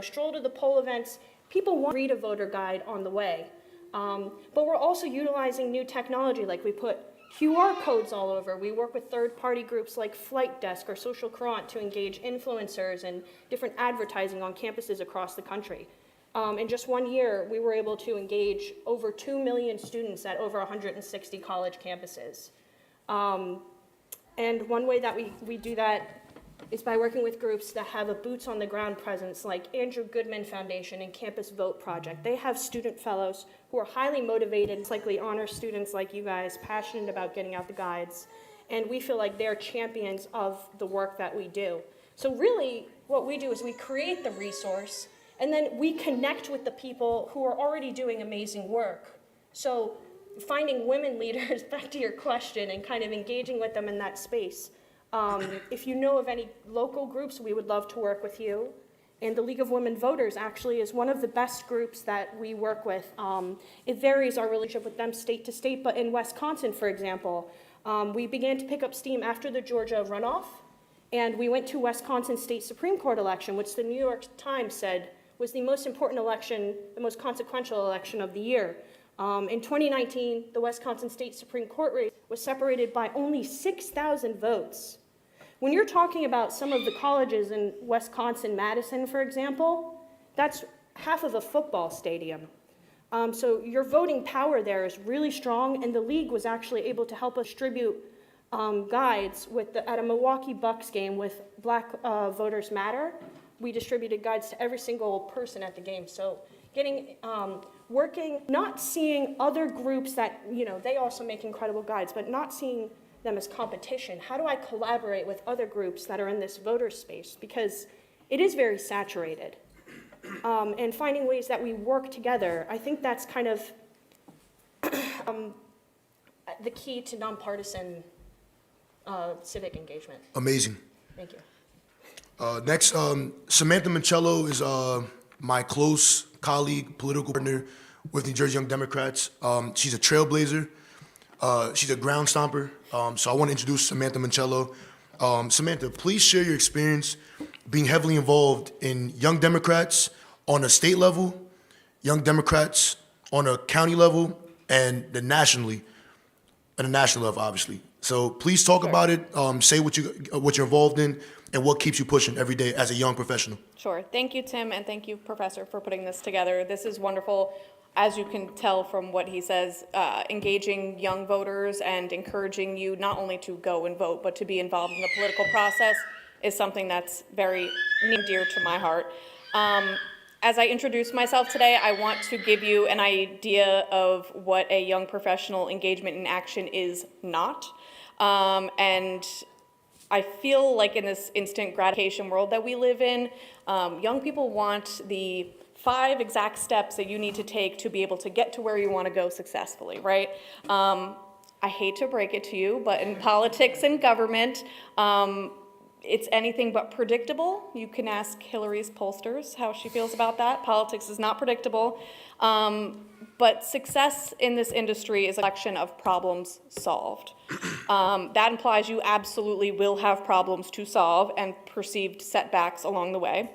Speaker 18: stroll to the poll events, people want to read a voter guide on the way. But we're also utilizing new technology, like we put QR codes all over. We work with third-party groups like Flight Desk or Social Current to engage influencers and different advertising on campuses across the country. In just 1 year, we were able to engage over 2 million students at over 160 college campuses. And one way that we do that is by working with groups that have a boots-on-the-ground presence, like Andrew Goodman Foundation and Campus Vote Project. They have student fellows who are highly motivated, likely honor students like you guys, passionate about getting out the guides. And we feel like they're champions of the work that we do. So really, what we do is we create the resource, and then we connect with the people who are already doing amazing work. So finding women leaders, back to your question, and kind of engaging with them in that space. If you know of any local groups, we would love to work with you. And the League of Women Voters actually is one of the best groups that we work with. It varies our relationship with them state to state, but in Wisconsin, for example, we began to pick up steam after the Georgia runoff. And we went to Wisconsin State Supreme Court election, which the New York Times said was the most important election, the most consequential election of the year. In 2019, the Wisconsin State Supreme Court race was separated by only 6,000 votes. When you're talking about some of the colleges in Wisconsin, Madison, for example, that's half of a football stadium. So your voting power there is really strong, and the league was actually able to help us distribute guides at a Milwaukee Bucks game with Black Voters Matter. We distributed guides to every single person at the game. So getting, working, not seeing other groups that, they also make incredible guides, but not seeing them as competition. How do I collaborate with other groups that are in this voter space? Because it is very saturated. And finding ways that we work together, I think that's kind of the key to nonpartisan civic engagement.
Speaker 13: Amazing.
Speaker 18: Thank you.
Speaker 13: Next, Samantha Mancello is my close colleague, political partner with New Jersey Young Democrats. She's a trailblazer. She's a ground stomper. So I want to introduce Samantha Mancello. Samantha, please share your experience being heavily involved in Young Democrats on a state level, Young Democrats on a county level, and at a national level, obviously. So please talk about it. Say what you're involved in and what keeps you pushing every day as a young professional.
Speaker 14: Sure. Thank you, Tim, and thank you, Professor, for putting this together. This is wonderful. As you can tell from what he says, engaging young voters and encouraging you not only to go and vote, but to be involved in the political process is something that's very near and dear to my heart. As I introduce myself today, I want to give you an idea of what a young professional engagement in action is not. And I feel like in this instant gratification world that we live in, young people want the 5 exact steps that you need to take to be able to get to where you want to go successfully, right? I hate to break it to you, but in politics and government, it's anything but predictable. You can ask Hillary's pollsters how she feels about that. Politics is not predictable. But success in this industry is a collection of problems solved. That implies you absolutely will have problems to solve and perceived setbacks along the way.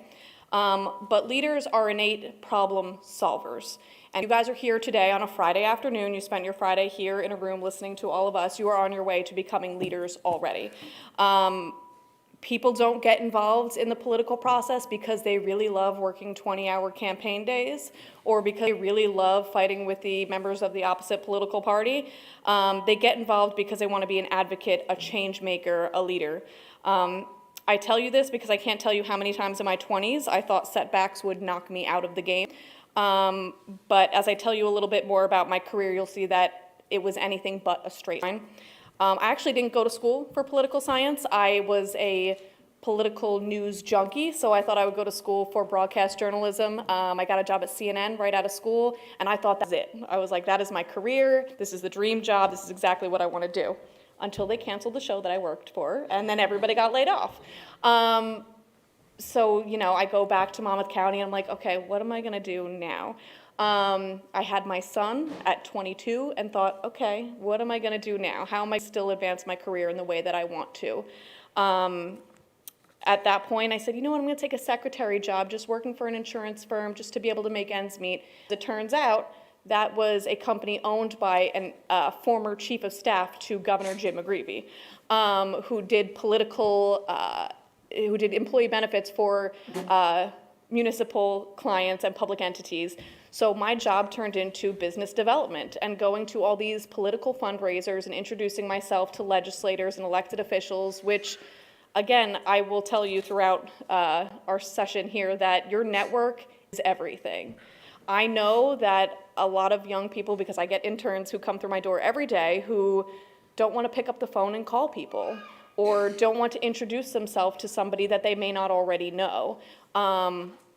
Speaker 14: But leaders are innate problem solvers. And you guys are here today on a Friday afternoon. You spent your Friday here in a room listening to all of us. You are on your way to becoming leaders already. People don't get involved in the political process because they really love working 20-hour campaign days or because they really love fighting with the members of the opposite political party. They get involved because they want to be an advocate, a change maker, a leader. I tell you this because I can't tell you how many times in my 20s I thought setbacks would knock me out of the game. But as I tell you a little bit more about my career, you'll see that it was anything but a straight line. I actually didn't go to school for political science. I was a political news junkie, so I thought I would go to school for broadcast journalism. I got a job at CNN right out of school, and I thought that's it. I was like, that is my career. This is the dream job. This is exactly what I want to do. Until they canceled the show that I worked for, and then everybody got laid off. So, I go back to Monmouth County, and I'm like, okay, what am I going to do now? I had my son at 22 and thought, okay, what am I going to do now? How am I still advance my career in the way that I want to? At that point, I said, you know what, I'm going to take a secretary job, just working for an insurance firm, just to be able to make ends meet. As it turns out, that was a company owned by a former chief of staff to Governor Jim McGreevey, who did who did employee benefits for municipal clients and public entities. So my job turned into business development and going to all these political fundraisers and introducing myself to legislators and elected officials, which, again, I will tell you throughout our session here that your network is everything. I know that a lot of young people, because I get interns who come through my door every day who don't want to pick up the phone and call people or don't want to introduce themselves to somebody that they may not already know.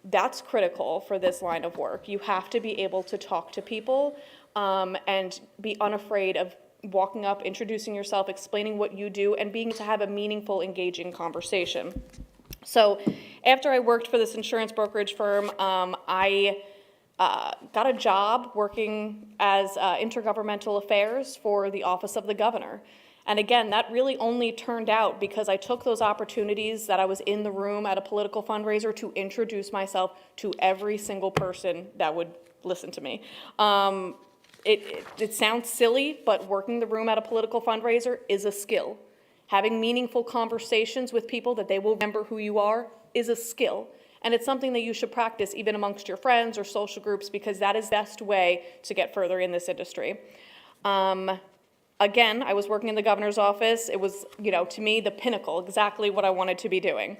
Speaker 14: That's critical for this line of work. You have to be able to talk to people and be unafraid of walking up, introducing yourself, explaining what you do, and being able to have a meaningful, engaging conversation. So after I worked for this insurance brokerage firm, I got a job working as intergovernmental affairs for the Office of the Governor. And again, that really only turned out because I took those opportunities that I was in the room at a political fundraiser to introduce myself to every single person that would listen to me. It sounds silly, but working the room at a political fundraiser is a skill. Having meaningful conversations with people that they will remember who you are is a skill. And it's something that you should practice even amongst your friends or social groups, because that is the best way to get further in this industry. Again, I was working in the governor's office. It was, to me, the pinnacle, exactly what I wanted to be doing.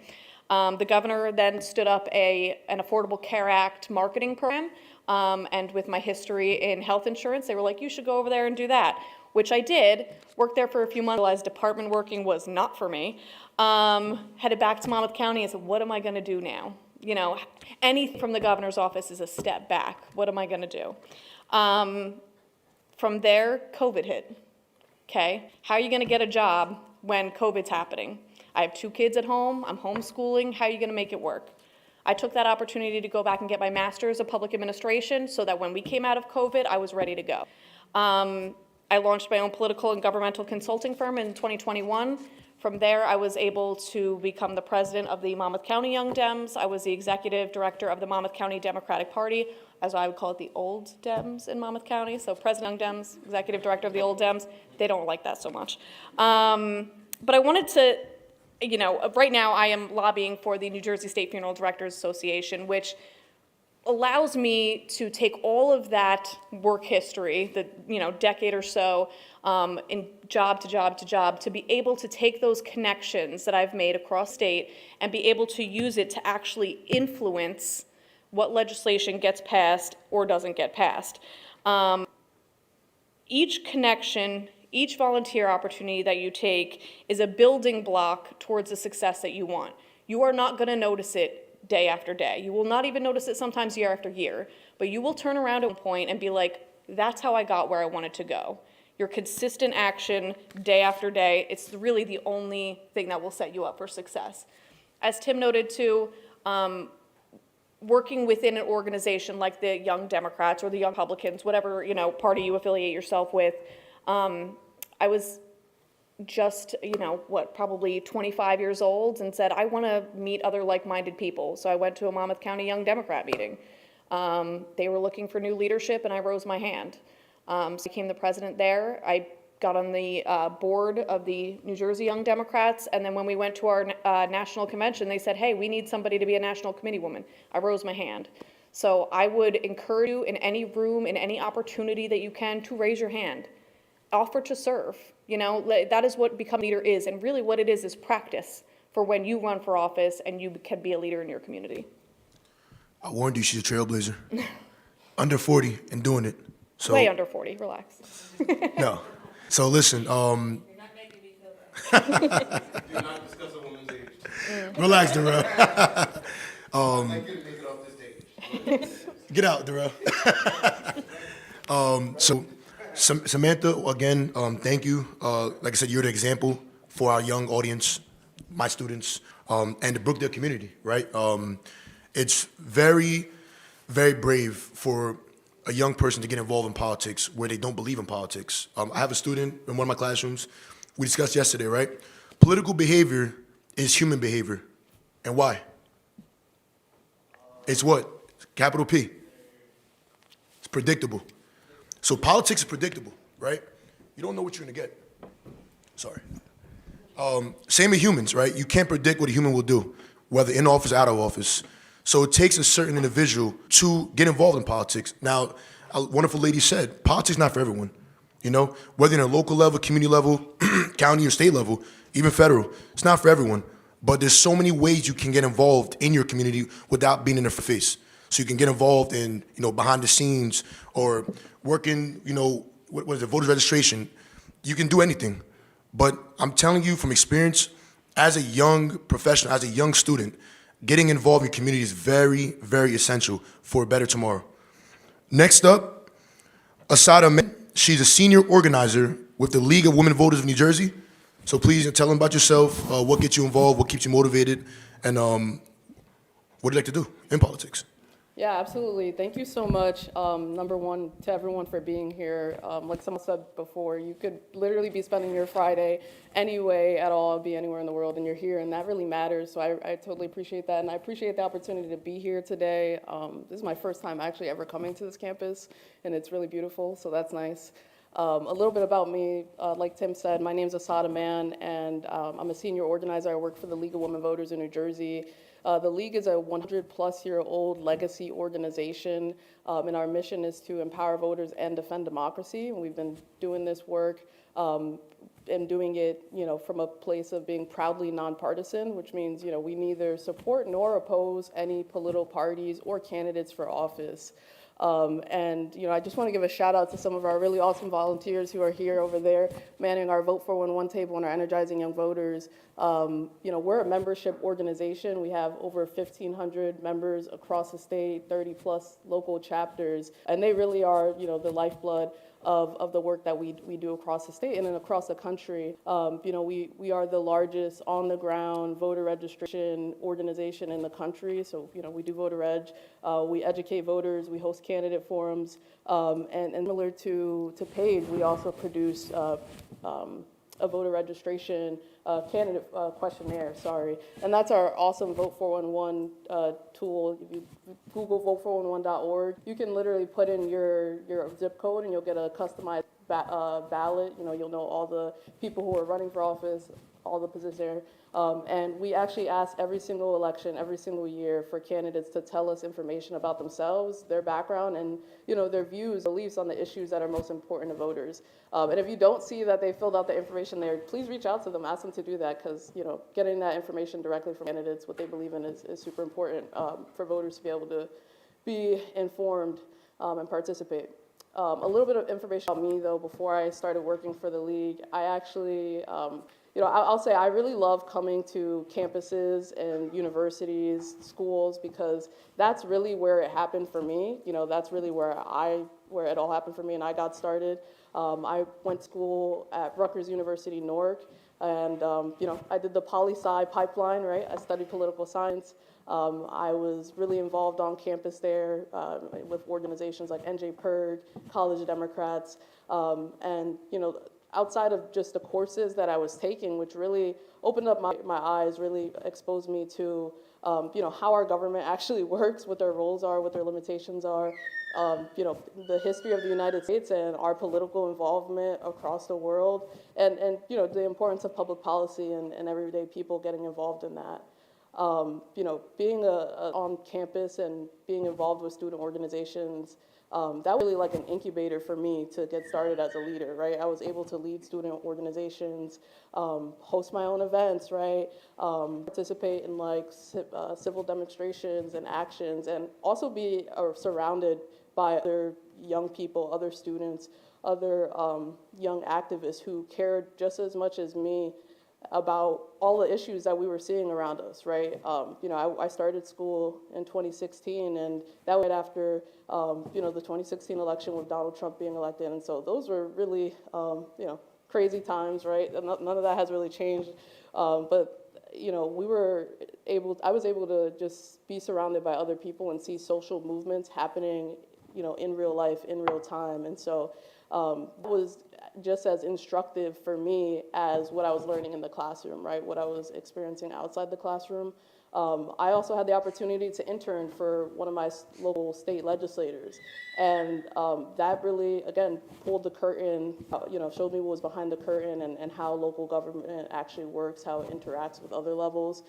Speaker 14: The governor then stood up an Affordable Care Act marketing program, and with my history in health insurance, they were like, you should go over there and do that, which I did. Worked there for a few months, realized department working was not for me. Headed back to Monmouth County and said, what am I gonna do now? Anything from the governor's office is a step back. What am I gonna do? From there, COVID hit. Okay, how are you gonna get a job when COVID's happening? I have 2 kids at home, I'm homeschooling, how are you gonna make it work? I took that opportunity to go back and get my master's of public administration so that when we came out of COVID, I was ready to go. I launched my own political and governmental consulting firm in 2021. From there, I was able to become the president of the Monmouth County Young Dems. I was the executive director of the Monmouth County Democratic Party, as I would call it, the old Dems in Monmouth County. So President Young Dems, executive director of the old Dems. They don't like that so much. But I wanted to, right now I am lobbying for the New Jersey State Funeral Directors Association, which allows me to take all of that work history, the decade or so, in job to job to job, to be able to take those connections that I've made across state and be able to use it to actually influence what legislation gets passed or doesn't get passed. Each connection, each volunteer opportunity that you take is a building block towards the success that you want. You are not going to notice it day after day. You will not even notice it sometimes year after year, but you will turn around at one point and be like, that's how I got where I wanted to go. Your consistent action day after day, it's really the only thing that will set you up for success. As Tim noted too, working within an organization like the Young Democrats or the Young Republicans, whatever party you affiliate yourself with, I was just, probably 25 years old and said, I want to meet other like-minded people. So I went to a Monmouth County Young Democrat meeting. They were looking for new leadership and I rose my hand. So I became the president there. I got on the board of the New Jersey Young Democrats, and then when we went to our national convention, they said, hey, we need somebody to be a national committee woman. I rose my hand. So I would encourage you in any room, in any opportunity that you can, to raise your hand. Offer to serve. That is what becoming a leader is, and really what it is practice for when you run for office and you can be a leader in your community.
Speaker 13: I warned you, she's a trailblazer. Under 40 and doing it. So,
Speaker 14: way under 40, relax.
Speaker 13: No. So listen,
Speaker 3: Do not discuss a woman's age.
Speaker 13: Relax, Darrell. Get out, Darrell. So Samantha, again, thank you. Like I said, you're the example for our young audience, my students, and the Brookdale community, right? It's very, very brave for a young person to get involved in politics where they don't believe in politics. I have a student in one of my classrooms. We discussed yesterday, right? Political behavior is human behavior. And why? It's what? Capital P. It's predictable. So politics is predictable, right? You don't know what you're gonna get. Sorry. Same with humans, right? You can't predict what a human will do, whether in office or out of office. So it takes a certain individual to get involved in politics. Now, a wonderful lady said, politics is not for everyone. Whether you're in a local level, community level, county or state level, even federal, it's not for everyone. But there's so many ways you can get involved in your community without being in the face. So you can get involved in, behind the scenes or working, what is it, voter registration. You can do anything. But I'm telling you from experience, as a young professional, as a young student, getting involved in community is very, very essential for a better tomorrow. Next up, Asada Men. She's a senior organizer with the League of Women Voters of New Jersey. So please tell them about yourself, what gets you involved, what keeps you motivated, and what do you like to do in politics?
Speaker 19: Yeah, absolutely. Thank you so much. Number one, to everyone for being here. Like someone said before, you could literally be spending your Friday anyway at all, be anywhere in the world, and you're here, and that really matters. So I totally appreciate that, and I appreciate the opportunity to be here today. This is my first time actually ever coming to this campus, and it's really beautiful, so that's nice. A little bit about me, like Tim said, my name's Asada Mann, and I'm a senior organizer. I work for the League of Women Voters in New Jersey. The League is a 100-plus-year-old legacy organization, and our mission is to empower voters and defend democracy. And we've been doing this work and doing it, from a place of being proudly nonpartisan, which means, we neither support nor oppose any political parties or candidates for office. I just want to give a shout out to some of our really awesome volunteers who are here over there manning our Vote 411 table and our Energizing Young Voters. We're a membership organization. We have over 1,500 members across the state, 30 plus local chapters, and they really are, the lifeblood of the work that we do across the state and then across the country. We are the largest on-the-ground voter registration organization in the country. So, we do voter reg. We educate voters. We host candidate forums. And similar to Paige, we also produce a voter registration candidate questionnaire, and that's our awesome Vote 411 tool. If you Google vote411.org, you can literally put in your zip code and you'll get a customized ballot. You'll know all the people who are running for office, all the positions. And we actually ask every single election, every single year, for candidates to tell us information about themselves, their background, and their views, beliefs on the issues that are most important to voters. And if you don't see that they filled out the information there, please reach out to them, ask them to do that, because getting that information directly from candidates, what they believe in, is super important for voters to be able to be informed and participate. A little bit of information about me, though, before I started working for the League. I actually, I'll say I really love coming to campuses and universities, schools, because that's really where it happened for me. That's really where it all happened for me, and I got started. I went to school at Rutgers University, Newark, and I did the poli-sci pipeline, right? I studied political science. I was really involved on campus there with organizations like NJ-PIRG, College Democrats, and outside of just the courses that I was taking, which really opened up my eyes, really exposed me to how our government actually works, what their roles are, what their limitations are, the history of the United States and our political involvement across the world, and the importance of public policy and everyday people getting involved in that. Being on campus and being involved with student organizations, that was really like an incubator for me to get started as a leader, right? I was able to lead student organizations, host my own events, right? Participate in civil demonstrations and actions, and also be surrounded by other young people, other students, other young activists who cared just as much as me about all the issues that we were seeing around us, right? I started school in 2016, and that was right after, the 2016 election with Donald Trump being elected. And so those were really, crazy times, right? None of that has really changed. But I was able to just be surrounded by other people and see social movements happening, in real life, in real time. And so it was just as instructive for me as what I was learning in the classroom, right? What I was experiencing outside the classroom. I also had the opportunity to intern for one of my local state legislators. And that really, again, pulled the curtain, showed me what was behind the curtain and how local government actually works, how it interacts with other levels.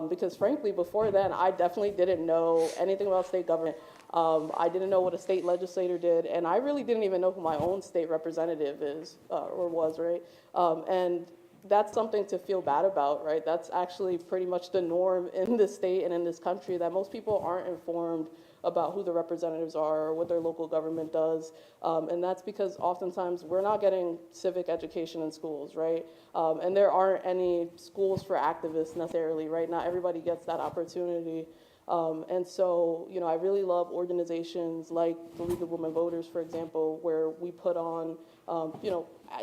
Speaker 19: Because frankly, before then, I definitely didn't know anything about state government. I didn't know what a state legislator did, and I really didn't even know who my own state representative is or was, right? And that's something to feel bad about, right? That's actually pretty much the norm in this state and in this country, that most people aren't informed about who the representatives are or what their local government does. And that's because oftentimes we're not getting civic education in schools, right? And there aren't any schools for activists necessarily, right? Not everybody gets that opportunity. And so, I really love organizations like the League of Women Voters, for example, where we put on,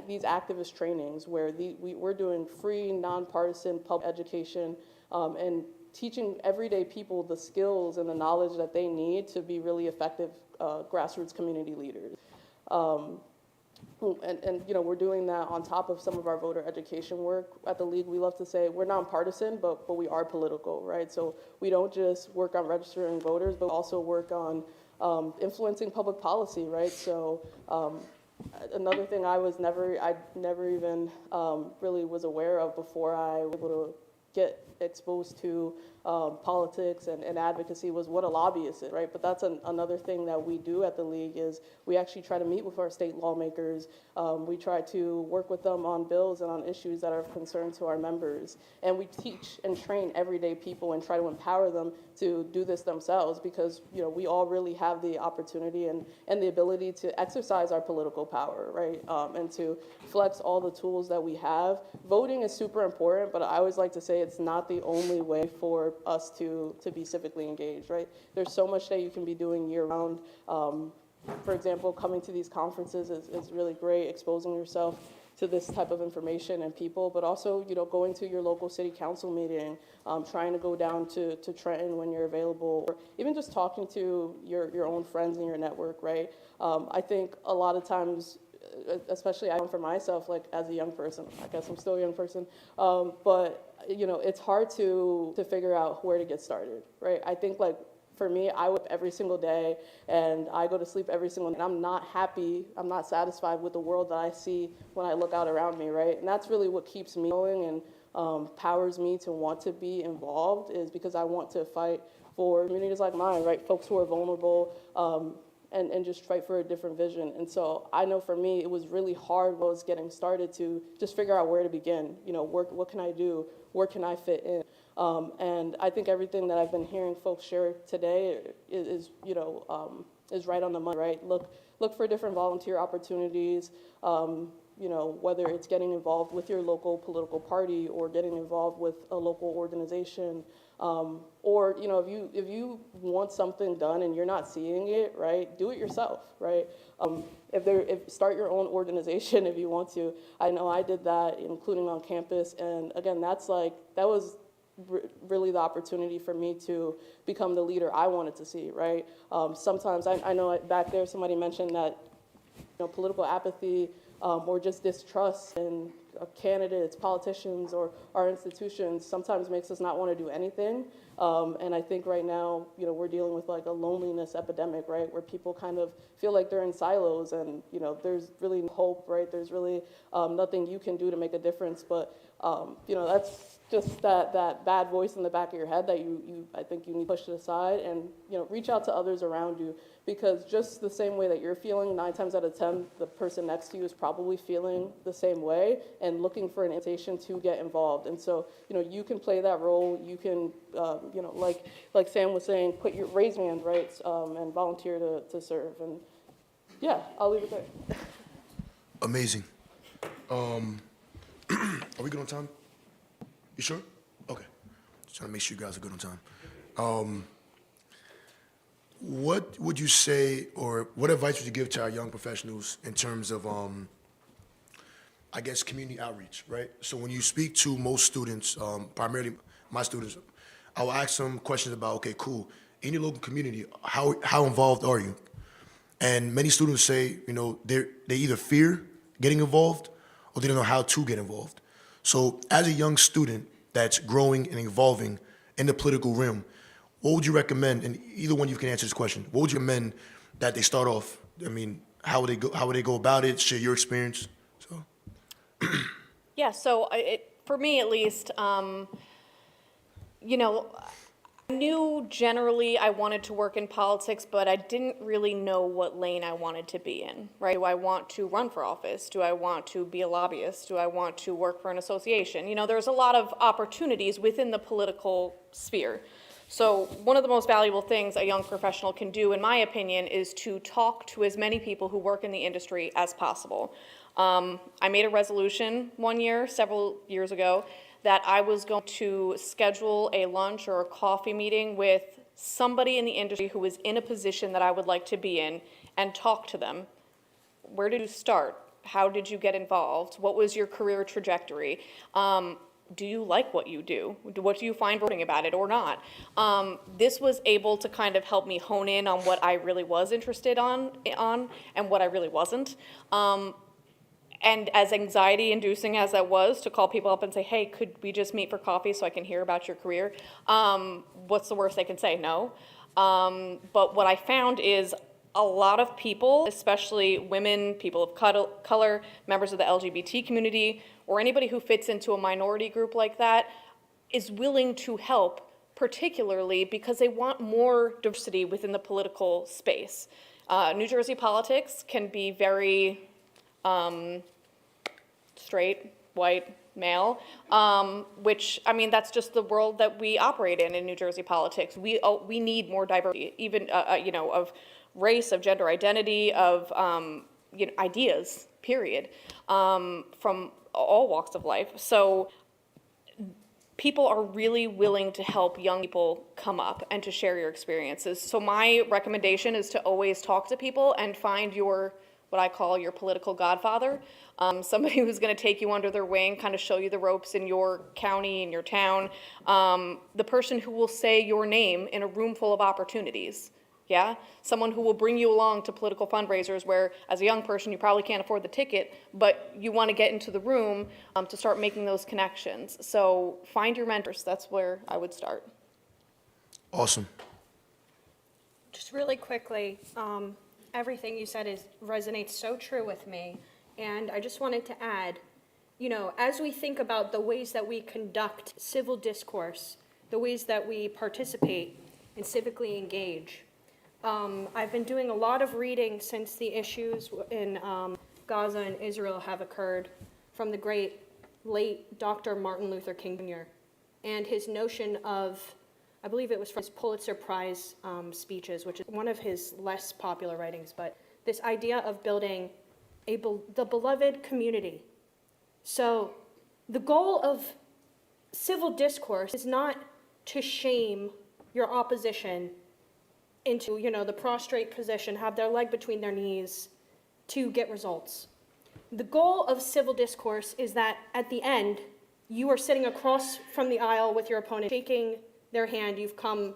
Speaker 19: these activist trainings where we're doing free, nonpartisan public education and teaching everyday people the skills and the knowledge that they need to be really effective grassroots community leaders. And you know, we're doing that on top of some of our voter education work at the League. We love to say we're nonpartisan, but we are political, right? So we don't just work on registering voters, but also work on influencing public policy, right? So another thing I never even really was aware of before I was able to get exposed to politics and advocacy was what a lobbyist is, right? But that's another thing that we do at the League is we actually try to meet with our state lawmakers. We try to work with them on bills and on issues that are of concern to our members. And we teach and train everyday people and try to empower them to do this themselves because, you know, we all really have the opportunity and the ability to exercise our political power, right? And to flex all the tools that we have. Voting is super important, but I always like to say it's not the only way for us to be civically engaged, right? There's so much that you can be doing year-round. For example, coming to these conferences is really great, exposing yourself to this type of information and people, but also, you know, going to your local city council meeting, trying to go down to Trenton when you're available, or even just talking to your own friends in your network, right? I think a lot of times, especially I know for myself, like as a young person, I guess I'm still a young person, but you know, it's hard to figure out where to get started, right? I think like for me, I wake up every single day and I go to sleep every single night. And I'm not happy, I'm not satisfied with the world that I see when I look out around me, right? And that's really what keeps me going and powers me to want to be involved is because I want to fight for communities like mine, right? Folks who are vulnerable, and just fight for a different vision. And so I know for me, it was really hard when I was getting started to just figure out where to begin. You know, what can I do? Where can I fit in? And I think everything that I've been hearing folks share today is right on the money, right? Look for different volunteer opportunities, you know, whether it's getting involved with your local political party or getting involved with a local organization, or, you know, if you want something done and you're not seeing it, right, do it yourself, right? Start your own organization if you want to. I know I did that, including on campus, and again, that was really the opportunity for me to become the leader I wanted to see, right? Sometimes, I know back there somebody mentioned that, you know, political apathy or just distrust in candidates, politicians, or our institutions sometimes makes us not want to do anything. And I think right now, you know, we're dealing with like a loneliness epidemic, right? Where people kind of feel like they're in silos and, you know, there's really no hope, right? There's really nothing you can do to make a difference. But, you know, that's just that bad voice in the back of your head that I think you need to push it aside and, you know, reach out to others around you. Because just the same way that you're feeling, 9 times out of 10, the person next to you is probably feeling the same way and looking for an invitation to get involved. And so, you know, you can play that role. You can, you know, like Sam was saying, raise your hand, right, and volunteer to serve. And yeah, I'll leave it there.
Speaker 13: Amazing. Are we good on time? You sure? Okay. Just trying to make sure you guys are good on time. What would you say, or what advice would you give to our young professionals in terms of, I guess, community outreach, right? So when you speak to most students, primarily my students, I will ask them questions about, okay, cool, in your local community, how involved are you? And many students say, you know, they either fear getting involved or they don't know how to get involved. So as a young student that's growing and evolving in the political realm, what would you recommend, and either one of you can answer this question, what would you recommend that they start off? I mean, how would they go about it? Share your experience. So.
Speaker 14: Yeah, so for me at least, you know, I knew generally I wanted to work in politics, but I didn't really know what lane I wanted to be in, right? Do I want to run for office? Do I want to be a lobbyist? Do I want to work for an association? You know, there's a lot of opportunities within the political sphere. So one of the most valuable things a young professional can do, in my opinion, is to talk to as many people who work in the industry as possible. I made a resolution several years ago, that I was going to schedule a lunch or a coffee meeting with somebody in the industry who was in a position that I would like to be in and talk to them. Where did you start? How did you get involved? What was your career trajectory? do you like what you do? What do you find rewarding about it or not? This was able to kind of help me hone in on what I really was interested on and what I really wasn't. And as anxiety-inducing as that was, to call people up and say, hey, could we just meet for coffee so I can hear about your career? What's the worst they can say? No. But what I found is a lot of people, especially women, people of color, members of the LGBT community, or anybody who fits into a minority group like that, is willing to help, particularly because they want more diversity within the political space. New Jersey politics can be very straight, white, male, which, I mean, that's just the world that we operate in New Jersey politics. We need more diversity, even, you know, of race, of gender identity, of, you know, ideas, period, from all walks of life. So people are really willing to help young people come up and to share your experiences. So my recommendation is to always talk to people and find your, what I call your political godfather, somebody who's going to take you under their wing, kind of show you the ropes in your county, in your town, the person who will say your name in a room full of opportunities. Yeah, someone who will bring you along to political fundraisers where, as a young person, you probably can't afford the ticket, but you want to get into the room to start making those connections. So find your mentors. That's where I would start.
Speaker 13: Awesome.
Speaker 18: Just really quickly, everything you said resonates so true with me. And I just wanted to add, you know, as we think about the ways that we conduct civil discourse, the ways that we participate and civically engage, I've been doing a lot of reading since the issues in Gaza and Israel have occurred from the great late Dr. Martin Luther King Jr. and his notion of, I believe it was from his Pulitzer Prize speeches, which is one of his less popular writings, but this idea of building the beloved community. So the goal of civil discourse is not to shame your opposition into, you know, the prostrate position, have their leg between their knees to get results. The goal of civil discourse is that at the end, you are sitting across from the aisle with your opponent, shaking their hand. You've come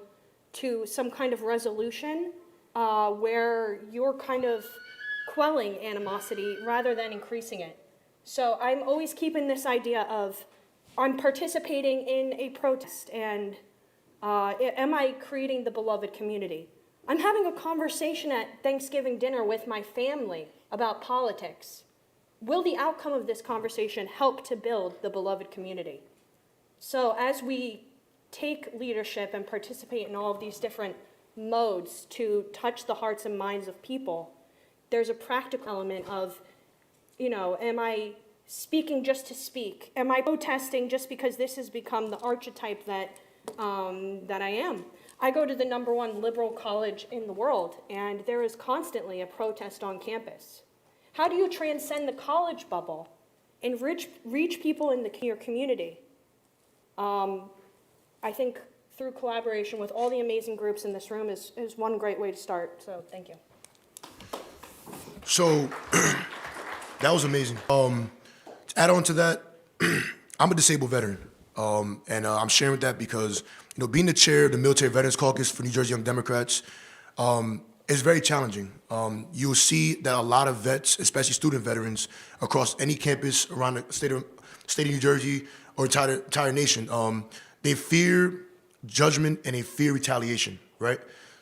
Speaker 18: to some kind of resolution where you're kind of quelling animosity rather than increasing it. So I'm always keeping this idea of, I'm participating in a protest, and am I creating the beloved community? I'm having a conversation at Thanksgiving dinner with my family about politics. Will the outcome of this conversation help to build the beloved community? So as we take leadership and participate in all of these different modes to touch the hearts and minds of people, there's a practical element of, you know, am I speaking just to speak? Am I protesting just because this has become the archetype that I am? I go to the #1 liberal college in the world, and there is constantly a protest on campus. How do you transcend the college bubble and reach people in your community? I think through collaboration with all the amazing groups in this room is one great way to start. So thank you.
Speaker 13: So that was amazing. To add on to that, I'm a disabled veteran. And I'm sharing that because, you know, being the chair of the Military Veterans Caucus for New Jersey Young Democrats is very challenging. You'll see that a lot of vets, especially student veterans, across any campus around the state of New Jersey or entire nation, they fear judgment and they fear retaliation, right?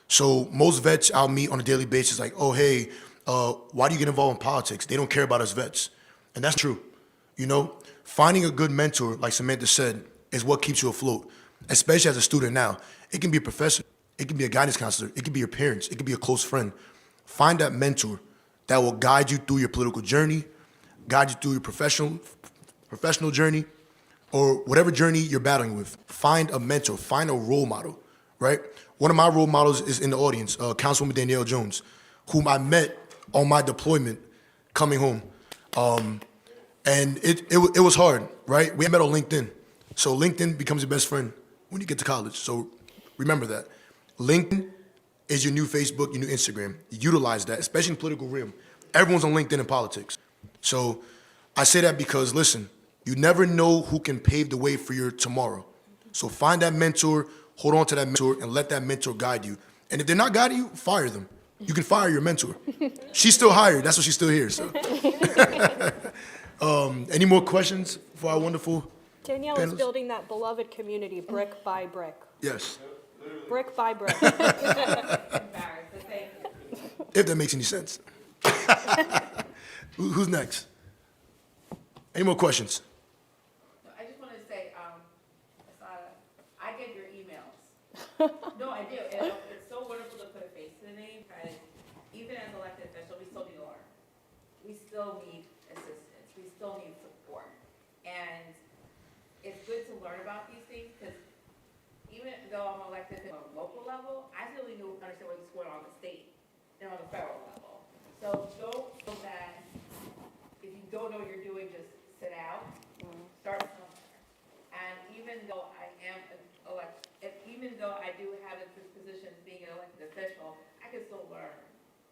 Speaker 13: So most vets I'll meet on a daily basis like, oh, hey, why do you get involved in politics? They don't care about us vets. And that's true, you know? Finding a good mentor, like Samantha said, is what keeps you afloat, especially as a student now. It can be a professor, it can be a guidance counselor, it can be your parents, it can be a close friend. Find that mentor that will guide you through your political journey, guide you through your professional journey, or whatever journey you're battling with. Find a mentor, find a role model, right? One of my role models is in the audience, Councilwoman Danielle Jones, whom I met on my deployment coming home. And it was hard, right? We met on LinkedIn. So LinkedIn becomes your best friend when you get to college. So remember that. LinkedIn is your new Facebook, your new Instagram. Utilize that, especially in the political realm. Everyone's on LinkedIn in politics. So I say that because, listen, You never know who can pave the way for your tomorrow. So find that mentor, hold on to that mentor, and let that mentor guide you. And if they're not guiding you, fire them. You can fire your mentor. She's still hired. That's why she's still here. So, any more questions for our wonderful
Speaker 18: Danielle
Speaker 13: panelists?
Speaker 18: is building that beloved community brick by brick.
Speaker 13: Yes,
Speaker 18: Brick by brick.
Speaker 13: if that makes any sense. Who's next? Any more questions?
Speaker 20: I just want to say, Asada, I get your emails. No, I do. And it's so wonderful to put a face to the name because even as elected officials, we still need to learn. We still need assistance. We still need support. And it's good to learn about these things because even though I'm elected at a local level, I still need to understand what's going on in the state and on the federal level. So don't feel that if you don't know what you're doing, just sit out. Start somewhere. And even though I am even though I do have this position as being an elected official, I can still learn.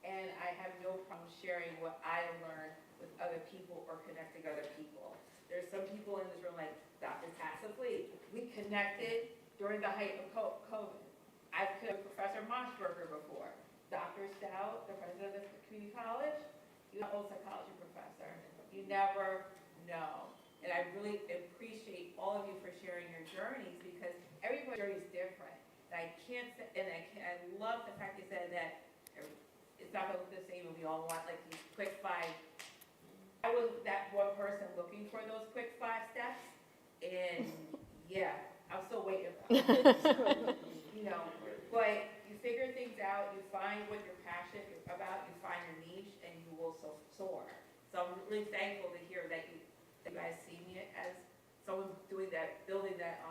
Speaker 20: And I have no problem sharing what I have learned with other people or connecting other people. There's some people in this room like Dr. Tassiflee. We connected during the height of COVID. I've connected with Professor Moshberger before. Dr. Stout, the president of the community college, he's an old psychology professor. You never know. And I really appreciate all of you for sharing your journeys because everybody's journey is different. And I love the fact you said that it's not going to look the same and we all want like these quick 5. I was that one person looking for those quick 5 steps. And yeah, I'm still waiting for them. You know, but you figure things out, you find what you're passionate about, you find your niche, and you will soar. So I'm really thankful to hear that you guys see me as someone doing that, building that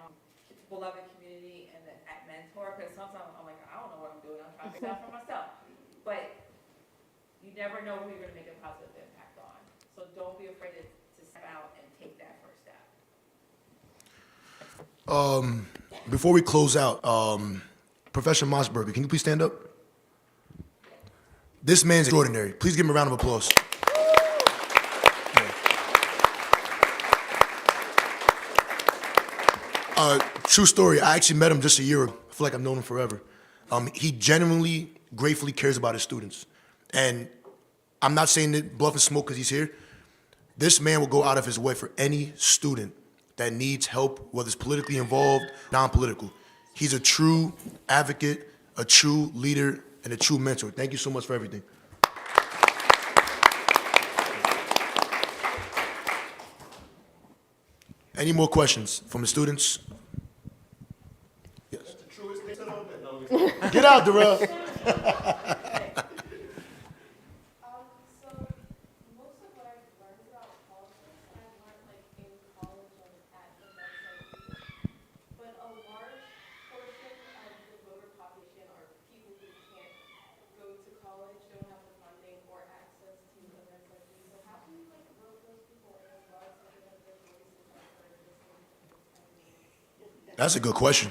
Speaker 20: beloved community and that mentor. Because sometimes I'm like, I don't know what I'm doing. I'm trying to figure it out for myself. But you never know who you're going to make a positive impact on. So don't be afraid to step out and take that first step.
Speaker 13: Before we close out, Professor Mossberger, can you please stand up? This man's extraordinary. Please give him a round of applause. True story. I actually met him just a year ago. I feel like I've known him forever. He genuinely, gratefully cares about his students. And I'm not saying that bluff and smoke because he's here. This man will go out of his way for any student that needs help, whether it's politically involved, non-political. He's a true advocate, a true leader, and a true mentor. Thank you so much for everything. Any more questions from the students? Yes. Get out, Darrell. That's a good question.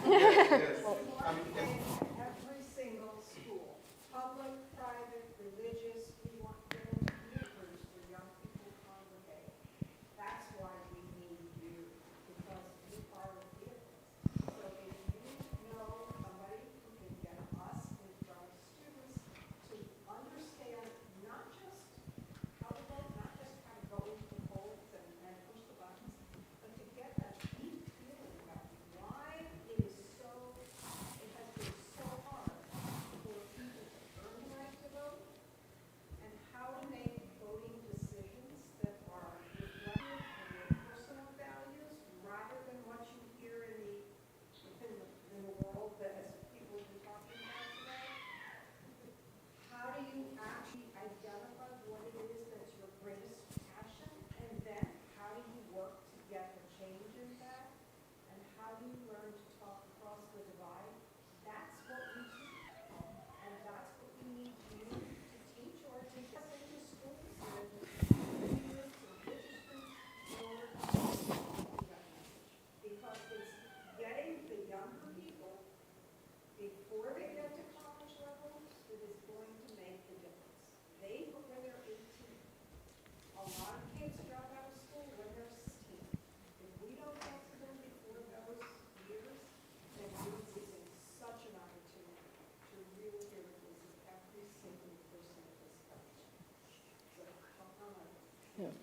Speaker 9: Every single school, public, private, religious, we want neighbors where young people congregate. That's why we need you, because you are the vehicles. So if you know somebody who can get us in front of students to understand not just how to vote, not just how to go into the polls and push the buttons, but to get that deep feeling about why it has been so hard for people to earn the right to vote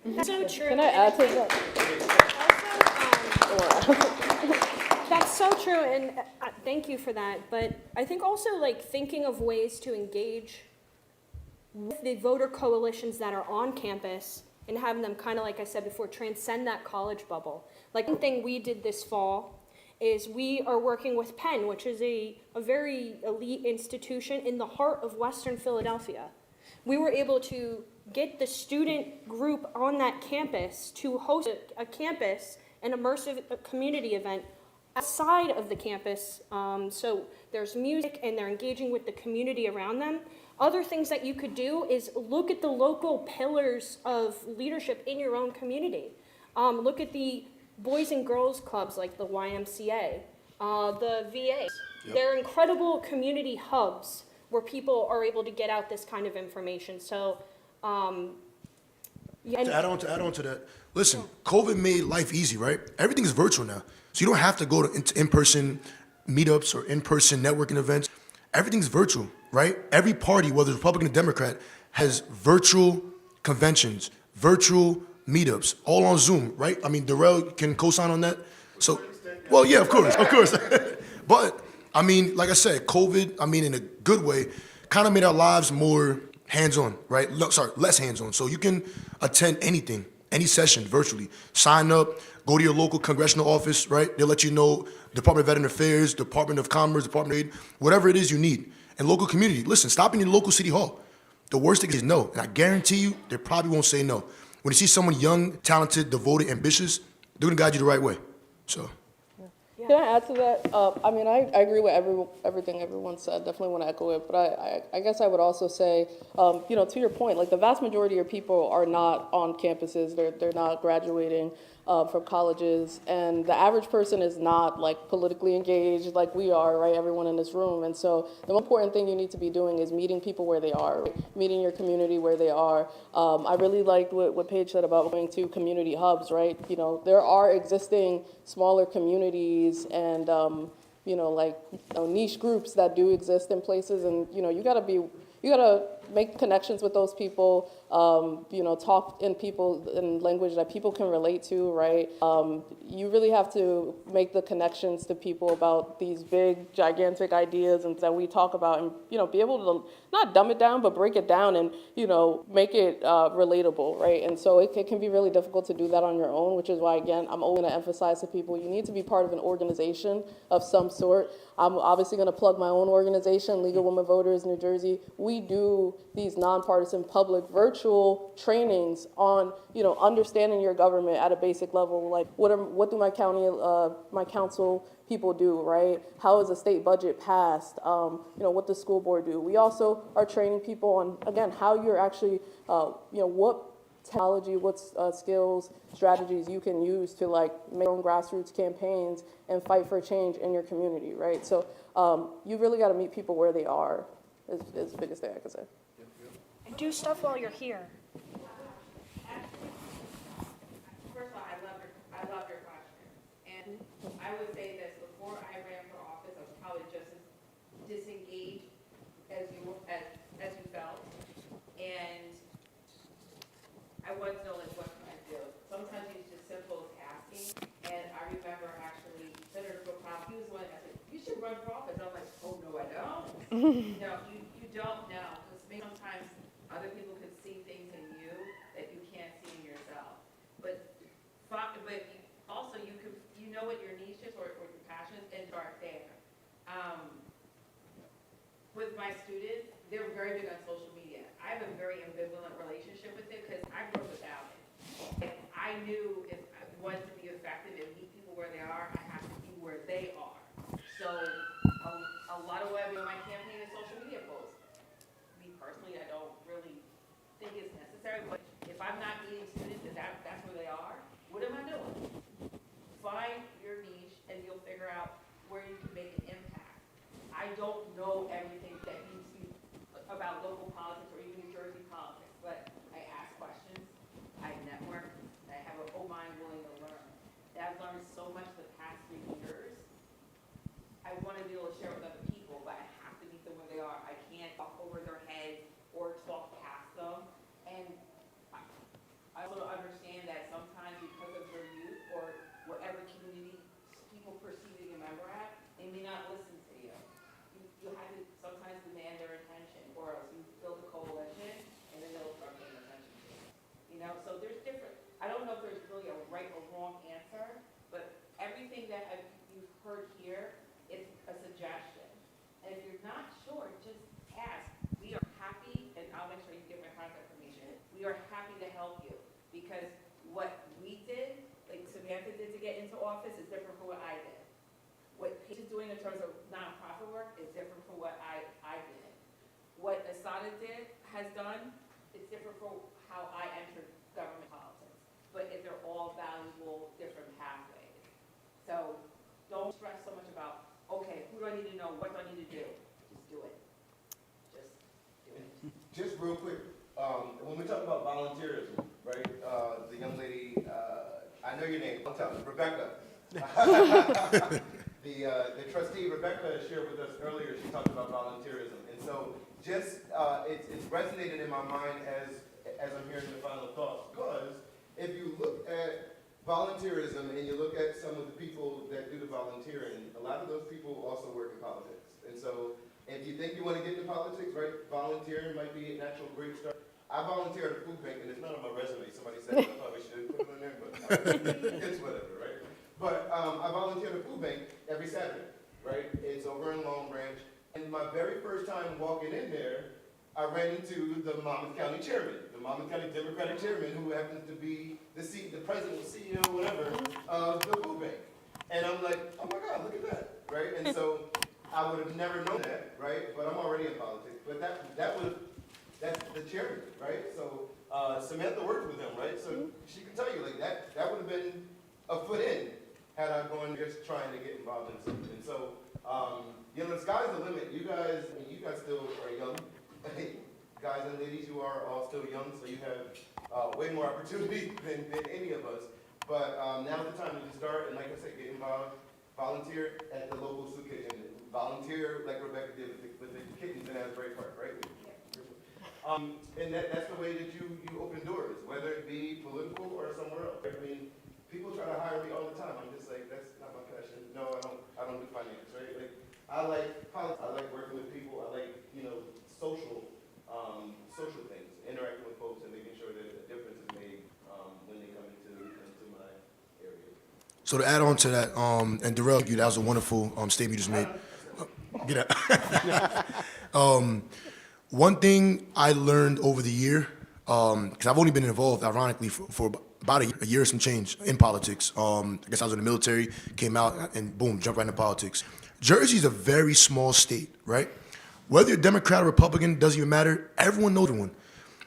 Speaker 18: That's so true.
Speaker 19: Can I add to that?
Speaker 18: That's so true, and thank you for that. But I think also like thinking of ways to engage with the voter coalitions that are on campus and having them kind of, like I said before, transcend that college bubble. Like one thing we did this fall is we are working with Penn, which is a very elite institution in the heart of Western Philadelphia. We were able to get the student group on that campus to host a campus, an immersive community event outside of the campus. So there's music and they're engaging with the community around them. Other things that you could do is look at the local pillars of leadership in your own community. Look at the boys and girls clubs like the YMCA, the VAs. Yep. They're incredible community hubs where people are able to get out this kind of information. So, yeah.
Speaker 13: To add on to that, listen, COVID made life easy, right? Everything is virtual now. So you don't have to go to in-person meetups or in-person networking events. Everything's virtual, right? Every party, whether it's Republican or Democrat, has virtual conventions, virtual meetups, all on Zoom, right? I mean, Darrell can co-sign on that. So, well, yeah, of course. But, I mean, like I said, COVID, I mean, in a good way, kind of made our lives more hands-on, right? Less hands-on. So you can attend anything, any session virtually. Sign up, go to your local congressional office, right? They'll let you know, Department of Veteran Affairs, Department of Commerce, Department of Aid, whatever it is you need. And local community, listen, stop in your local city hall. The worst thing is no, and I guarantee you, they probably won't say no. When you see someone young, talented, devoted, ambitious, they're gonna guide you the right way, so.
Speaker 19: Can I add to that? I mean, I agree with everything everyone said. Definitely want to echo it. But I guess I would also say, you know, to your point, like the vast majority of people are not on campuses. They're not graduating from colleges, and the average person is not like politically engaged like we are, right? Everyone in this room. And so the most important thing you need to be doing is meeting people where they are, right? Meeting your community where they are. I really liked what Paige said about going to community hubs, right? You know, there are existing smaller communities and you know, like niche groups that do exist in places, and you know, you gotta make connections with those people. You know, talk in language that people can relate to, right? You really have to make the connections to people about these big, gigantic ideas and that we talk about, and you know, be able to not dumb it down, but break it down and you know, make it relatable, right? And so it can be really difficult to do that on your own, which is why again, I'm always going to emphasize to people, you need to be part of an organization of some sort. I'm obviously going to plug my own organization, League of Women Voters New Jersey. We do these nonpartisan public virtual trainings on, you know, understanding your government at a basic level. Like, what do my council people do, right? How is a state budget passed? You know, what does school board do? We also are training people on, again, how you're actually, you know, what technology, what skills, strategies you can use to like make your own grassroots campaigns and fight for change in your community, right? So you really got to meet people where they are is the biggest thing I can say.
Speaker 18: And do stuff while you're here.
Speaker 20: First of all, I love your question. And I would say this, before I ran for office, I was probably just as disengaged as you felt. And I wanted to know, like, what can I do? Sometimes it's just simple as asking. And I remember actually Senator Brookout, he was the one that said, you should run for office. I'm like, oh, no, I don't. No, you don't know. Because sometimes other people can see things in you that you can't see in yourself. But also you know what your niche is or your passion is, and start there. With my students, they're very big on social media. I have a very ambivalent relationship with it because I grew up without it. And I knew if I wanted to be effective and meet people where they are, I have to be where they are. So a lot of what I do in my campaign is social media posts. Me personally, I don't really think it's necessary, but if I'm not meeting students and that's where they are, what am I doing? Find your niche and you'll figure out where you can make an impact. I don't know everything that you see about local politics or even New Jersey politics, but I ask questions, I network, I have an open mind willing to learn. I've learned so much the past 3 years. I want to be able to share with other people, but I have to meet them where they are. I can't talk over their head or talk past them. And I also understand did, has done, it's different from how I entered government politics. But if they're all valuable, different pathways. So don't stress so much about, okay, who do I need to know, what do I need to do? Just do it. Just do it.
Speaker 10: Just real quick, when we talk about volunteerism, right, the young lady, I know your name, I'll tell you, Rebecca. The trustee, Rebecca, shared with us earlier, she talked about volunteerism. And so just, it's resonated in my mind as I'm hearing the final thoughts. Because if you look at volunteerism and you look at some of the people that do the volunteering, a lot of those people also work in politics. And so if you think you want to get into politics, right, volunteering might be an actual great start. I volunteer at a food bank, and it's not on my resume. Somebody said I probably should put it in there, but it's whatever, right? But I volunteer at a food bank every Saturday, right? It's over in Long Branch. And my very first time walking in there, I ran into the Monmouth County chairman, the Monmouth County Democratic chairman, who happens to be the president, CEO, whatever, of the food bank. And I'm like, oh my God, look at that, right? And so I would have never known that, right? But I'm already in politics. But that's the chairman, right? So Samantha worked with him, right? So she can tell you, like, that would have been a foot in had I gone just trying to get involved in something. And so, the sky's the limit. You guys still are young. Guys and ladies, you are all still young, so you have way more opportunity than any of us. But now's the time to start, and like I said, get involved. Volunteer at the local soup kitchen. Volunteer like Rebecca did with the kittens in Asbury Park, right? And that's the way that you open doors, whether it be political or somewhere else. I mean, people try to hire me all the time. I'm just like, that's not my passion. No, I don't do finance, right? Like, I like politics. I like working with people. I like, social things, interacting with folks and making sure that a difference is made when they come into my area. So to add on to that, and Darrell, that was a wonderful statement you just made. Get out. One thing I learned over the year, because I've only been involved, ironically, for about a year or some change in politics. I guess I was in the military, came out, and boom, jumped right into politics. Jersey's a very small state, right? Whether you're Democrat or Republican, doesn't even matter. Everyone knows everyone.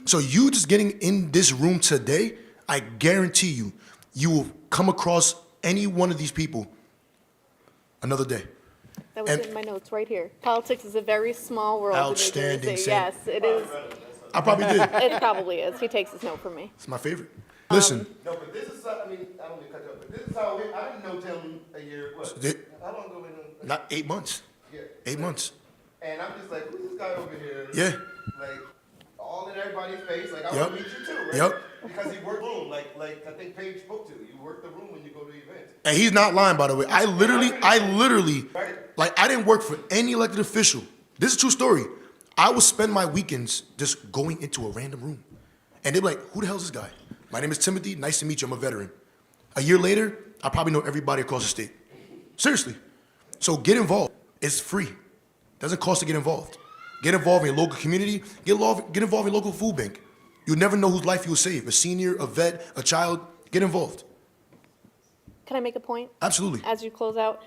Speaker 10: So you just getting in this room today, I guarantee you will come across any one of these people another day.
Speaker 14: That was in my notes right here. Politics is a very small world
Speaker 10: Outstanding,
Speaker 14: in New Jersey.
Speaker 10: Sam.
Speaker 14: Yes, it is.
Speaker 10: I probably did.
Speaker 14: It probably is. He takes his note from me.
Speaker 10: It's my favorite. Listen. No, but this is, I don't mean to cut you off, but this is how I didn't know Tim a year, how long ago? Not 8 months. Yeah. 8 months. And I'm just like, who's this guy over here? Yeah. Like, all in everybody's face, like, I want to meet you too, right? Yep. Because he worked the room, like I think Paige spoke to. You work the room when you go to events. And he's not lying, by the way. I literally, like, I didn't work for any elected official. This is a true story. I would spend my weekends just going into a random room. And they'd be like, who the hell is this guy? My name is Timothy. Nice to meet you. I'm a veteran. A year later, I probably know everybody across the state. Seriously. So get involved. It's free. Doesn't cost to get involved. Get involved in your local community. Get involved in your local food bank. You'll never know whose life you'll save. A senior, a vet, a child. Get involved.
Speaker 14: Can I make a point?
Speaker 10: Absolutely.
Speaker 14: As you close out,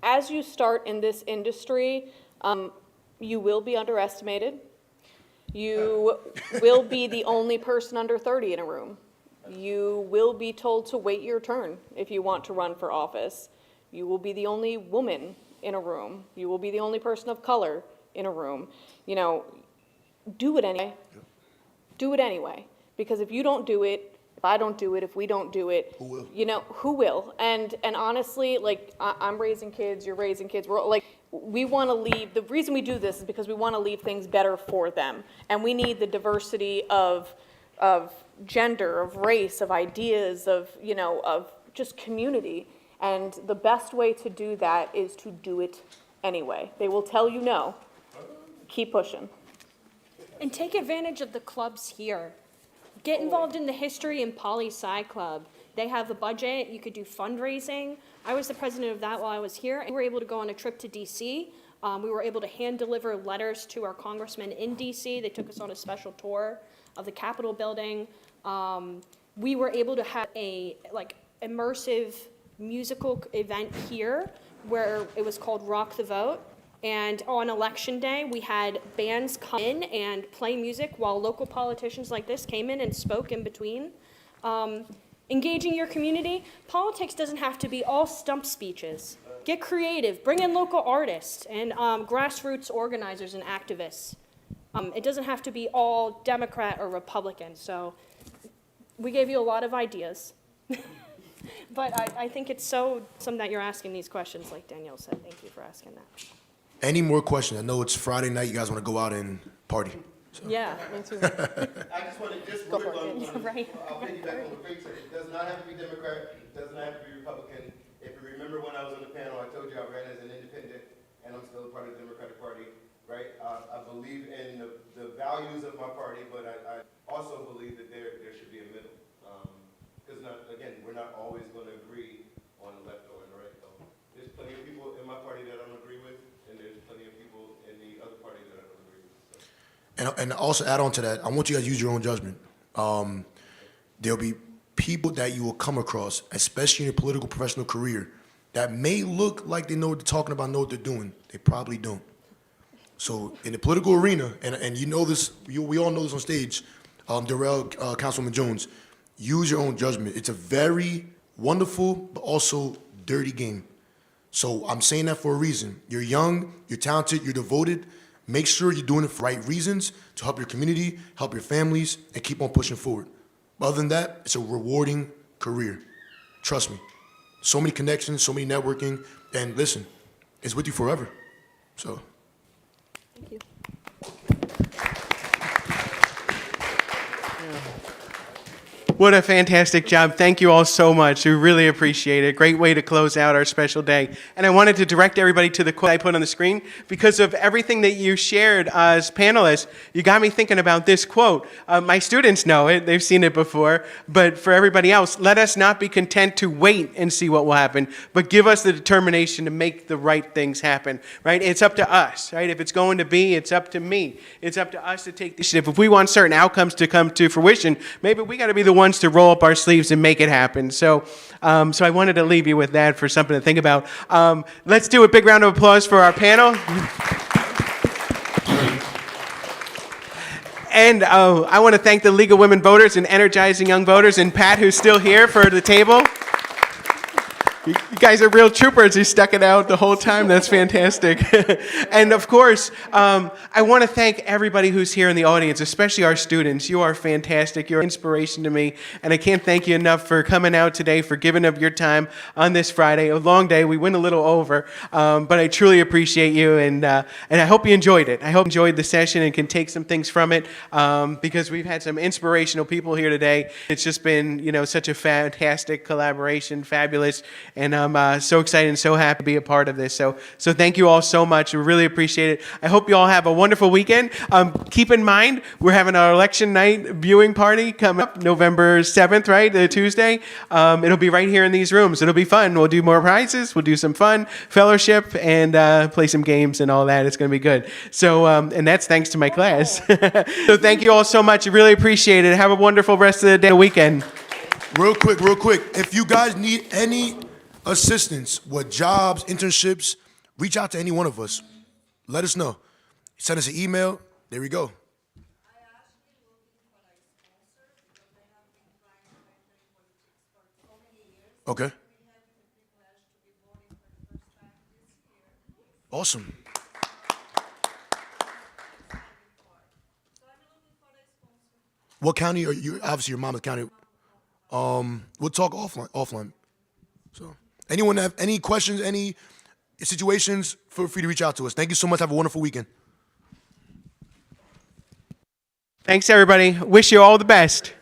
Speaker 14: as you start in this industry, you will be underestimated. You will be the only person under 30 in a room. You will be told to wait your turn if you want to run for office. You will be the only woman in a room. You will be the only person of color in a room. Do it anyway. Do it anyway. Because if you don't do it, if I don't do it, if we don't do it, who will? Who will? And honestly, like, I'm raising kids, you're raising kids. We're like, we want to leave. The reason we do this is because we want to leave things better for them, and we need the diversity of gender, of race, of ideas, of just community. And the best way to do that is to do it anyway. They will tell you no. Keep pushing.
Speaker 18: And take advantage of the clubs here. Get involved in the History and Poli-Sci Club. They have a budget. You could do fundraising. I was the president of that while I was here. And we were able to go on a trip to D.C. We were able to hand deliver letters to our congressmen in D.C. They took us on a special tour of the Capitol building. We were able to have a immersive musical event here where it was called Rock the Vote. And on election day, we had bands come in and play music while local politicians like this came in and spoke in between. Engaging your community, politics doesn't have to be all stump speeches. Get creative, bring in local artists and grassroots organizers and activists. It doesn't have to be all Democrat or Republican, so we gave you a lot of ideas. But I think it's so awesome that you're asking these questions, like Danielle said. Thank you for asking that.
Speaker 13: Any more questions? I know it's Friday night. You guys want to go out and party. So.
Speaker 18: Yeah, me too.
Speaker 10: I just want to just
Speaker 18: Go
Speaker 10: riff
Speaker 18: for it.
Speaker 10: on,
Speaker 18: Right.
Speaker 10: I'll piggyback on what Craig said. It does not have to be Democrat. It does not have to be Republican. If you remember when I was on the panel, I told you I ran as an independent, and I'm still a part of the Democratic Party, right? I believe in the values of my party, but I also believe that there should be a middle. Because again, we're not always going to agree on the left or the right. So there's plenty of people in my party that I don't agree with, and there's plenty of people in the other party that I don't agree with. So.
Speaker 13: And also add on to that, I want you guys to use your own judgment. There'll be people that you will come across, especially in your political professional career, that may look like they know what they're talking about, know what they're doing. They probably don't. So in the political arena, and you know this, we all know this on stage, Darrell, Councilwoman Jones, use your own judgment. It's a very wonderful, but also dirty game. So I'm saying that for a reason. You're young, you're talented, you're devoted. Make sure you're doing it for the right reasons to help your community, help your families, and keep on pushing forward. Other than that, it's a rewarding career. Trust me. So many connections, so many networking, and listen, it's with you forever. So.
Speaker 18: Thank you.
Speaker 1: What a fantastic job. Thank you all so much. We really appreciate it. Great way to close out our special day. And I wanted to direct everybody to the quote I put on the screen because of everything that you shared as panelists. You got me thinking about this quote. My students know it. They've seen it before. But for everybody else, let us not be content to wait and see what will happen, but give us the determination to make the right things happen, right? It's up to us, right? If it's going to be, it's up to me. It's up to us to take the initiative. If we want certain outcomes to come to fruition, maybe we got to be the ones to roll up our sleeves and make it happen. So I wanted to leave you with that for something to think about. Let's do a big round of applause for our panel. And I want to thank the League of Women Voters and Energizing Young Voters and Pat, who's still here for the table. You guys are real troopers. You stuck it out the whole time. That's fantastic. And of course, I want to thank everybody who's here in the audience, especially our students. You are fantastic. You're an inspiration to me. And I can't thank you enough for coming out today, for giving up your time on this Friday. A long day. We went a little over. But I truly appreciate you. And I hope you enjoyed it. I hope you enjoyed the session and can take some things from it because we've had some inspirational people here today. It's just been, such a fantastic collaboration, fabulous. And I'm so excited and so happy to be a part of this. So thank you all so much. We really appreciate it. I hope you all have a wonderful weekend. Keep in mind, we're having our election night viewing party coming up November 7th, right? The Tuesday. It'll be right here in these rooms. It'll be fun. We'll do more prizes. We'll do some fun, fellowship, and play some games and all that. It's going to be good. So, and that's thanks to my class. So thank you all so much. I really appreciate it. Have a wonderful rest of the day, weekend.
Speaker 13: Real quick. If you guys need any assistance with jobs, internships, reach out to any one of us. Let us know. Send us an email. There we go. Okay. Awesome. What county are you? Obviously, your Monmouth County. We'll talk offline. So, anyone have any questions, any situations, feel free to reach out to us. Thank you so much. Have a wonderful weekend.
Speaker 1: Thanks, everybody. Wish you all the best.